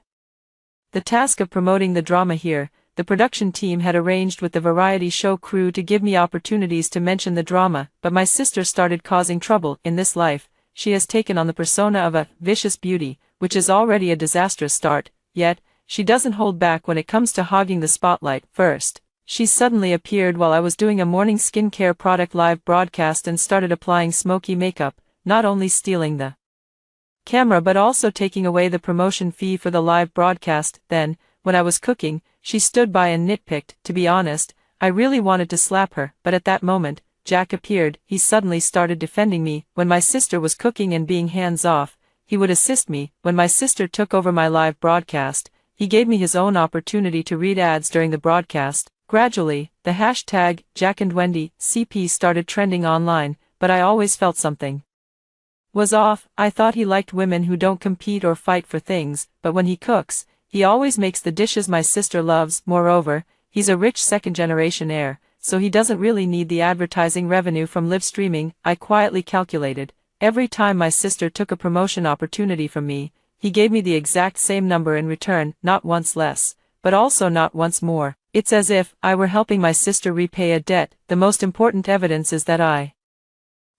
S1: the task of promoting the drama here. The production team had arranged with the variety show crew to give me opportunities to mention the drama, but my sister started causing trouble. In this life, she has taken on the persona of a vicious beauty, which is already a disastrous start, yet, she doesn't hold back when it comes to hogging the spotlight. First, she suddenly appeared while I was doing a morning skincare product live broadcast and started applying smoky makeup, not only stealing the camera but also taking away the promotion fee for the live broadcast. Then, when I was cooking, she stood by and nitpicked. To be honest, I really wanted to slap her, but at that moment, Jack appeared. He suddenly started defending me. When my sister was cooking and being hands-off, he would assist me. When my sister took over my live broadcast, he gave me his own opportunity to read ads during the broadcast. Gradually, the hashtag #JackandWendy CP started trending online, but I always felt something was off. I thought he liked women who don't compete or fight for things, but when he cooks, he always makes the dishes my sister loves. Moreover, he's a rich second-generation heir, so he doesn't really need the advertising revenue from live streaming. I quietly calculated, every time my sister took a promotion opportunity from me, he gave me the exact same number in return, not once less, but also not once more. It's as if I were helping my sister repay a debt. The most important evidence is that I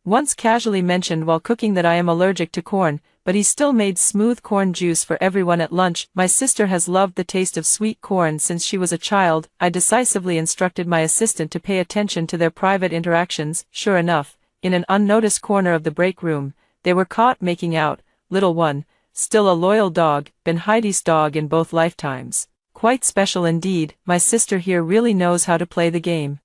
S1: once casually mentioned while cooking that I am allergic to corn, but he still made smooth corn juice for everyone at lunch. My sister has loved the taste of sweet corn since she was a child. I decisively instructed my assistant to pay attention to their private interactions. Sure enough, in an unnoticed corner of the break room, they were caught making out. Little one, still a loyal dog, been Heidi's dog in both lifetimes. Quite special indeed. My sister here really knows how to play the game.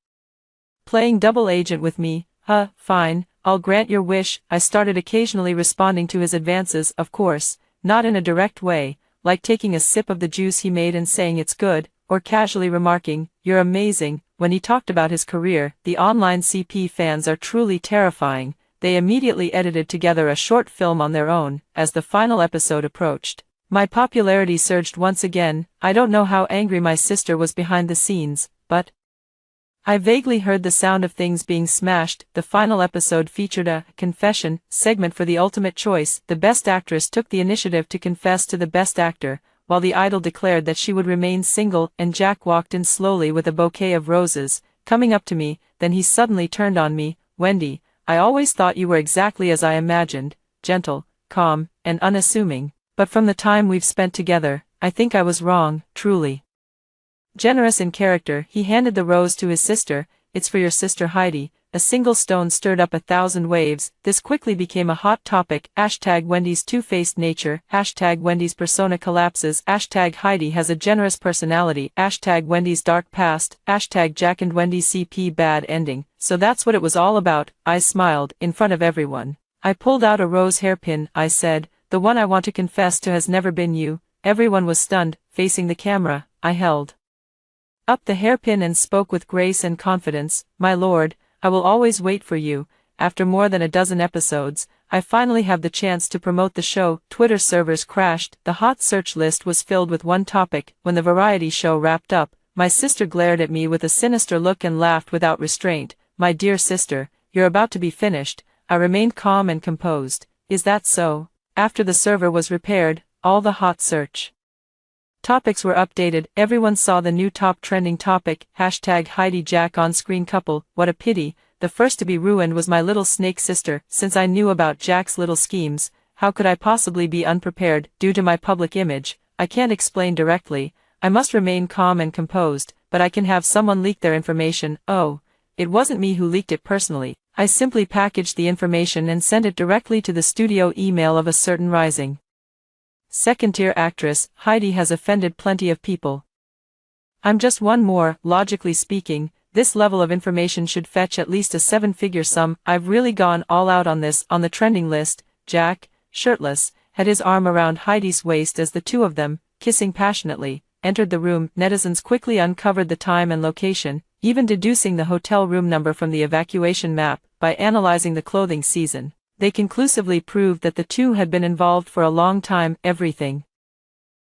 S1: Playing double agent with me? Fine, I'll grant your wish. I started occasionally responding to his advances, of course, not in a direct way, like taking a sip of the juice he made and saying it's good, or casually remarking, "You're amazing." When he talked about his career, the online CP fans are truly terrifying. They immediately edited together a short film on their own. As the final episode approached, My popularity surged once again. I don't know how angry my sister was behind the scenes, but I vaguely heard the sound of things being smashed. The final episode featured a confession segment for the ultimate choice. The best actress took the initiative to confess to the best actor, while the idol declared that she would remain single, and Jack walked in slowly with a bouquet of roses, coming up to me. Then he suddenly turned on me. "Wendy, I always thought you were exactly as I imagined, gentle, calm, and unassuming, but from the time we've spent together, I think I was wrong, truly." Generous in character, he handed the rose to his sister. "It's for your sister Heidi." A single stone stirred up 1,000 waves. This quickly became a hot topic. #Wendy's two-faced nature. #Wendy's persona collapses. #Heidi has a generous personality. #Wendy's dark past. #Jack and Wendy's CP bad ending. So that's what it was all about. I smiled, in front of everyone. I pulled out a rose hairpin. I said, "The one I want to confess to has never been you." Everyone was stunned. Facing the camera, I held up the hairpin and spoke with grace and confidence. "My lord, I will always wait for you." After more than a dozen episodes, I finally have the chance to promote the show. Twitter servers crashed. The hot search list was filled with one topic. When the variety show wrapped up, my sister glared at me with a sinister look and laughed without restraint. "My dear sister, you're about to be finished." I remained calm and composed. "Is that so?" After the server was repaired, all the hot search topics were updated. Everyone saw the new top trending topic. #Heidi Jack on-screen couple. What a pity. The first to be ruined was my little snake sister. Since I knew about Jack's little schemes, how could I possibly be unprepared? Due to my public image, I can't explain directly. I must remain calm and composed, but I can have someone leak their information. Oh, it wasn't me who leaked it personally. I simply packaged the information and sent it directly to the studio email of a certain rising second-tier actress. Heidi has offended plenty of people. I'm just one more. Logically speaking, this level of information should fetch at least a 7-figure sum. I've really gone all out on this. On the trending list, Jack, shirtless, had his arm around Heidi's waist as the two of them, kissing passionately, entered the room. Netizens quickly uncovered the time and location, even deducing the hotel room number from the evacuation map. By analyzing the clothing season, they conclusively proved that the two had been involved for a long time. Everything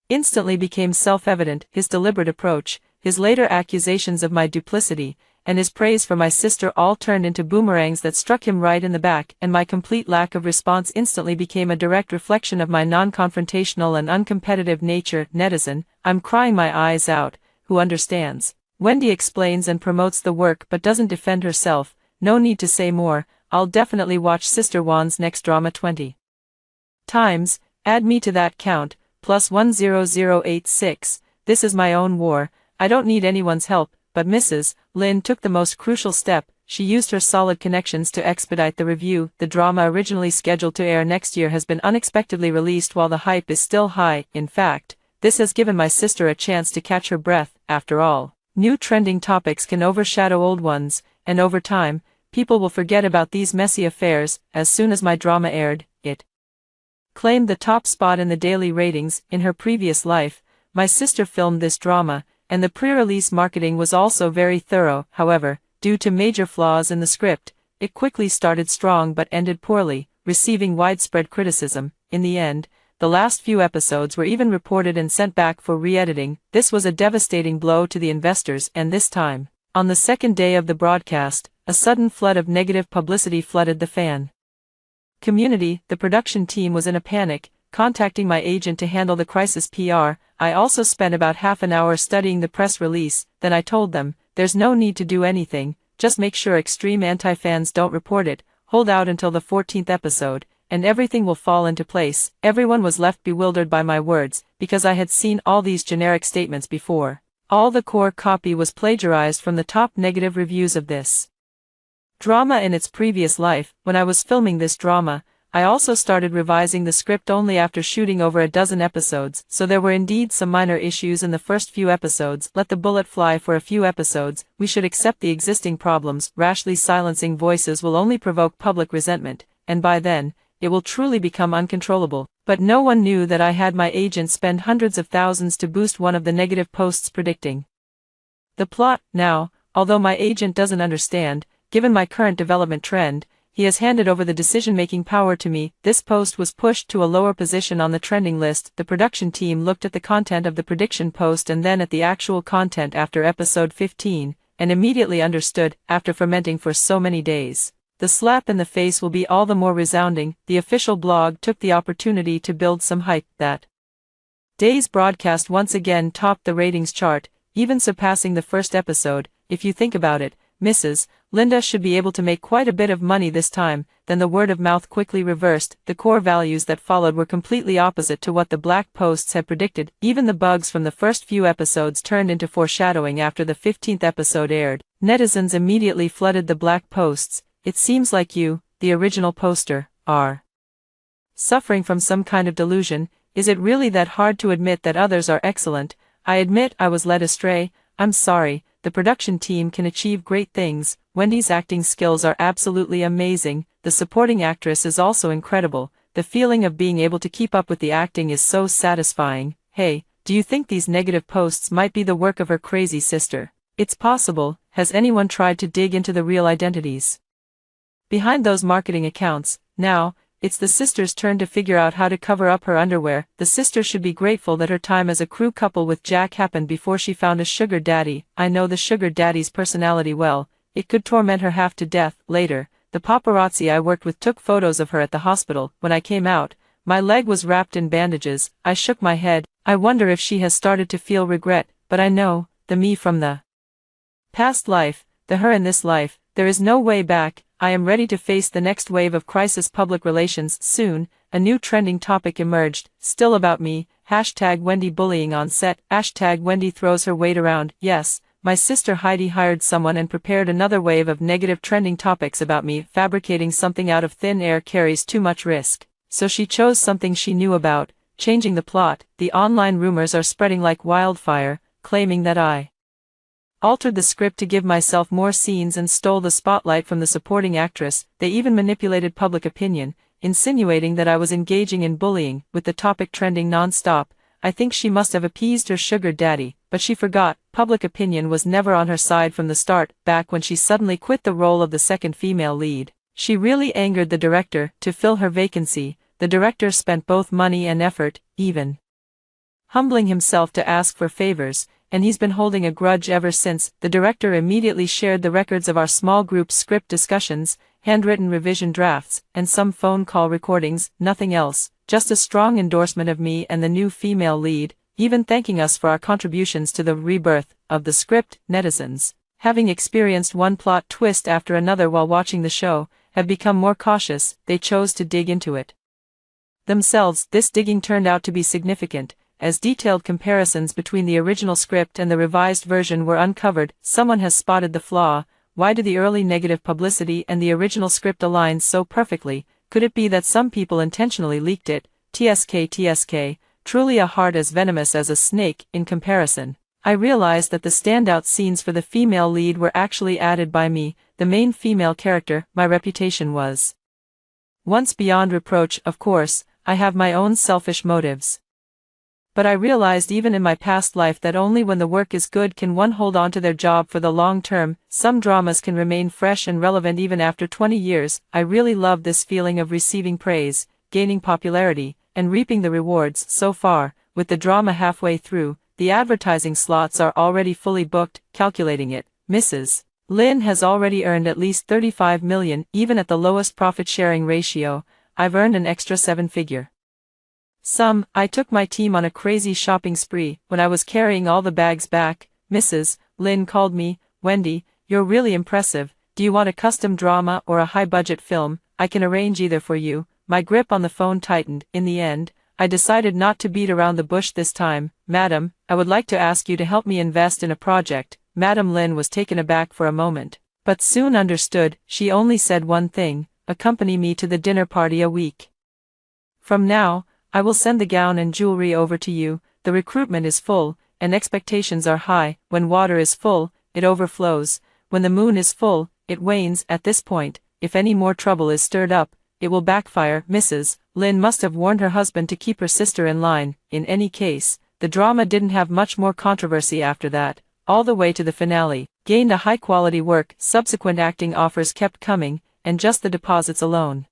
S1: instantly became self-evident. His deliberate approach, his later accusations of my duplicity, and his praise for my sister all turned into boomerangs that struck him right in the back, and my complete lack of response instantly became a direct reflection of my non-confrontational and uncompetitive nature. Netizen, I'm crying my eyes out. Who understands? Wendy explains and promotes the work but doesn't defend herself. No need to say more. I'll definitely watch Sister Juan's next drama 20 times. Add me to that count. +10086. This is my own war. I don't need anyone's help. But Mrs. Lin took the most crucial step. She used her solid connections to expedite the review. The drama originally scheduled to air next year has been unexpectedly released while the hype is still high. In fact, this has given my sister a chance to catch her breath. After all, new trending topics can overshadow old ones, and over time, people will forget about these messy affairs. As soon as my drama aired, it claimed the top spot in the daily ratings. In her previous life, my sister filmed this drama, and the pre-release marketing was also very thorough. However, due to major flaws in the script, it quickly started strong but ended poorly, receiving widespread criticism. In the end, the last few episodes were even reported and sent back for re-editing. This was a devastating blow to the investors, and this time, on the second day of the broadcast, a sudden flood of negative publicity flooded the fan community. The production team was in a panic, contacting my agent to handle the crisis PR. I also spent about half an hour studying the press release. Then I told them, there's no need to do anything, just make sure extreme anti-fans don't report it, hold out until the 14th episode, and everything will fall into place. Everyone was left bewildered by my words, because I had seen all these generic statements before. All the core copy was plagiarized from the top negative reviews of this drama in its previous life. When I was filming this drama, I also started revising the script only after shooting over a dozen episodes, so there were indeed some minor issues in the first few episodes. Let the bullet fly for a few episodes. We should accept the existing problems. Rashly silencing voices will only provoke public resentment, and by then, it will truly become uncontrollable. But no one knew that I had my agent spend hundreds of thousands to boost one of the negative posts predicting the plot. Now, although my agent doesn't understand, given my current development trend, He has handed over the decision-making power to me. This post was pushed to a lower position on the trending list. The production team looked at the content of the prediction post and then at the actual content after episode 15, and immediately understood, after fermenting for so many days. The slap in the face will be all the more resounding. The official blog took the opportunity to build some hype. That day's broadcast once again topped the ratings chart, even surpassing the first episode. If you think about it, Mrs. Linda should be able to make quite a bit of money this time. Then the word of mouth quickly reversed. The core values that followed were completely opposite to what the black posts had predicted. Even the bugs from the first few episodes turned into foreshadowing after the 15th episode aired. Netizens immediately flooded the black posts. It seems like you, the original poster, are suffering from some kind of delusion. Is it really that hard to admit that others are excellent? I admit I was led astray. I'm sorry. The production team can achieve great things. Wendy's acting skills are absolutely amazing. The supporting actress is also incredible. The feeling of being able to keep up with the acting is so satisfying. Hey, do you think these negative posts might be the work of her crazy sister? It's possible. Has anyone tried to dig into the real identities behind those marketing accounts? Now, it's the sister's turn to figure out how to cover up her underwear. The sister should be grateful that her time as a crew couple with Jack happened before she found a sugar daddy. I know the sugar daddy's personality well. It could torment her half to death. Later, the paparazzi I worked with took photos of her at the hospital. When I came out, my leg was wrapped in bandages. I shook my head. I wonder if she has started to feel regret. But I know, the me from the past life, the her in this life, there is no way back. I am ready to face the next wave of crisis public relations. Soon, a new trending topic emerged, still about me. Hashtag Wendy bullying on set. Hashtag Wendy throws her weight around. Yes, my sister Heidi hired someone and prepared another wave of negative trending topics about me. Fabricating something out of thin air carries too much risk. So she chose something she knew about, changing the plot. The online rumors are spreading like wildfire, claiming that I altered the script to give myself more scenes and stole the spotlight from the supporting actress. They even manipulated public opinion, insinuating that I was engaging in bullying. With the topic trending non-stop, I think she must have appeased her sugar daddy, but she forgot, public opinion was never on her side from the start. Back when she suddenly quit the role of the second female lead, she really angered the director. To fill her vacancy, the director spent both money and effort, even humbling himself to ask for favors, and he's been holding a grudge ever since. The director immediately shared the records of our small group's script discussions, handwritten revision drafts, and some phone call recordings. Nothing else, just a strong endorsement of me and the new female lead, even thanking us for our contributions to the rebirth of the script. Netizens, having experienced one plot twist after another while watching the show, have become more cautious. They chose to dig into it themselves. This digging turned out to be significant, as detailed comparisons between the original script and the revised version were uncovered. Someone has spotted the flaw. Why do the early negative publicity and the original script align so perfectly? Could it be that some people intentionally leaked it? TSK, truly a heart as venomous as a snake. In comparison, I realized that the standout scenes for the female lead were actually added by me, the main female character. My reputation was once beyond reproach. Of course, I have my own selfish motives, but I realized even in my past life that only when the work is good can one hold on to their job for the long term. Some dramas can remain fresh and relevant even after 20 years. I really love this feeling of receiving praise, gaining popularity, and reaping the rewards. So far, with the drama halfway through, the advertising slots are already fully booked. Calculating it, Mrs. Lin has already earned at least 35 million. Even at the lowest profit-sharing ratio, I've earned an extra 7-figure I took my team on a crazy shopping spree. When I was carrying all the bags back, Mrs. Lin called me. Wendy, you're really impressive. Do you want a custom drama or a high-budget film? I can arrange either for you. My grip on the phone tightened. In the end, I decided not to beat around the bush this time. Madam, I would like to ask you to help me invest in a project. Madam Lin was taken aback for a moment, but soon understood. She only said one thing: accompany me to the dinner party a week from now. I will send the gown and jewelry over to you. The recruitment is full, and expectations are high. When water is full, it overflows. When the moon is full, it wanes. At this point, if any more trouble is stirred up, it will backfire. Mrs. Lin must have warned her husband to keep her sister in line. In any case, the drama didn't have much more controversy after that, all the way to the finale. Gained a high-quality work. Subsequent acting offers kept coming, and just the deposits alone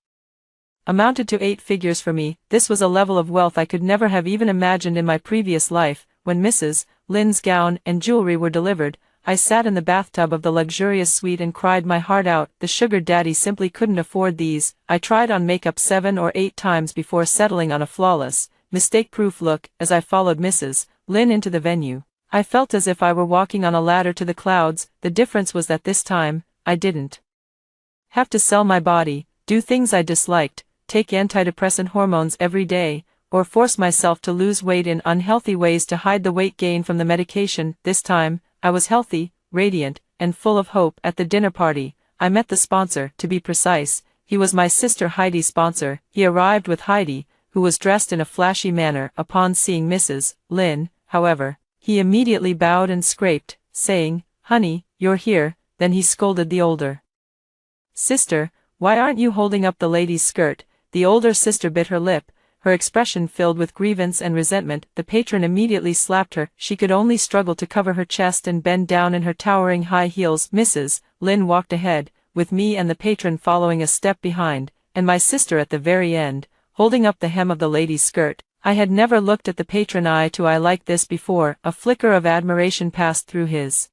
S1: amounted to 8 figures for me. This was a level of wealth I could never have even imagined in my previous life. When Mrs. Lynn's gown and jewelry were delivered, I sat in the bathtub of the luxurious suite and cried my heart out. The sugar daddy simply couldn't afford these. I tried on makeup 7 or 8 times before settling on a flawless, mistake-proof look. As I followed Mrs. Lynn into the venue, I felt as if I were walking on a ladder to the clouds. The difference was that this time, I didn't have to sell my body, do things I disliked, take antidepressant hormones every day, or force myself to lose weight in unhealthy ways to hide the weight gain from the medication. This time, I was healthy, radiant, and full of hope. At the dinner party, I met the sponsor. To be precise, he was my sister Heidi's sponsor. He arrived with Heidi, who was dressed in a flashy manner. Upon seeing Mrs. Lynn, however, he immediately bowed and scraped, saying, "Honey, you're here." Then he scolded the older sister, "Why aren't you holding up the lady's skirt?" The older sister bit her lip, her expression filled with grievance and resentment. The patron immediately slapped her. She could only struggle to cover her chest and bend down in her towering high heels. Mrs. Lynn walked ahead, with me and the patron following a step behind, and my sister at the very end, holding up the hem of the lady's skirt. I had never looked at the patron eye to eye like this before. A flicker of admiration passed through his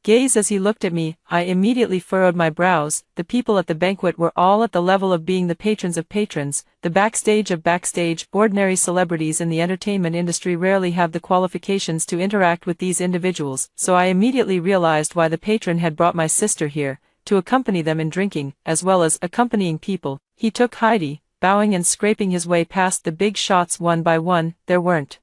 S1: gaze as he looked at me. I immediately furrowed my brows. The people at the banquet were all at the level of being the patrons of patrons, the backstage of backstage. Ordinary celebrities in the entertainment industry rarely have the qualifications to interact with these individuals, so I immediately realized why the patron had brought my sister here, to accompany them in drinking, as well as accompanying people. He took Heidi, bowing and scraping his way past the big shots one by one. There weren't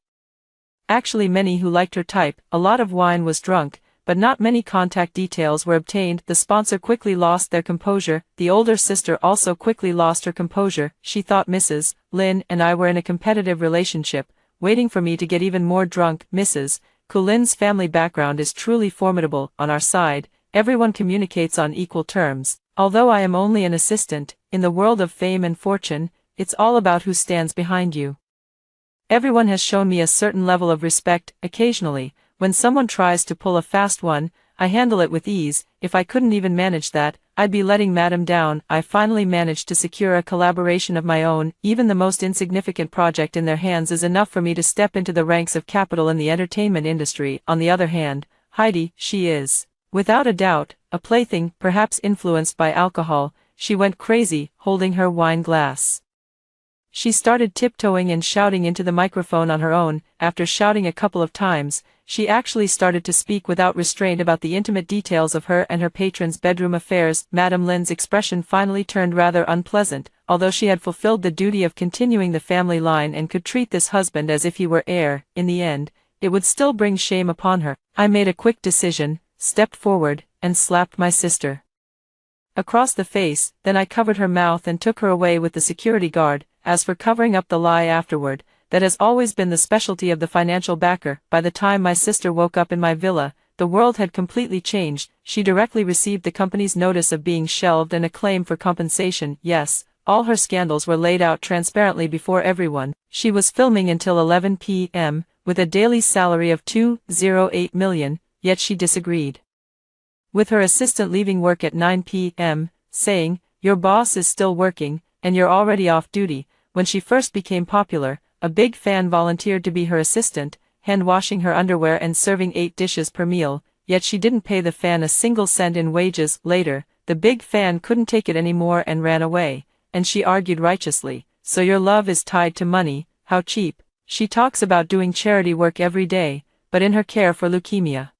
S1: actually many who liked her type. A lot of wine was drunk, but not many contact details were obtained. The sponsor quickly lost their composure. The older sister also quickly lost her composure. She thought Mrs. Lynn and I were in a competitive relationship, waiting for me to get even more drunk. Mrs. Lynn's family background is truly formidable. On our side, everyone communicates on equal terms. Although I am only an assistant, in the world of fame and fortune, it's all about who stands behind you. Everyone has shown me a certain level of respect. Occasionally, when someone tries to pull a fast one, I handle it with ease. If I couldn't even manage that, I'd be letting Madam down. I finally managed to secure a collaboration of my own. Even the most insignificant project in their hands is enough for me to step into the ranks of capital in the entertainment industry. On the other hand, Heidi, she is, without a doubt, a plaything. Perhaps influenced by alcohol, she went crazy, holding her wine glass. She started tiptoeing and shouting into the microphone on her own. After shouting a couple of times, she actually started to speak without restraint about the intimate details of her and her patron's bedroom affairs. Madame Lynn's expression finally turned rather unpleasant. Although she had fulfilled the duty of continuing the family line and could treat this husband as if he were heir, in the end, it would still bring shame upon her. I made a quick decision, stepped forward, and slapped my sister across the face. Then I covered her mouth and took her away with the security guard. As for covering up the lie afterward, that has always been the specialty of the financial backer. By the time my sister woke up in my villa, the world had completely changed. She directly received the company's notice of being shelved and a claim for compensation. Yes, all her scandals were laid out transparently before everyone. She was filming until 11 p.m., with a daily salary of $208 million, yet she disagreed with her assistant leaving work at 9 p.m., saying, "Your boss is still working, and you're already off duty." When she first became popular, a big fan volunteered to be her assistant, hand-washing her underwear and serving 8 dishes per meal, yet she didn't pay the fan a single cent in wages. Later, the big fan couldn't take it anymore and ran away, and she argued righteously, "So your love is tied to money? How cheap." She talks about doing charity work every day, but in her care for leukemia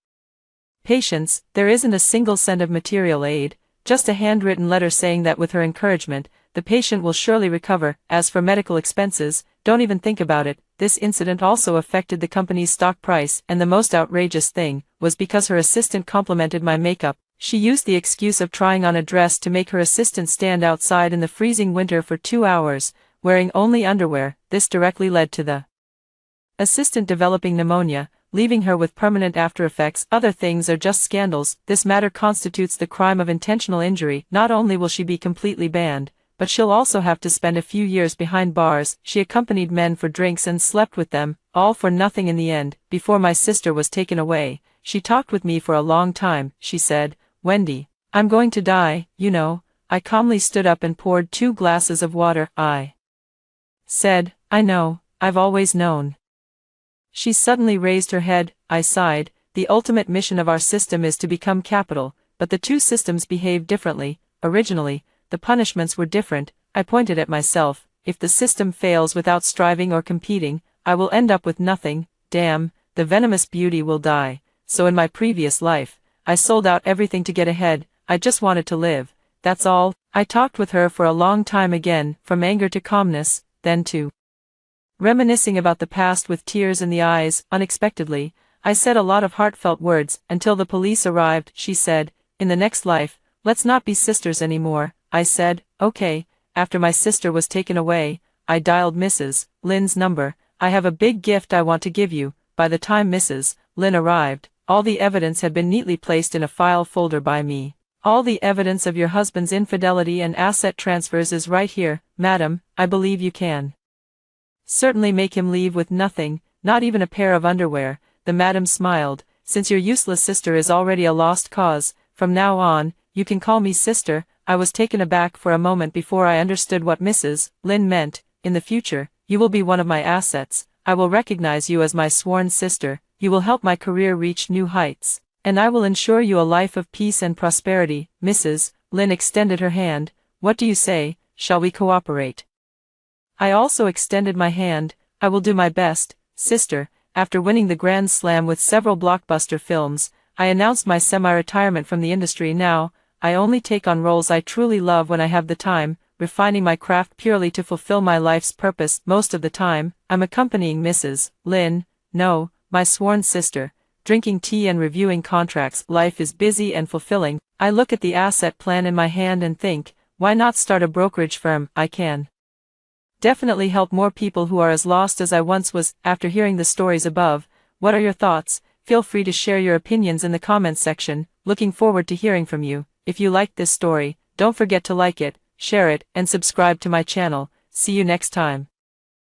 S1: patients, there isn't a single cent of material aid, just a handwritten letter saying that with her encouragement, the patient will surely recover. As for medical expenses, don't even think about it. This incident also affected the company's stock price, and the most outrageous thing was because her assistant complimented my makeup. She used the excuse of trying on a dress to make her assistant stand outside in the freezing winter for 2 hours, wearing only underwear. This directly led to the assistant developing pneumonia, leaving her with permanent aftereffects. Other things are just scandals. This matter constitutes the crime of intentional injury. Not only will she be completely banned, but she'll also have to spend a few years behind bars. She accompanied men for drinks and slept with them, all for nothing in the end. Before my sister was taken away, she talked with me for a long time. She said, "Wendy, I'm going to die, you know. I calmly stood up and poured 2 glasses of water. I said, I know, I've always known. She suddenly raised her head. I sighed. The ultimate mission of our system is to become capital, but the 2 systems behave differently. Originally, the punishments were different. I pointed at myself. If the system fails without striving or competing, I will end up with nothing. Damn, the venomous beauty will die. So in my previous life, I sold out everything to get ahead. I just wanted to live. That's all. I talked with her for a long time again, from anger to calmness, then to reminiscing about the past with tears in the eyes. Unexpectedly, I said a lot of heartfelt words, until the police arrived. She said, in the next life, let's not be sisters anymore. I said, okay. After my sister was taken away, I dialed Mrs. Lynn's number. I have a big gift I want to give you. By the time Mrs. Lynn arrived, all the evidence had been neatly placed in a file folder by me. All the evidence of your husband's infidelity and asset transfers is right here, madam. I believe you can certainly make him leave with nothing, not even a pair of underwear. The madam smiled. Since your useless sister is already a lost cause, from now on, you can call me sister. I was taken aback for a moment before I understood what Mrs. Lynn meant. In the future, you will be one of my assets. I will recognize you as my sworn sister. You will help my career reach new heights, and I will ensure you a life of peace and prosperity. Mrs. Lynn extended her hand. What do you say? Shall we cooperate? I also extended my hand. I will do my best, sister. After winning the Grand Slam with several blockbuster films, I announced my semi-retirement from the industry. Now, I only take on roles I truly love when I have the time, refining my craft purely to fulfill my life's purpose. Most of the time, I'm accompanying Mrs. Lynn, no, my sworn sister, drinking tea and reviewing contracts. Life is busy and fulfilling. I look at the asset plan in my hand and think, why not start a brokerage firm? I can definitely help more people who are as lost as I once was. After hearing the stories above, what are your thoughts? Feel free to share your opinions in the comments section. Looking forward to hearing from you. If you liked this story, don't forget to like it, share it, and subscribe to my channel. See you next time.